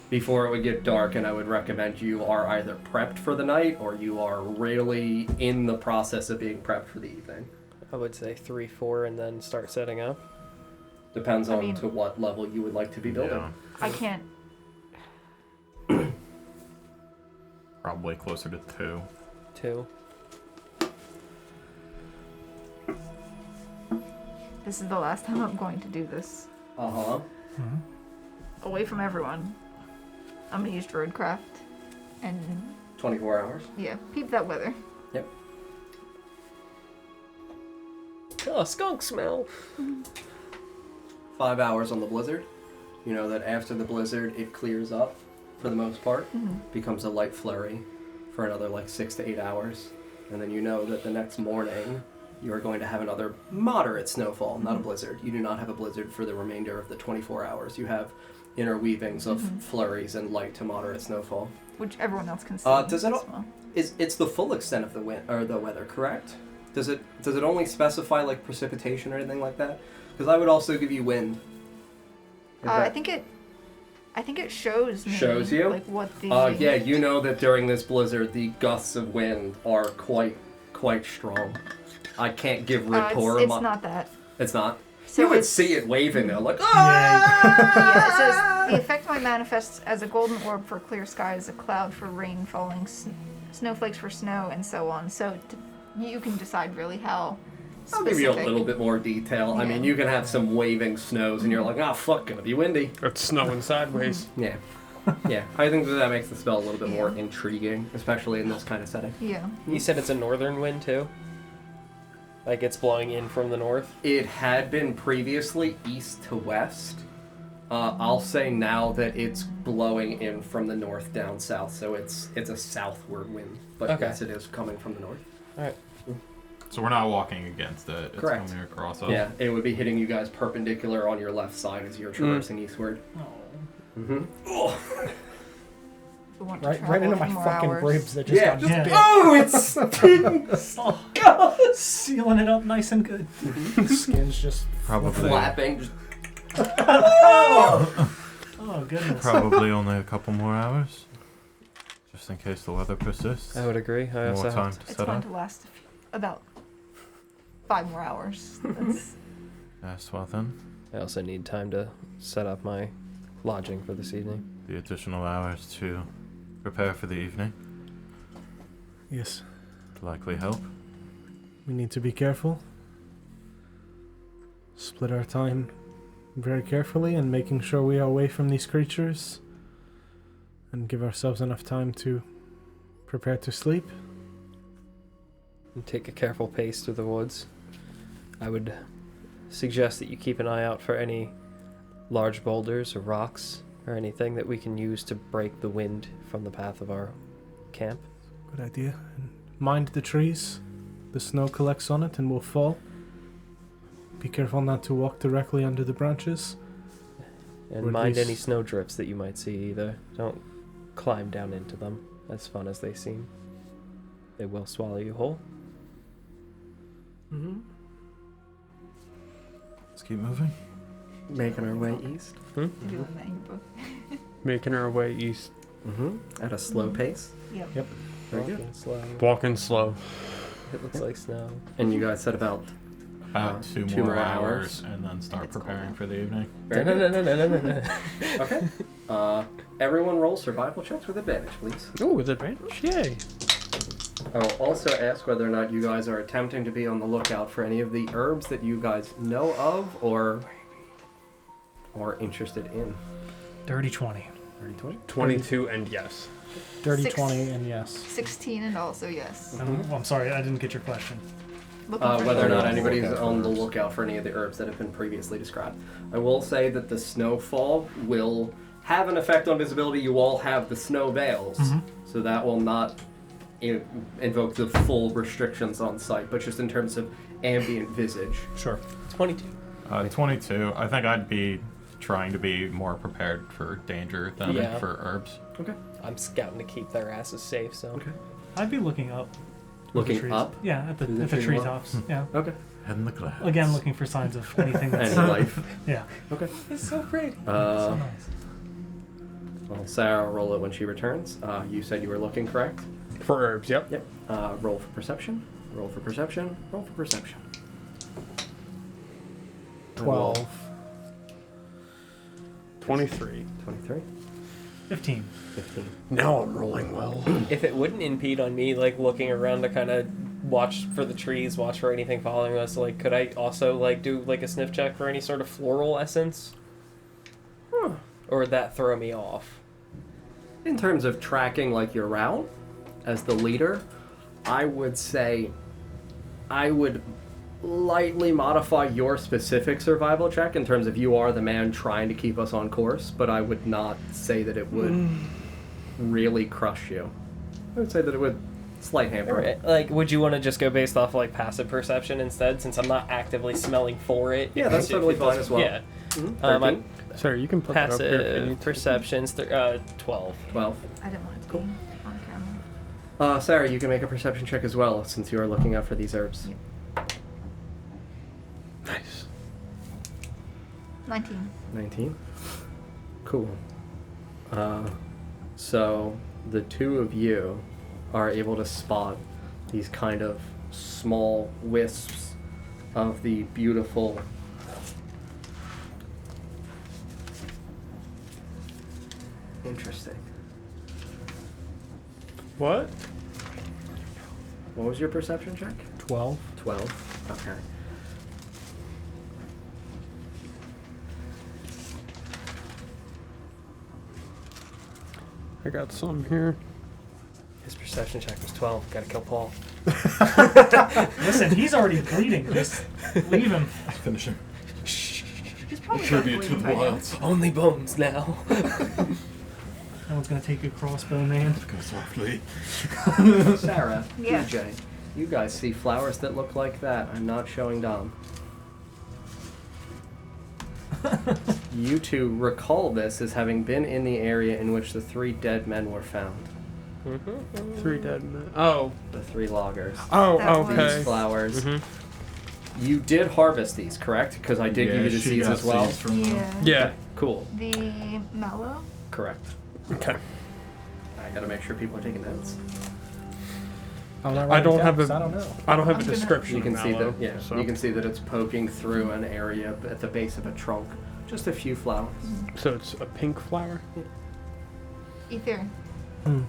before it would get dark, and I would recommend you are either prepped for the night or you are really in the process of being prepped for the evening. I would say 3, 4, and then start setting up. Depends I on mean- to what level you would like to be building. Yeah, I can't. probably closer to 2. 2. This is the last time I'm going to do this. Uh-huh. Away from everyone. I'm gonna use Druidcraft. And 24 hours. yeah, peep that weather. Oh, skunk smell. 5 hours on the blizzard. You know that after the blizzard, it clears up for the most part. Becomes a light flurry for another like 6 to 8 hours. And then you know that the next morning, you are going to have another moderate snowfall, not a blizzard. You do not have a blizzard for the remainder of the 24 hours. You have interweavings of flurries and light to moderate snowfall. Which everyone else can see. Does it as al- well. It's the full extent of the wind or the weather, correct? Does it only specify like precipitation or anything like that? Because I would also give you wind. Is I that- think it shows me. Shows you? Like what the. Yeah, you know that during this blizzard, the gusts of wind are quite strong. I can't give rapport. It's not that. It's not. So You would it's- see it waving there, like, Yeah, it says the effect might manifest as a golden orb for clear skies, a cloud for rain falling, snowflakes for snow, and so on. So you can decide really how I'll specific. give you a little bit more detail. I mean, Yeah. you can have some waving snows, and you're like, oh, fuck, gonna be windy. It's snowing sideways. Yeah. Yeah, I think that makes the spell a little bit more Yeah. intriguing, especially in this kind of setting. Yeah. You said it's a northern wind too? Like it's blowing in from the north? It had been previously east to west. I'll say now that it's blowing in from the north down south, so it's a southward wind. But Okay. yes, it is coming from the north. Alright. So we're not walking against it. It's Correct. coming across us. Yeah, it would be hitting you guys perpendicular on your left side as you're traversing eastward. Oh. Mm-hmm. We want to Right, travel right into for my more fucking hours. ribs that just Yeah. got Yeah. bit. Oh, it's Oh, sealing it up nice and good. Skin's just Probably. flapping. Just, Oh, goodness. Probably only a couple more hours, just in case the weather persists. I would agree. I also More time have to It's set going up. to last about 5 more hours. That's, Yes, well then, I also need time to set up my lodging for this evening. the additional hours to prepare for the evening Yes, likely help. we need to be careful. Split our time very carefully and making sure we are away from these creatures and give ourselves enough time to prepare to sleep. And take a careful pace through the woods. I would suggest that you keep an eye out for any large boulders or rocks or anything that we can use to break the wind from the path of our camp. Good idea. And mind the trees. The snow collects on it and will fall. Be careful not to walk directly under the branches. And Or at mind any least- snowdrifts that you might see either. Don't climb down into them, as fun as they seem. They will swallow you whole. mm-hmm. Let's keep moving. Making our way east. doing that in your book. Making our way east. Mm-hmm. At a slow pace. Yep. Very good. Walking slow. Walking slow. It looks like snow. And you guys said about About two two more more hours, hours. and then start It's cold preparing out. for the evening. very good. No. Okay. Everyone roll survival checks with advantage, please. Oh, with advantage. Yay. I will also ask whether or not you guys are attempting to be on the lookout for any of the herbs that you guys know of or interested in. Dirty 20. 30-20? 22 and yes. Dirty 6. 20 and yes. 16 and also yes. I'm sorry, I didn't get your question. Looking for Whether or not those. anybody's Lookout for on the herbs. lookout for any of the herbs that have been previously described. I will say that the snowfall will have an effect on visibility. You all have the snow veils, so that will not invoke the full restrictions on sight, but just in terms of ambient visage. Sure. 22. 22. I think I'd be trying to be more prepared for danger than Yeah. for herbs. Okay. I'm scouting to keep their asses safe, so. Okay. I'd be looking up. at the Looking trees. up? Yeah, at the Through the at the tree treetops. Yeah. Okay. Head in the clouds. Again, looking for signs of anything that's. Any life. Yeah. Okay. It's so pretty. So nice. Well, Sarah, roll it when she returns. You said you were looking, correct? For herbs, yep. Yep. Roll for perception. Roll for perception. Roll for perception. 12. 23. 23. 15. 15. Now I'm rolling well. If it wouldn't impede on me, like, looking around to kind of watch for the trees, watch for anything following us, like, could I also, like, do, like, a sniff check for any sort of floral essence? Or would that throw me off? In terms of tracking like your route as the leader, I would say I would lightly modify your specific survival check in terms of you are the man trying to keep us on course, but I would not say that it would really crush you. I would say that it would slight hamper. Alright, like, would you want to just go based off, like, passive perception instead, since I'm not actively smelling for it? Yeah, that's If totally it fine doesn't- as well. Yeah. Mhm. I'm Sorry, you can put that up here if you passive need to. perceptions, 12. 12. I didn't want it to be on camera. Sarah, you can make a perception check as well since you are looking out for these herbs. Nice. 19. 19. Cool. So the two of you are able to spot these kind of small wisps of the beautiful Interesting. What? What was your perception check? 12. 12. Okay. I got some here. His perception check was 12. Gotta kill Paul. Listen, he's already bleeding. Just leave him. Finish him. He's probably Tribute to the wilds. Only bones now. No one's gonna take your crossbow, man. Go softly. Sarah, Yeah. DJ, you guys see flowers that look like that. I'm not showing Dom. You two recall this as having been in the area in which the 3 dead men were found. 3 dead men. Oh. The 3 loggers. Oh, That was- okay. These flowers. Mhm. You did harvest these, correct? Because I did give you the she seeds got as well. seeds from them. Yeah. Yeah. Cool. The mallow. Correct. Okay. I gotta make sure people are taking notes. I'm not I writing don't it down have 'cause a- I don't know. I don't have a I'm gonna- description You can of see mallow, that. Yeah. so. You can see that it's poking through an area at the base of a trunk. Just a few flowers. So it's a pink flower? Ether. Hmm.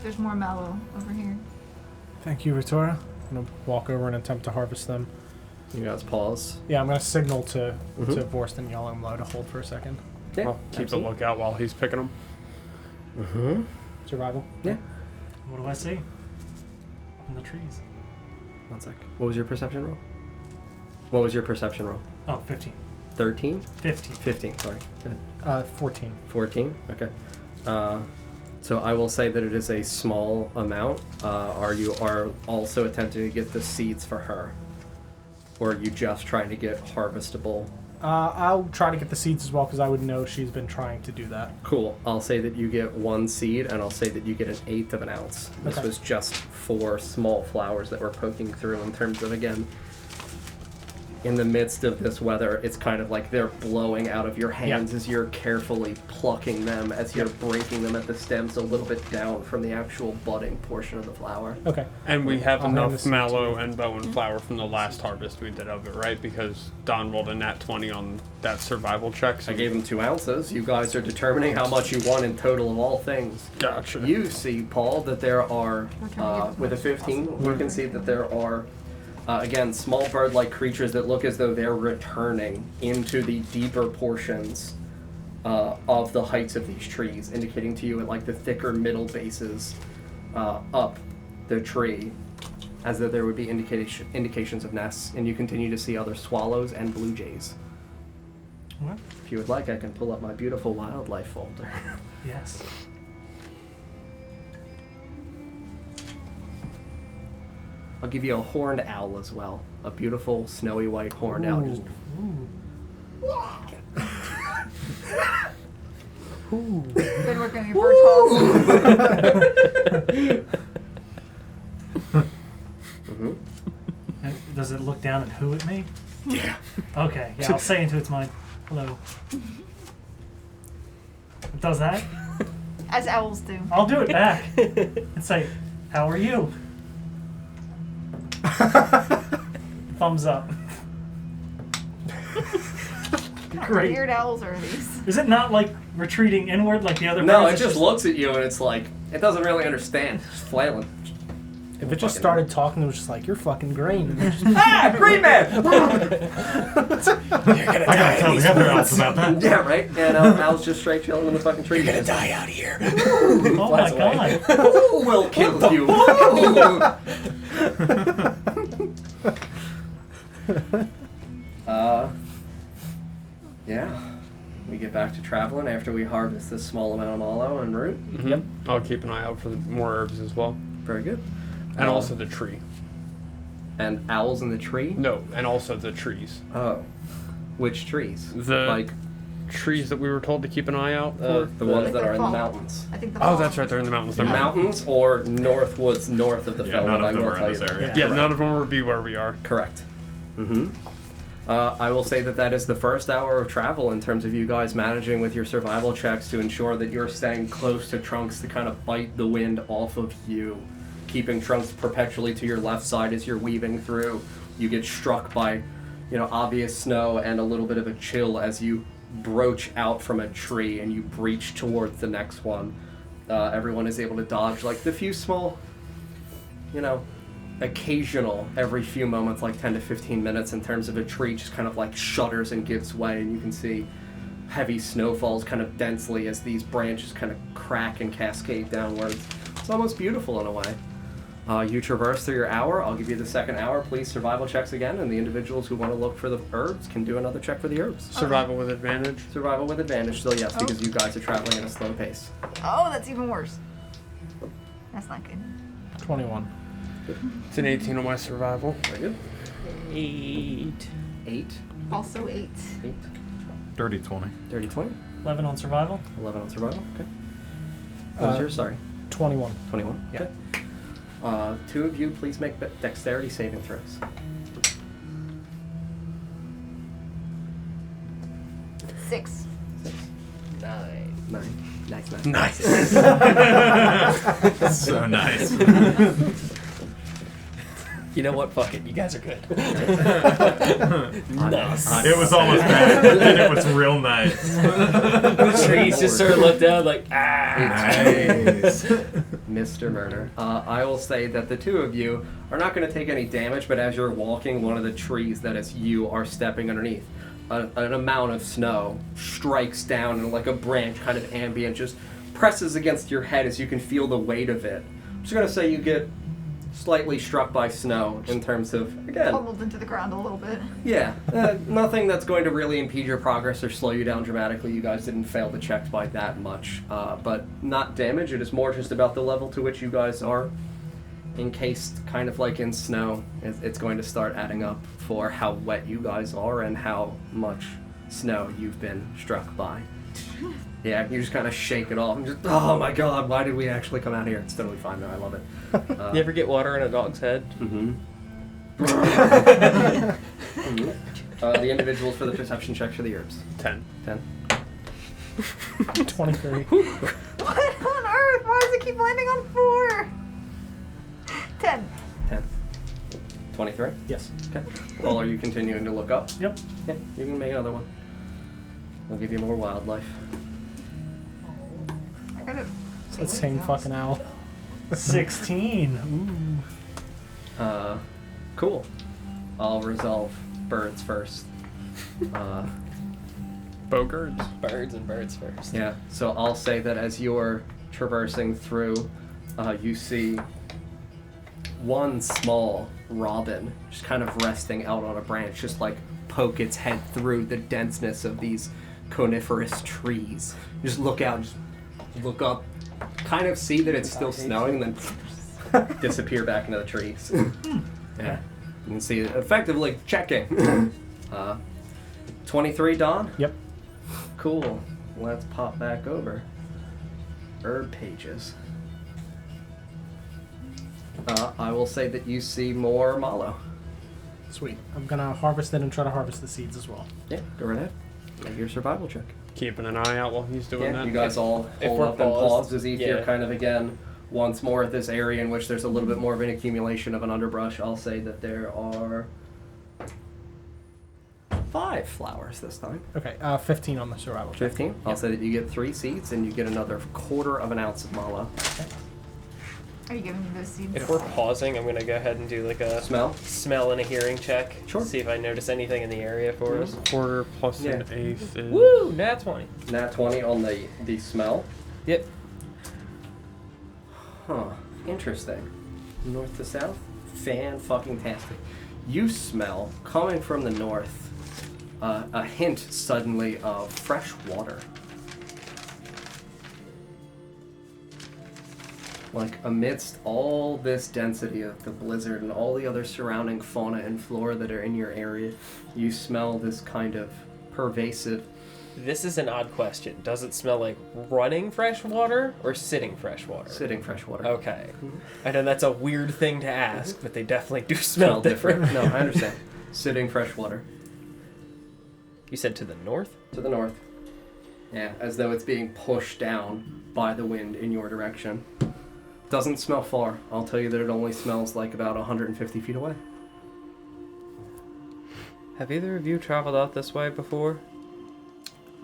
There's more mallow over here. Thank you, Ritora. I'm gonna walk over and attempt to harvest them. You guys pause. Yeah, I'm gonna signal to Mhm. Vorst and yell him low to hold for a second. Yeah. I'll keep a lookout while he's picking them. Mm-hmm. Survival. Yeah. What do I see? In the trees. 1 sec. What was your perception roll? What was your perception roll? Oh, 15. 13? 15. 15, sorry. Go ahead. 14. 14? Okay. So I will say that it is a small amount. You are also attempting to get the seeds for her? Or are you just trying to get harvestable? I'll try to get the seeds as well because I would know she's been trying to do that. Cool. I'll say that you get 1 seed, and I'll say that you get 1/8 of an ounce. This Okay. was just 4 small flowers that were poking through in terms of, again, in the midst of this weather, it's kind of like they're blowing out of your hands as you're carefully plucking them, as you're breaking them at the stems a little bit down from the actual budding portion of the flower. Okay. And we have I'll hand enough this to mallow and bowen flower from the last harvest we did of it, right? Because Don rolled a nat 20 on that survival check. So I gave him 2 ounces. You guys are determining how much you want in total of all things. Gotcha. You see, Paul, that there are, We're trying to get as with a much as 15, possible. you can see that there are, again, small bird-like creatures that look as though they're returning into the deeper portions of the heights of these trees, indicating to you at like the thicker middle bases up the tree, as though there would be indications of nests, and you continue to see other swallows and blue jays. What? If you would like, I can pull up my beautiful wildlife folder. Yes. I'll give you a horned owl as well. A beautiful snowy white horned owl. Just Been working on your bird calls. Does it look down and hoo at me? Yeah. Okay, yeah, I'll say into its mind, hello. It does that? As owls do. I'll do it back. And say, how are you? Thumbs up. Great. Weird owls are these. Is it not like retreating inward like the other no, birds? it It's just looks at you and it's like, it doesn't really understand. It's flailing. If it just started talking, it was just like, you're fucking green. And just, Ah, Green Man! I gotta tell the other owls about that. Yeah, right? And Al's just straight chilling in the fucking tree. You're gonna die out here. Oh my god. Who will kill you? Yeah. We get back to traveling after we harvest this small amount of mallow and root. Yep. I'll keep an eye out for the more herbs as well. Very good. And also the tree. And owls in the tree? No, and also the trees. Oh. Which trees? The Like trees that we were told to keep an eye out for. the ones that the are in the fall. mountains. I think the Oh, fall. that's right. They're in the mountains. The Never mind. mountains or north woods north of the Yeah, Fell, none and I of them will are tell in you this that. area. Yeah, Correct. none of them will be where we are. Correct. Mm-hmm. I will say that is the first hour of travel in terms of you guys managing with your survival checks to ensure that you're staying close to trunks to kind of bite the wind off of you, keeping trunks perpetually to your left side as you're weaving through. You get struck by, obvious snow and a little bit of a chill as you broach out from a tree and you breach towards the next one. Everyone is able to dodge like the few small, occasional, every few moments, like 10 to 15 minutes in terms of a tree just kind of like shudders and gives way, and you can see heavy snowfalls kind of densely as these branches kind of crack and cascade downwards. It's almost beautiful in a way. You traverse through your hour. I'll give you the second hour. Please survival checks again, and the individuals who want to look for the herbs can do another check for the herbs. Survival with advantage. Survival with advantage still, yes, because you guys are traveling at a slow pace. Oh, that's even worse. That's not good. 21. It's an 18 on my survival. Very good. 8. Also 8. 8. Dirty 20. Dirty 20. 11 on survival. 11 on survival. Okay. What was yours? Sorry. 21. 21. Yeah. Okay. 2 of you, please make dexterity saving throws. 6. 9. 9. Nice. Nice. So nice. You know what? Fuck it. You guys are good. Nice. It was almost bad, and it was real nice. The trees just sort of look down like, Nice. Mr. Murder. I will say that the 2 of you are not going to take any damage, but as you're walking, one of the trees that is you are stepping underneath, an amount of snow strikes down and like a branch kind of ambient just presses against your head as you can feel the weight of it. I'm just going to say you get slightly struck by snow in terms of, again, Pummeled into the ground a little bit. yeah, nothing that's going to really impede your progress or slow you down dramatically. You guys didn't fail the checks by that much, but not damage. It is more just about the level to which you guys are encased, kind of like in snow. It's going to start adding up for how wet you guys are and how much snow you've been struck by. Yeah, you just kind of shake it off and just, oh my god, why did we actually come out here? It's totally fine though, I love it. you ever get water in a dog's head? The individuals for the perception checks for the herbs. 10. 10. 23. What on earth? Why does it keep landing on 4? 10. 10. 23? Yes. Okay. Well, are you continuing to look up? Yep. Yeah, you can make another one. I'll give you more wildlife. I gotta It's the same fucking owl. 16. Ooh. Cool. I'll resolve birds first. Bogarts. Birds and birds first. Yeah, so I'll say that as you're traversing through, you see one small robin just kind of resting out on a branch, just like poke its head through the denseness of these coniferous trees. Just look out, just look up, kind of see that it's still snowing, and then disappear back into the trees. Yeah, you can see it effectively checking. 23, Dawn? Yep. Cool. Let's pop back over. Herb pages. I will say that you see more mallow. Sweet. I'm gonna harvest it and try to harvest the seeds as well. Yeah, go right ahead. Make your survival check. Keeping an eye out while he's doing Yeah, that. you guys all if hold we're up and paused, pause as Ether yeah. kind of again once more at this area in which there's a little bit more of an accumulation of an underbrush. I'll say that there are 5 flowers this time. Okay, 15 on the survival check. 15. I'll say that you get 3 seeds and you get another 1/4 of an ounce of mallow. Are you giving me those seeds? If we're pausing, I'm going to go ahead and do like a smell and a hearing check. Sure. See if I notice anything in the area for us. 1/4 plus Yeah. an 1/8 is... Woo! Nat 20. Nat 20 on the smell. Yep. Huh. Interesting. North to south? Fan-fucking-tastic. You smell, coming from the north, a hint suddenly of fresh water. Like, amidst all this density of the blizzard and all the other surrounding fauna and flora that are in your area, you smell this kind of pervasive... This is an odd question. Does it smell like running fresh water or sitting fresh water? Sitting fresh water. Okay. I know that's a weird thing to ask, but they definitely do smell different. No, I understand. Sitting fresh water. You said to the north? To the north. Yeah, as though it's being pushed down by the wind in your direction. Doesn't smell far. I'll tell you that it only smells like about 150 feet away. Have either of you traveled out this way before?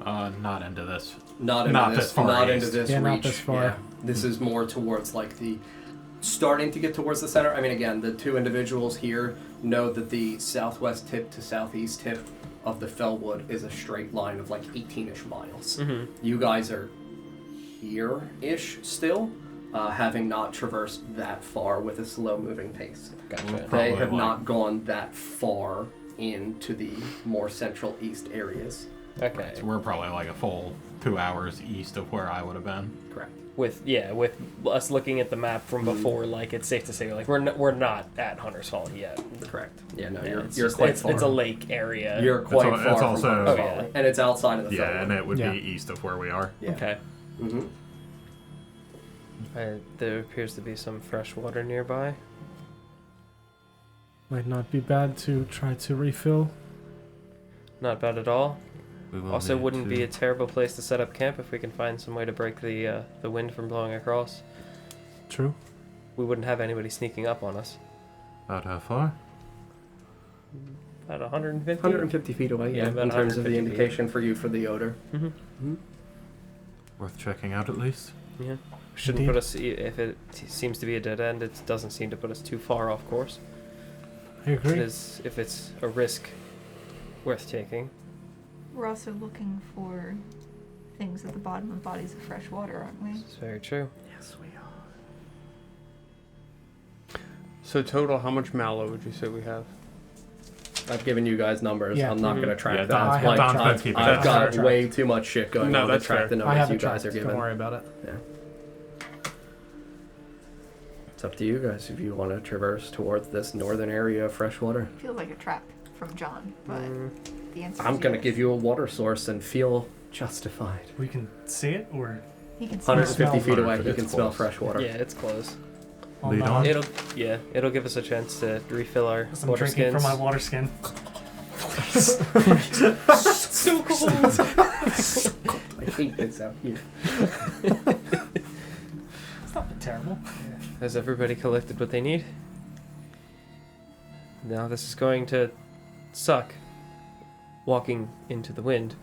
Not into this. Not this far Not east. into this Yeah, reach. not this far. Yeah. This is more towards like the starting to get towards the center. I mean, again, the two individuals here know that the southwest tip to southeast tip of the Fellwood is a straight line of like 18-ish miles. You guys are here-ish still, having not traversed that far with a slow-moving pace. Gotcha. They have not gone that far into the more central east areas. Okay. So we're probably like a full 2 hours east of where I would have been. Correct. With us looking at the map from before, like it's safe to say like we're not at Hunter's Falls yet. Correct. Yeah, no, Yeah, you're quite far. it's a lake area. You're quite far it's from also- Hunter's Oh, Falls, yeah. and it's outside of the Yeah, Fellwood. and it would Yeah. be east of where we are. Yeah. Okay. Mm-hmm. There appears to be some fresh water nearby. Might not be bad to try to refill. Not bad at all. We will Also, need wouldn't to- be a terrible place to set up camp if we can find some way to break the wind from blowing across. True. We wouldn't have anybody sneaking up on us. About how far? About 150. 150 feet away, Yeah, yeah, about in terms of the 150 feet. indication for you for the odor. Mm-hmm. Worth checking out at least. Yeah. Shouldn't Indeed. put us if it seems to be a dead end. It doesn't seem to put us too far off course. I agree. If it's a risk worth taking. We're also looking for things at the bottom of bodies of fresh water, aren't we? It's very true. Yes, we are. So total, how much mallow would you say we have? I've given you guys numbers. Yeah. I'm not going to track Yeah, that. I have Like, Don's been I've, keeping I've track. got way too much shit going No, on to that's track fair. the I numbers haven't you guys tried. are Don't given. worry about it. Yeah. It's up to you guys if you want to traverse towards this northern area of freshwater. Feels like a trap from John, but the answer I'm is going to yes. give you a water source and feel justified. We can see it, or He can smell 150 it. feet away, you It's can smell close. fresh water. Yeah, it's close. On Lead the- on. It'll give us a chance to refill our I'm water drinking skins. from my water skin. So cold. I hate this out here. It's not terrible. Has everybody collected what they need? Now this is going to suck. Walking into the wind.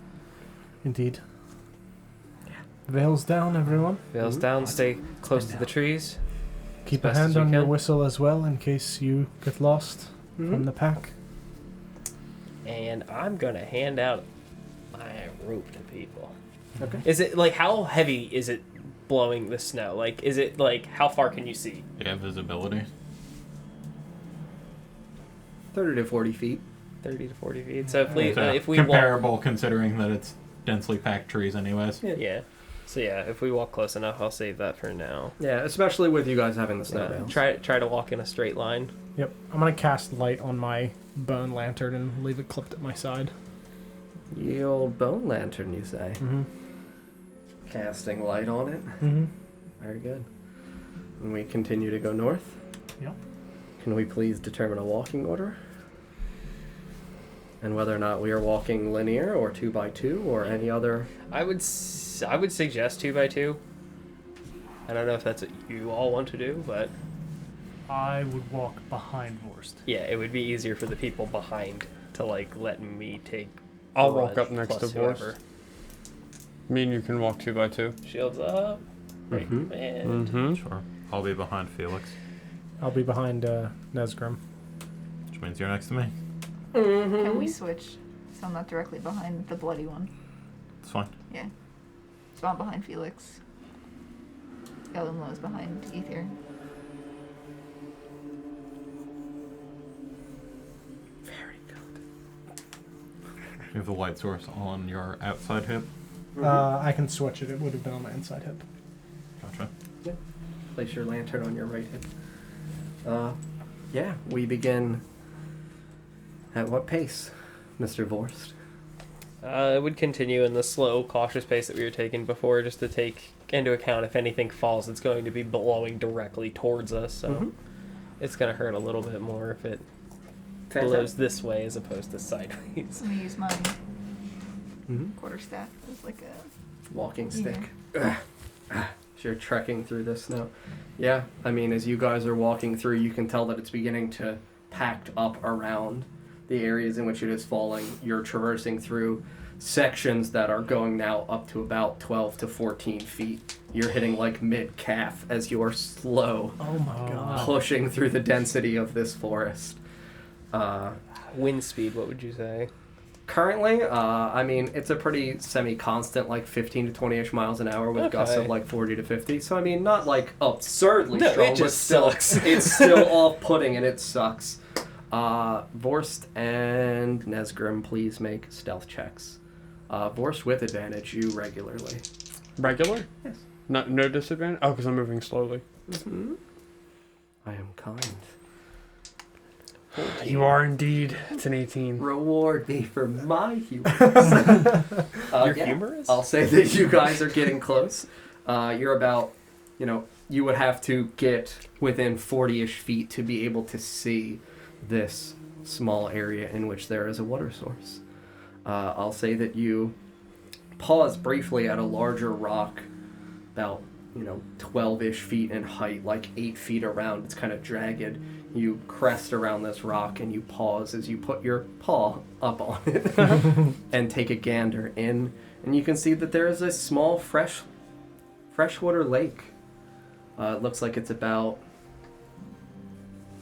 Indeed. Veils down, everyone. Veils down, stay close to the trees. Keep a best as hand you on your can. whistle as well in case you get lost Mm-hmm. from the pack. And I'm gonna hand out my rope to people. Okay. Is it like how heavy is it blowing the snow? Like is it like how far can you see? Yeah, visibility. 30 to 40 feet. 30 to 40 feet. So if we comparable considering that it's densely packed trees anyways. walk, yeah. So yeah, if we walk close enough, I'll save that for now. Yeah, especially with you guys having the snow veils. Try to walk in a straight line. Yep. I'm going to cast light on my bone lantern and leave it clipped at my side. Ye old bone lantern, you say? Mm-hmm. Casting light on it. Mm-hmm. Very good. And we continue to go north. Yep. Can we please determine a walking order? And whether or not we are walking linear or 2x2 or any other. I would suggest 2x2. I don't know if that's what you all want to do, but I would walk behind Vorst. yeah, it would be easier for the people behind to like let me take. I'll the walk ledge up next plus to Vorst. whoever. Me and you can walk 2x2. Shields up. Right, Mhm. and Mm-hmm. Sure. I'll be behind Felix, I'll be behind Nesgrim. which means you're next to me. Can we switch? So I'm not directly behind the bloody one. It's fine. Yeah. So I'm behind Felix. Elimlo is behind Ether. Very good. You have the light source on your outside hip. I can switch it. It would have been on my inside hip. Gotcha. Place your lantern on your right hip. Yeah, we begin. At what pace, Mr. Vorst? it would continue in the slow, cautious pace that we were taking before, just to take into account if anything falls, it's going to be blowing directly towards us. So Mhm. it's gonna hurt a little bit more if it blows this way as opposed to sideways. I'm gonna use my Mhm. quarterstaff as like a. Walking stick. As you're trekking through the snow. Yeah, I mean, as you guys are walking through, you can tell that it's beginning to pack up around the areas in which it is falling. You're traversing through sections that are going now up to about 12 to 14 feet. You're hitting like mid-calf as you are slow Oh my god. pushing through the density of this forest. Wind speed, what would you say? Currently, I mean, it's a pretty semi-constant, like 15 to 20-ish miles an hour with gusts of Okay. like 40 to 50. So, I mean, not like absurdly No, strong, it but just still, sucks. it's still off-putting and it sucks. Vorst and Nesgrim, please make stealth checks. Vorst with advantage, you regularly. Regular? Yes. No disadvantage? Oh, because I'm moving slowly. Mm-hmm. I am kind. You are indeed. It's an 18. Reward me for my humor. Your humorous? I'll say that you guys are getting close. You're about, you would have to get within 40-ish feet to be able to see this small area in which there is a water source. I'll say that you pause briefly at a larger rock, about 12-ish feet in height, like 8 feet around. It's kind of jagged. You crest around this rock and you pause as you put your paw up on it and take a gander in, and you can see that there is a small freshwater lake. It looks like it's about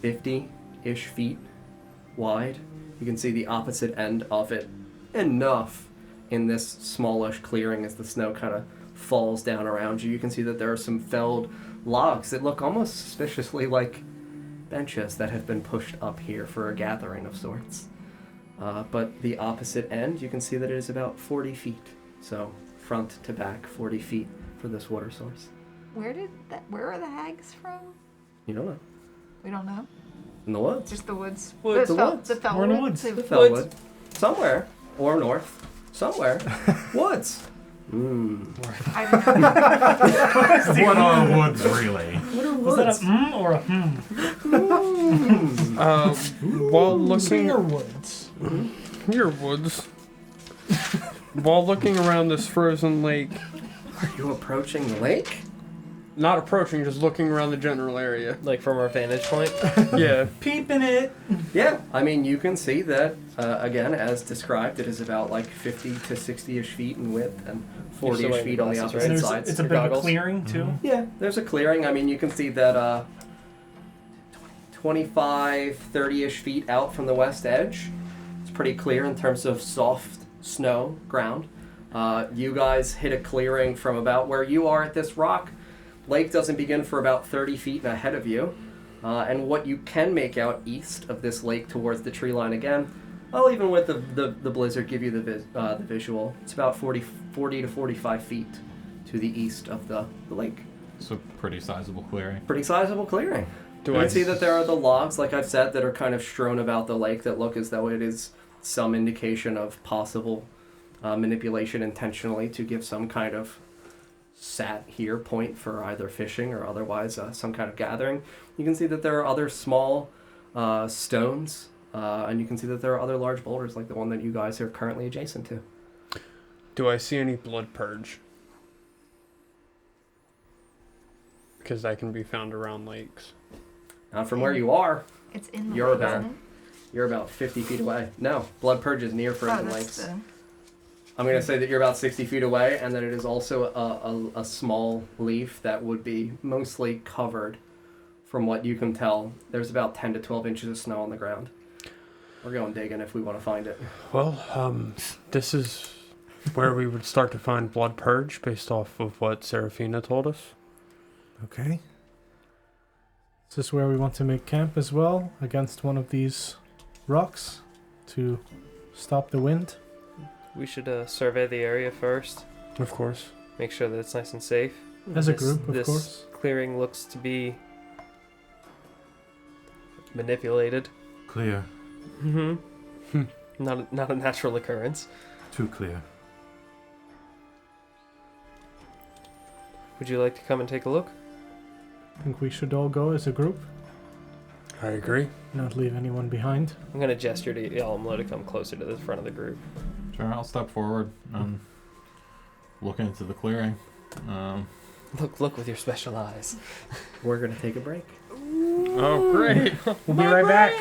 50-ish feet wide. You can see the opposite end of it enough in this smallish clearing as the snow kind of falls down around you. You can see that there are some felled logs that look almost suspiciously like benches that have been pushed up here for a gathering of sorts. But the opposite end, you can see that it is about 40 feet. So front to back, 40 feet for this water source. Where are the hags from? You don't know. We don't know. In the woods. Just the woods. Woods, The the woods. Fellwood. We're in the woods. The The Fellwood. Somewhere. Or north. Somewhere. Woods. I don't know. What are woods really? Was that a or a While looking Singer Woods. your woods, while looking around this frozen lake, Are you approaching the lake? not approaching, just looking around the general area. Like from our vantage point? Yeah. Peeping it. Yeah. I mean, you can see that, again, as described, it is about like 50 to 60-ish feet in width and 40-ish feet on the glasses, opposite right? sides. It's a Your bit of a goggles. clearing too. Yeah, there's a clearing. I mean, you can see that 25, 30-ish feet out from the west edge. It's pretty clear in terms of soft snow ground. You guys hit a clearing from about where you are at this rock. Lake doesn't begin for about 30 feet ahead of you. And what you can make out east of this lake towards the tree line again, I'll even with the blizzard give you the visual. It's about 40 to 45 feet to the east of the lake. It's a pretty sizable clearing. Pretty sizable clearing. Do You I can see that there are the logs, like I've said, that are kind of strewn about the lake that look as though it is some indication of possible manipulation intentionally to give some kind of sat here point for either fishing or otherwise some kind of gathering. You can see that there are other small stones, and you can see that there are other large boulders like the one that you guys are currently adjacent to. Do I see any blood purge? Because that can be found around lakes. From where you are, It's in the You're lake, about- isn't it? you're about 50 feet away. No, blood purge is near frozen Oh, lakes. that's the... I'm going to say that you're about 60 feet away, and that it is also a small leaf that would be mostly covered, from what you can tell. There's about 10 to 12 inches of snow on the ground. We're going digging if we want to find it. Well, this is where we would start to find blood purge based off of what Serafina told us. Okay. Is this where we want to make camp as well, against one of these rocks to stop the wind? We should survey the area first. Of course. Make sure that it's nice and safe. As a group, of this course. Clearing looks to be manipulated. Clear. Mm-hmm. Not a natural occurrence. Too clear. Would you like to come and take a look? I think we should all go as a group, I agree. not leave anyone behind. I'm gonna gesture to Yalmlo to come closer to the front of the group. Sure, I'll step forward and look into the clearing. Look with your special eyes. We're going to take a break. Oh, great. We'll be right back.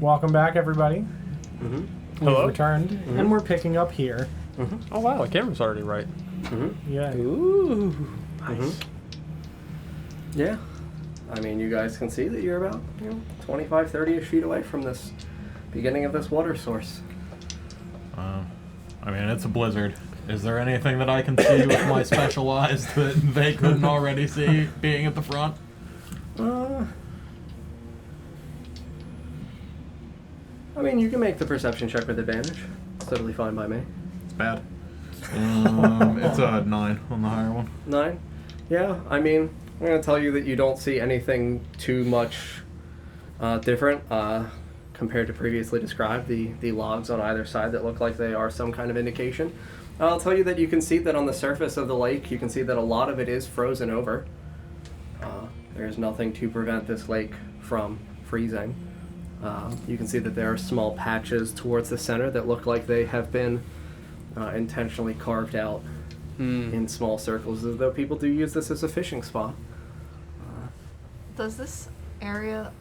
Welcome back, everybody. Mm-hmm. We've Hello? returned, and we're picking up here. Mm-hmm. Oh wow, the camera's already right. Mm-hmm. Yeah. Ooh. Nice. Yeah. I mean, you guys can see that you're about 25, 30 feet away from this beginning of this water source. I mean, it's a blizzard. Is there anything that I can see with my special eyes that they couldn't already see being at the front? I mean, you can make the perception check with advantage. It's totally fine by me. It's bad. It's a 9 on the higher one. 9? Yeah, I mean, I'm going to tell you that you don't see anything too much different compared to previously described, the logs on either side that look like they are some kind of indication. I'll tell you that you can see that on the surface of the lake, you can see that a lot of it is frozen over. There's nothing to prevent this lake from freezing. You can see that there are small patches towards the center that look like they have been intentionally carved out in small circles, as though people do use this as a fishing spot. Does this area,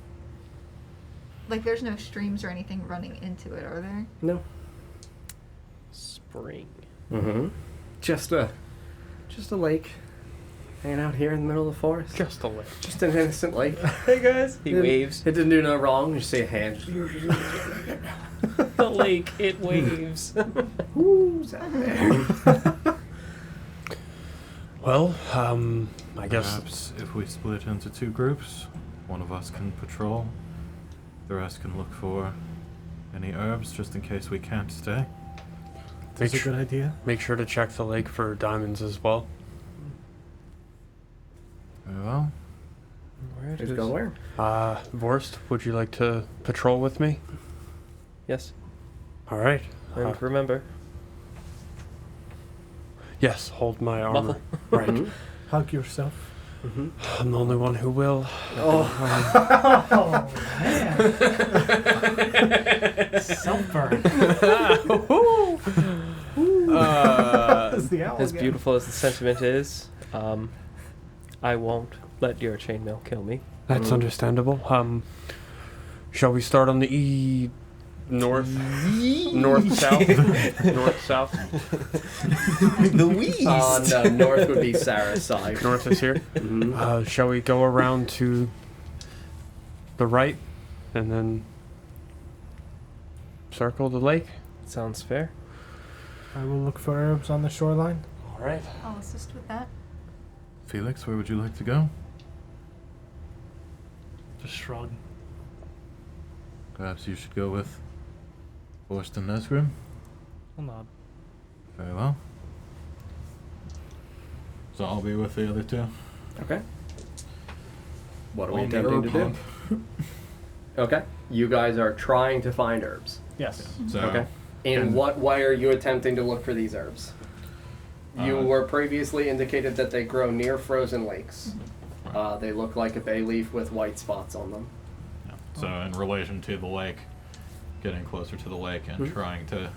like, there's no streams or anything running into it, are there? No. Spring. Mm-hmm. Just a lake hanging out here in the middle of the forest. Just a lake. Just an innocent lake. Hey guys. He waves. It didn't do no wrong. You see a hand. The lake, it waves. Who's out there? Well, I guess Perhaps if we split into 2 groups, one of us can patrol, the rest can look for any herbs just in case we can't stay. make, That's a good idea. make sure to check the lake for diamonds as well. Very well. Just go where? Vorst, would you like to patrol with me? Yes. All right. And remember, Yes, hold my armor. muffle. Right. Mhm. Hug yourself. Mm-hmm. I'm the only one who will. Oh. Oh, man. Self-burn. That's the owl As again. beautiful as the sentiment is, I won't let your chainmail kill me. That's understandable. Shall we start on the north south? North south. The West. No, north would be Sarah's side. North is here. Mm-hmm. Shall we go around to the right and then circle the lake? Sounds fair. I will look for herbs on the shoreline. All right. I'll assist with that. Felix, where would you like to go? Just shrug. Perhaps you should go with Forrest and Nesgrim. I'll nod. Very well. So I'll be with the other 2. Okay. What are we On the attempting to herb do? hunt. Okay. You guys are trying to find herbs. Yes. So, Okay. In and- what way are you attempting to look for these herbs? You were previously indicated that they grow near frozen lakes. They look like a bay leaf with white spots on them. yeah. So in relation to the lake, getting closer to the lake and trying to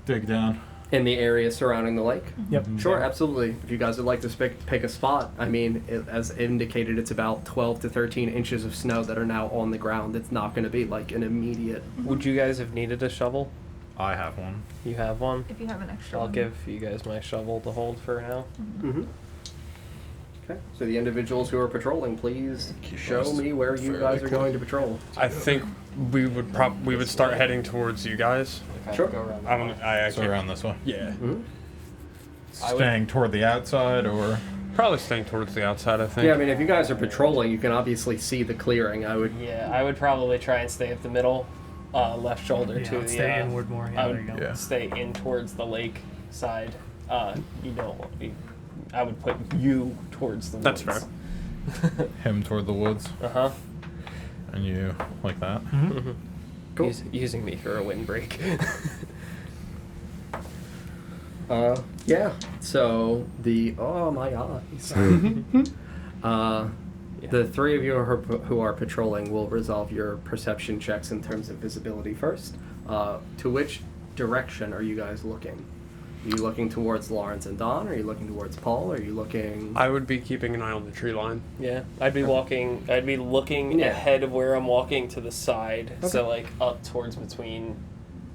dig down. In the area surrounding the lake? Yep. Sure, absolutely. If you guys would like to pick a spot, I mean, as indicated, it's about 12 to 13 inches of snow that are now on the ground. It's not going to be like an immediate... Would you guys have needed a shovel? I have one. You have one? If you have an extra I'll one. give you guys my shovel to hold for now. Mm-hmm. Okay, so the individuals who are patrolling, please show me where you guys are going to patrol. I think we would start heading towards you guys. Sure. Go around the I don't. corner. I So can't. around this way. Yeah. Mm-hmm. I would- Staying toward the outside, or Probably staying towards the outside. I think. Yeah, I mean, if you guys are patrolling, you can obviously see the clearing. I would... Yeah, I would probably try and stay at the middle, left shoulder Yeah, to I'd the. stay inward more. Yeah, I there would you go. Yeah. stay in towards the lake side. I would put you towards the That's woods. him toward the woods, Uh-huh. and you like that. Mhm. Cool. Using me for a windbreak. Yeah. So the... Oh, my eyes. The 3 of you who are patrolling will resolve your perception checks in terms of visibility first. To which direction are you guys looking? Are you looking towards Lawrence and Don? Are you looking towards Paul? Are you looking... I would be keeping an eye on the tree line. Yeah, I'd be looking Yeah. ahead of where I'm walking to the side. Okay. So, like, up towards between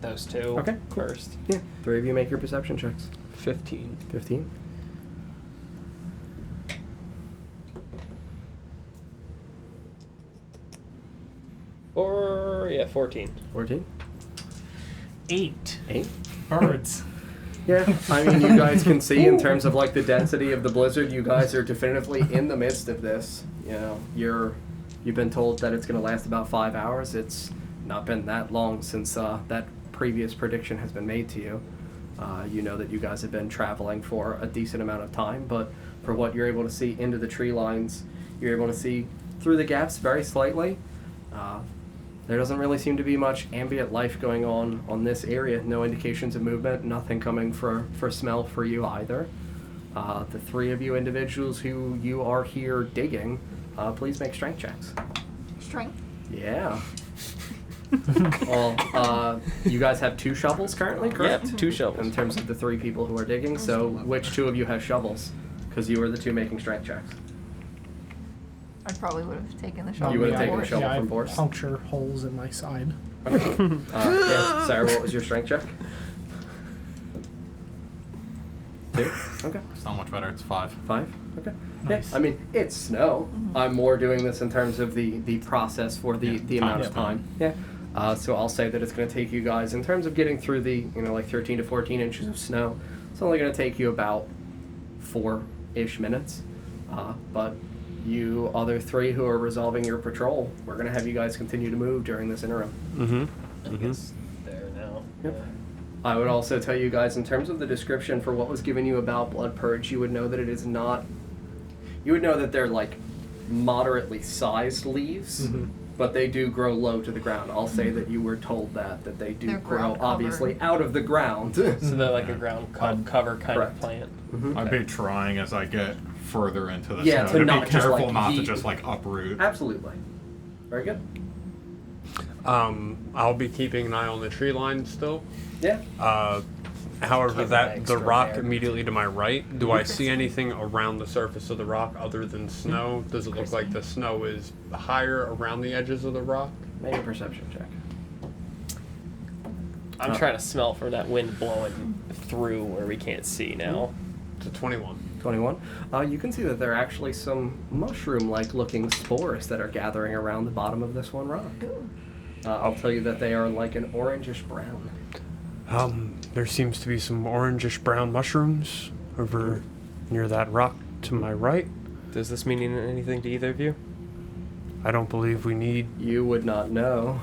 those two Okay, cool. first. Yeah. 3 of you make your perception checks. 15. 15. Or, yeah, 14. 14. 8 8. birds. Yeah, I mean, you guys can see in terms of like the density of the blizzard, you guys are definitively in the midst of this. You know, you've been told that it's going to last about 5 hours. It's not been that long since that previous prediction has been made to you. You know that you guys have been traveling for a decent amount of time, but for what you're able to see into the tree lines, you're able to see through the gaps very slightly. There doesn't really seem to be much ambient life going on this area. No indications of movement, nothing coming for smell for you either. The 3 of you individuals who you are here digging, please make strength checks. Strength. Yeah. Well, you guys have 2 shovels currently, correct? Yep, 2 shovels. In terms of the 3 people who are digging, so which 2 of you have shovels? Because you were the 2 making strength checks. I probably would have taken the shovel. You would have from taken the Boris. shovel yeah, from I Boris? puncture holes in my side. Yeah. Sarah, what was your strength check? 2? Okay. It's not much better. It's 5. 5? Okay. Nice. Yeah, I mean, it's snow. I'm more doing this in terms of the process for the amount of time. Yeah. So I'll say that it's going to take you guys, in terms of getting through the, like 13 to 14 inches of snow, it's only going to take you about 4-ish minutes. But you other 3 who are resolving your patrol, we're going to have you guys continue to move during this interim. Mm-hmm. I guess there now. Yep. I would also tell you guys, in terms of the description for what was given you about Blood Purge, you would know that it is not... You would know that they're, like, moderately sized leaves, but they do grow low to the ground. I'll say that you were told that they do They're grow, ground obviously, cover. out of the ground. So they're like a ground cover kind Correct. of plant. I'd be trying as I get further into the Yeah, snow to to not be just, careful like, not to yeet. just like uproot. Absolutely. Very good. I'll be keeping an eye on the tree line still. Yeah. However, Keep the extra rock there. immediately to my right, do I see anything around the surface of the rock other than snow? Does it look like the snow is higher around the edges of the rock? Make a perception check. I'm trying to smell for that wind blowing through where we can't see now. To 21. 21. You can see that there are actually some mushroom-like looking spores that are gathering around the bottom of this one rock. I'll tell you that they are like an orangish brown. There seems to be some orangish brown mushrooms over near that rock to my right. Does this mean anything to either of you? I don't believe we need... You would not know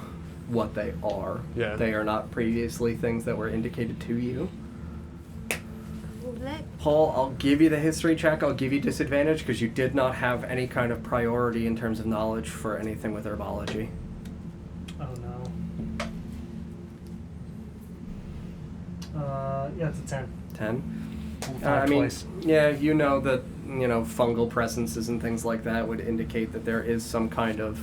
what they are. Yeah. They are not previously things that were indicated to you. Let Paul, I'll give you the history check. I'll give you disadvantage because you did not have any kind of priority in terms of knowledge for anything with herbology. Oh no. Yeah, it's a 10. 10? Five I mean, twice. yeah, you know that, fungal presences and things like that would indicate that there is some kind of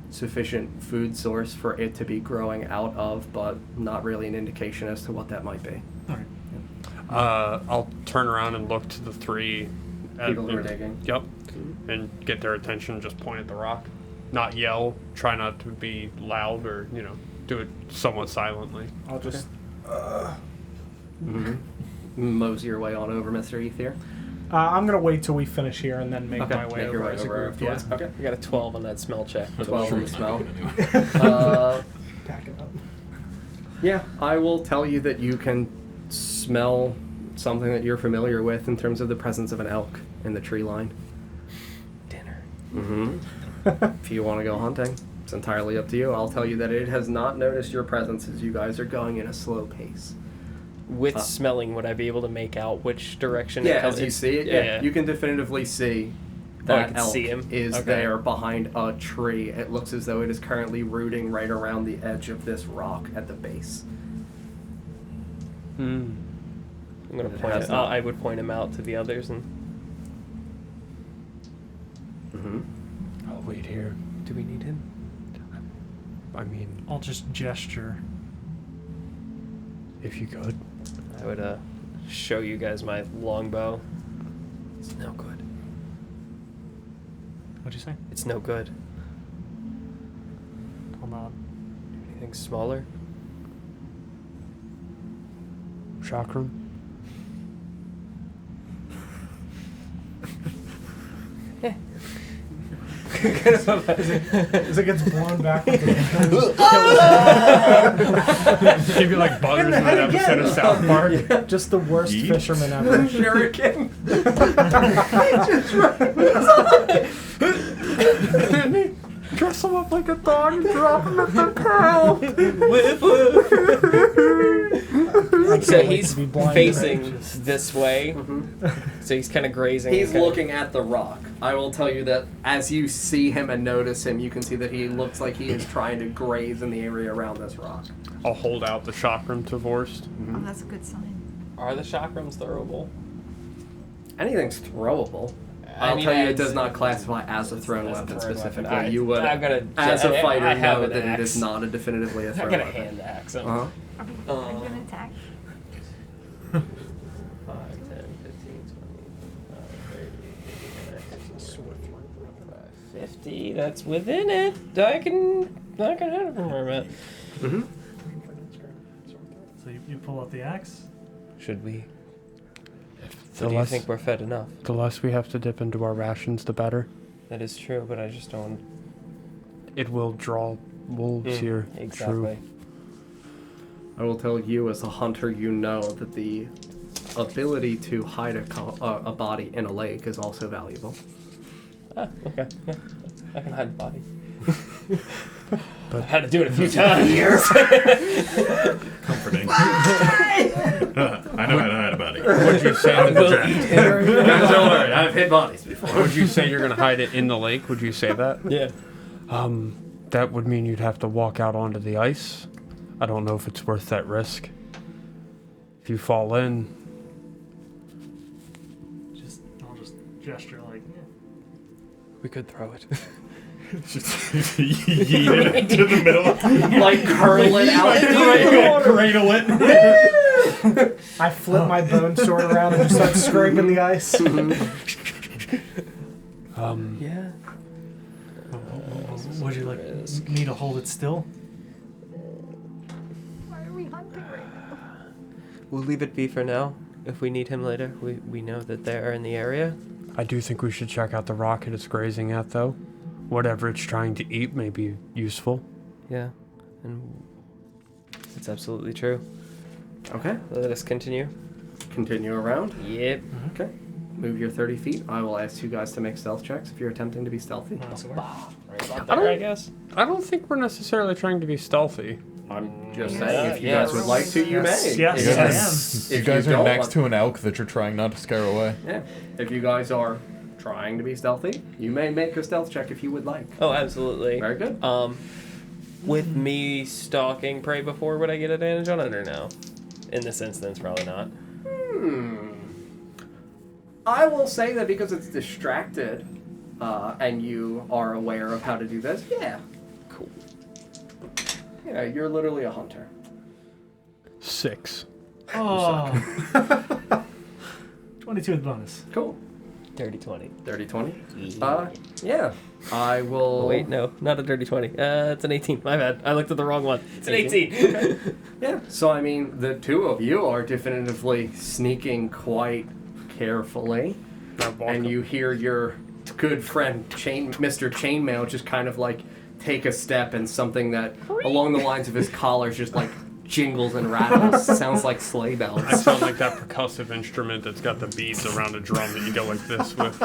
sufficient food source for it to be growing out of, but not really an indication as to what that might be. Alright. I'll turn around and look to the 3... People who are digging. Yep. And get their attention, just point at the rock. Not yell, try not to be loud or, do it somewhat silently. I'll just. Mosey your way on over, Mr. Ether. I'm gonna wait till we finish here and then make my way Make your over way as a over group. afterwards. Yeah. Okay. I got a 12 on that smell check. 12 on the smell. Pack it up. Yeah, I will tell you that you can smell something that you're familiar with in terms of the presence of an elk in the tree line. Dinner. If you want to go hunting, it's entirely up to you. I'll tell you that it has not noticed your presence as you guys are going in a slow pace. With smelling, would I be able to make out which direction it Yeah, comes? as you see it, yeah, you can definitively see I that can elk see him? is Okay. there behind a tree. It looks as though it is currently rooting right around the edge of this rock at the base. I'm gonna It point has it. not. I would point him out to the others, and I'll wait here. do we need him? I mean, I'll just gesture. if you could. I would show you guys my longbow. It's no good. What'd you say? It's no good. Hold on. Anything smaller? Chakram. As it gets blown back. Give you like buggers in that episode of South Park. Just the worst Yeet. fisherman ever. Shuriken. Dress him up like a dog and drop him at the pound. So wait he's to be blind facing this way. So he's kind of grazing. He's kinda- looking at the rock. I will tell you that as you see him and notice him, you can see that he looks like he is trying to graze in the area around this rock. I'll hold out the chakram to Vorst. Oh, that's a good sign. Are the chakrams throwable? Anything's throwable. I I'll mean, tell you, it it's- does not classify as a thrown as a weapon thrown specifically. weapon. You would, I'm gonna- as a I fighter, have know an that it axe. is not a definitively a I thrown got a weapon. hand axe. So. Uh-huh. Are we going to attack? 5, 10, 15, 20, 50. That's within it. I can hit it from where I'm at. Mm-hmm. So you pull out the axe. Should we? The Or do you less- think we're fed enough? The less we have to dip into our rations, the better. That is true, but I just don't. It will draw wolves here. Exactly. I will tell you, as a hunter, you know that the ability to hide a body in a lake is also valuable. Ah, okay. Yeah. I can hide the body. But I've had to do it a few times. Comforting. I know how to hide a body. Would you say Don't worry, I've hid bodies before. Would you say you're gonna hide it in the lake? Would you say that? Yeah. That would mean you'd have to walk out onto the ice. I don't know if it's worth that risk. If you fall in, I'll just gesture like, yeah. We could throw it. Just yeet it into the middle. Like curl it out. Cradle it. I flip my bone sword around and just start scraping the ice. Yeah. Would you like me to hold it still? Why are we hunting right now? We'll leave it be for now. If we need him later, we know that they're in the area. I do think we should check out the rock it's grazing at, though. Whatever it's trying to eat may be useful. Yeah. And it's absolutely true. Okay, Let us continue. continue around. Yep. Okay. Move your 30 feet. I will ask you guys to make stealth checks if you're attempting to be stealthy. Right about there, I guess. I don't think we're necessarily trying to be stealthy. I'm just Yeah, saying, if you yes. guys would like to, you Yes, may. yes, If I you- am. You If guys are don't next want- to an elk that you're trying not to scare away. Yeah. If you guys are trying to be stealthy, you may make a stealth check if you would like. Oh, absolutely. Very good. With me stalking prey before, would I get advantage on it or no? In this instance, probably not. I will say that because it's distracted, and you are aware of how to do this, yeah. Cool. Yeah, you're literally a hunter. 6. Oh. 22 with bonus. Cool. 30-20. 30-20? Yeah. I will... Oh, wait, no. Not a dirty 20. It's an 18. My bad. I looked at the wrong one. It's an 18. Yeah, so I mean, the two of you are definitively sneaking quite carefully. And you hear your good friend Mr. Chainmail just kind of like take a step, and something that along the lines of his collar just like jingles and rattles. Sounds like sleigh bells. I sound like that percussive instrument that's got the beads around a drum that you go like this with.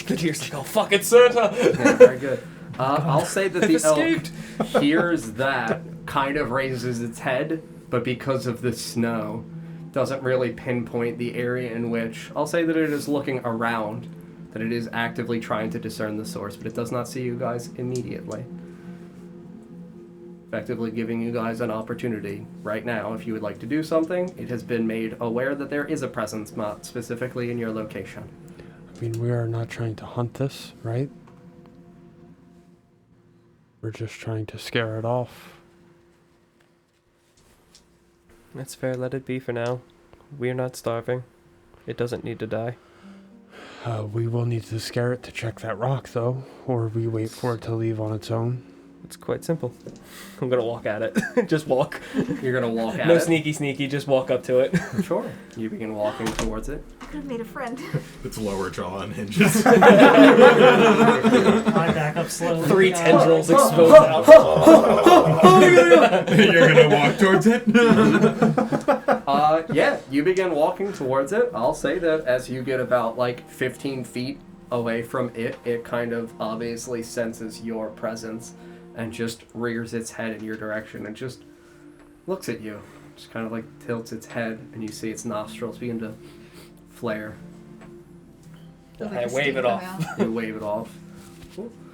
Good ears like, oh, fuck, it's Santa. Yeah, very good. I'll say that I've the escaped. elk hears that, kind of raises its head, but because of the snow, doesn't really pinpoint the area in which, I'll say that it is looking around, that it is actively trying to discern the source, but it does not see you guys immediately. Effectively giving you guys an opportunity right now, if you would like to do something. It has been made aware that there is a presence, not specifically in your location. I mean, we are not trying to hunt this, right? We're just trying to scare it off. That's fair. Let it be for now. We're not starving. It doesn't need to die. We will need to scare it to check that rock, though, or we wait for it to leave on its own. It's quite simple. I'm gonna walk at it. Just walk. You're gonna walk at No it. sneaky. Just walk up to it. Sure. You begin walking towards it. I've made a friend. Its lower jaw unhinges. I back up slowly. 3 tendrils exposed out. You're gonna walk towards it? Yeah, you begin walking towards it. I'll say that as you get about like 15 feet away from it, it kind of obviously senses your presence and just rears its head in your direction and just looks at you. Just kind of like tilts its head, and you see its nostrils begin to flare. I wave it off. You wave it off.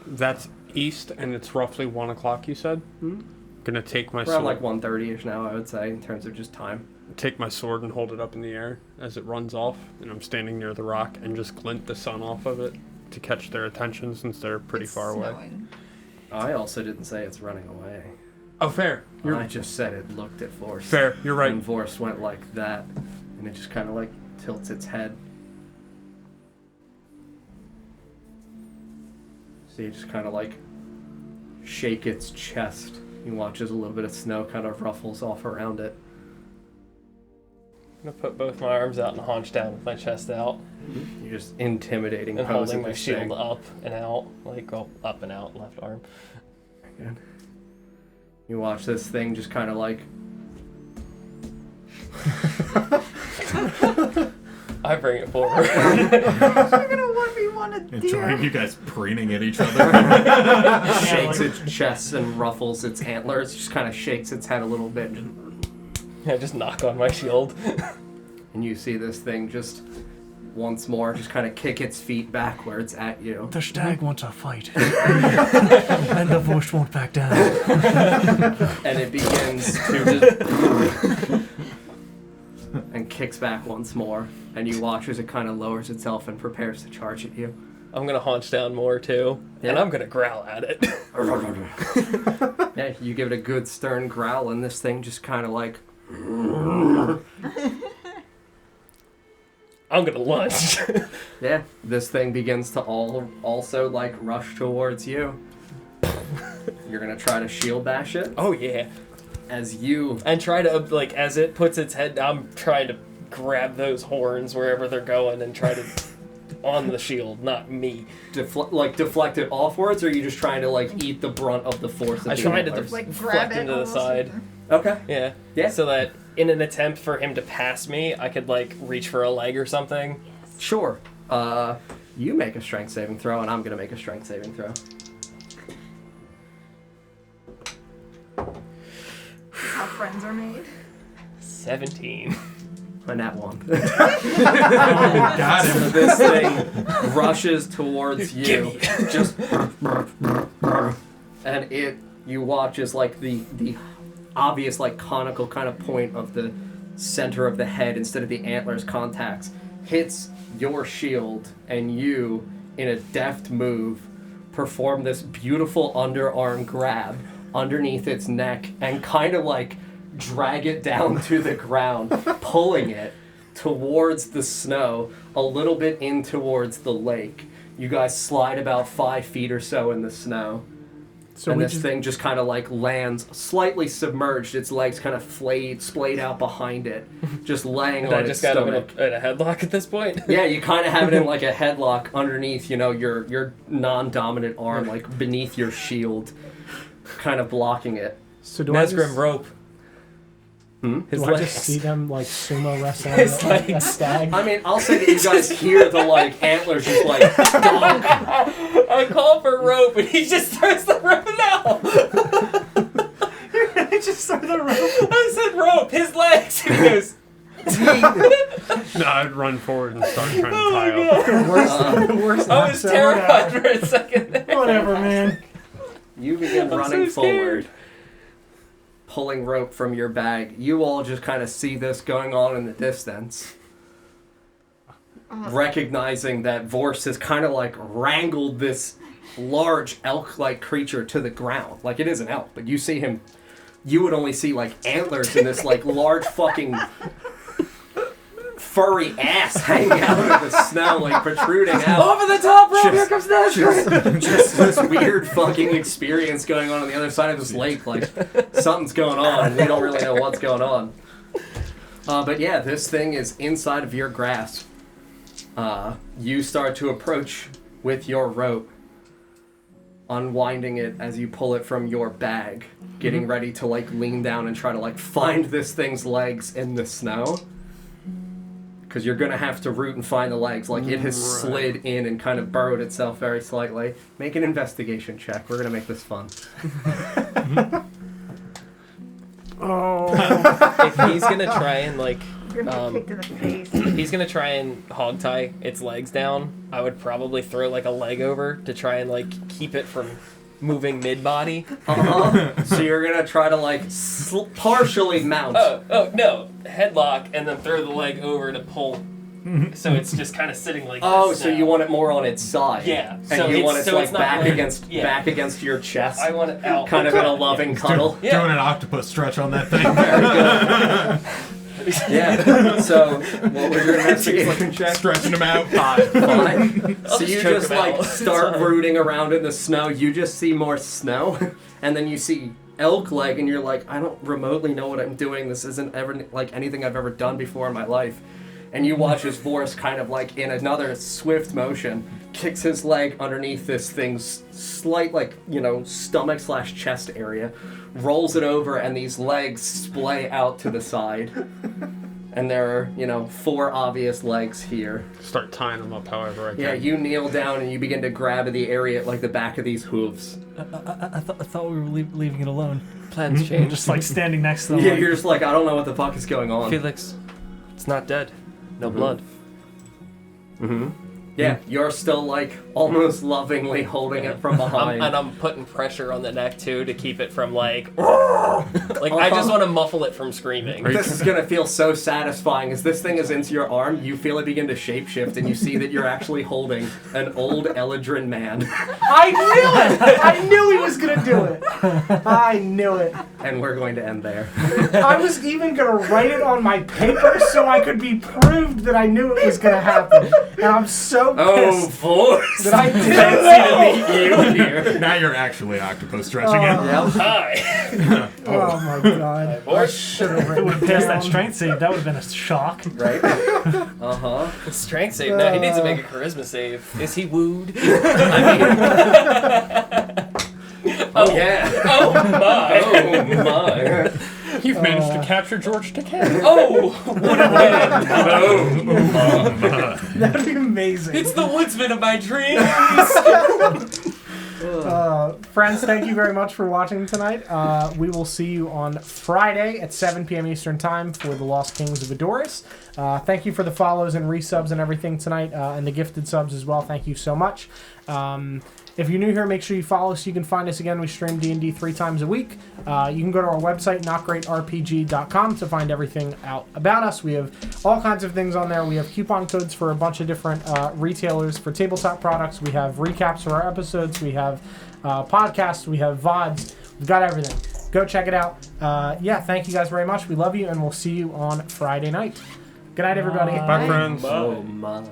That's east, and it's roughly 1 o'clock, you said? Hmm? Gonna take my Around sword. like 1:30ish now, I would say, in terms of just time. Take my sword and hold it up in the air as it runs off, and I'm standing near the rock and just glint the sun off of it to catch their attention since they're pretty far away. Snowing. I also didn't say it's running away. Oh, fair. I just said it looked at Vorse. Fair, you're right. And Vorse went like that, and it just kind of like tilts its head. So you just kind of like shake its chest. You watch as a little bit of snow kind of ruffles off around it. I'm gonna put both my arms out and haunch down with my chest out. You're just intimidating And pose holding of my this shield thing. up and out. Like, go up and out, left arm. Good. You watch this thing just kind of like... I bring it forward. You're gonna want me want a Enjoying deer. you guys preening at each other. shakes its chest and ruffles its antlers. Just kind of shakes its head a little bit. I just knock on my shield. And you see this thing just once more just kind of kick its feet back where it's at you. The stag wants a fight. And the voice won't back down. And it begins to just... and kicks back once more. And you watch as it kind of lowers itself and prepares to charge at you. I'm gonna haunch down more too. And Yeah. I'm gonna growl at it. Yeah, you give it a good stern growl and this thing just kind of like... I'm gonna lunge. Yeah, this thing begins to also like rush towards you. You're gonna try to shield bash it Oh yeah. as you And try to, like, as it puts its head down, I'm trying to grab those horns wherever they're going and try to... on the shield, not me. deflect it offwards, or are you just trying to like eat the brunt of the force of I the tried to antlers? Like grab deflect it into the almost. side. Okay. Yeah. Yeah. So that in an attempt for him to pass me, I could, like, reach for a leg or something. Sure. You make a strength saving throw, and I'm gonna make a strength saving throw. How friends are made. 17. On that one. Got him. This thing rushes towards you. Just and you watch as like the obvious like conical kind of point of the center of the head instead of the antlers contacts hits your shield, and you, in a deft move, perform this beautiful underarm grab underneath its neck and kind of like drag it down to the ground, pulling it towards the snow, a little bit in towards the lake. You guys slide about 5 feet or so in the snow. So And we this just, thing just kind of like lands slightly submerged, its legs kind of splayed out behind it, just laying And on I its just got him stomach. in a headlock at this point. Yeah, you kind of have it in like a headlock underneath, you know, your non-dominant arm, like beneath your shield, kind of blocking it. so do I Nesgrim just, rope. His do I legs. just see them like sumo wrestling His a legs. stag? I mean, I'll say that you guys hear the like antlers just like donk. I call for rope, and he just throws the rope now. I just saw the rope. I said rope. His legs. And he goes. No, I'd run forward and start trying to tie up. The worst I was episode. terrified for a second there. Whatever, man. You begin I'm running so scared. forward, pulling rope from your bag. You all just kind of see this going on in the distance, recognizing that Vorse has kind of like wrangled this large elk-like creature to the ground. Like it is an elk, but you see him you would only see like antlers and this like large fucking furry ass hanging out of the snow, like protruding out. Over the top rope, here comes Nesgrim! Just this weird fucking experience going on the other side of this lake. Like, something's going on, and we don't really know what's going on. But yeah, this thing is inside of your grasp. You start to approach with your rope, unwinding it as you pull it from your bag, getting ready to like lean down and try to like find this thing's legs in the snow. Because you're going to have to root and find the legs. Like, it has slid in and kind of burrowed itself very slightly. Make an investigation check. We're going to make this fun. If he's gonna try and like, You're gonna get kicked in the face. he's gonna try and hog tie its legs down, I would probably throw like a leg over to try and like keep it from moving mid-body. So you're going to try to like partially mount. Oh no, headlock and then throw the leg over to pull. So it's just kind of sitting like this So now. you want it more on its side. Yeah. And So you want it's it so like it's not back like- against yeah. back against your chest. I want it out. kind of in a loving cuddle. Yeah. Doing an octopus stretch on that thing. Very good. Yeah. So what was your investigation check? Stretching him out. Five. So just you choke just him like out. It's start fine. rooting around in the snow. You just see more snow, and then you see elk leg, and you're like, I don't remotely know what I'm doing. This isn't ever like anything I've ever done before in my life. And you watch as Voris kind of like in another swift motion kicks his leg underneath this thing's slight like, stomach / chest area, rolls it over, and these legs splay out to the side. And there are, 4 obvious legs here. Start tying them up however I can. Yeah, you kneel down and you begin to grab the area at like the back of these hooves. I thought we were leaving it alone. Plans change. Just like standing next to them. Yeah, like, you're just like, I don't know what the fuck is going on. Felix, it's not dead. No blood. Mm-hmm. Yeah, you're still like almost lovingly holding it from behind. And I'm putting pressure on the neck too to keep it from like I just want to muffle it from screaming. This is gonna feel so satisfying. As this thing is into your arm, you feel it begin to shapeshift, and you see that you're actually holding an old Eladrin man. I knew it! I knew he was gonna do it! I knew it. And we're going to end there. I was even gonna write it on my paper so I could be proved that I knew it was gonna happen. And I'm so Oh, pissed Voris! that I Fancy didn't to meet you here. Now you're actually octopus stretching it. Yep. Hi. Oh my god. I should have If it written would have it passed down. that strength save, that would have been a shock. Right? Uh-huh. Strength save. No, he needs to make a charisma save. Is he wooed? Oh, yeah. Oh my. Oh, my. You've managed to capture George Takei. Oh, what a win. That'd be amazing. It's the woodsman of my dreams. Friends, thank you very much for watching tonight. We will see you on Friday at 7 p.m. Eastern Time for the Lost Kings of Adoris. Thank you for the follows and resubs and everything tonight, and the gifted subs as well. Thank you so much. If you're new here, make sure you follow us so you can find us again. We stream D&D 3 times a week. You can go to our website, NotGreatRPG.com, to find everything out about us. We have all kinds of things on there. We have coupon codes for a bunch of different retailers for tabletop products. We have recaps for our episodes. We have podcasts. We have VODs. We've got everything. Go check it out. Thank you guys very much. We love you, and we'll see you on Friday night. Good night, everybody. Bye, friends. Oh, my.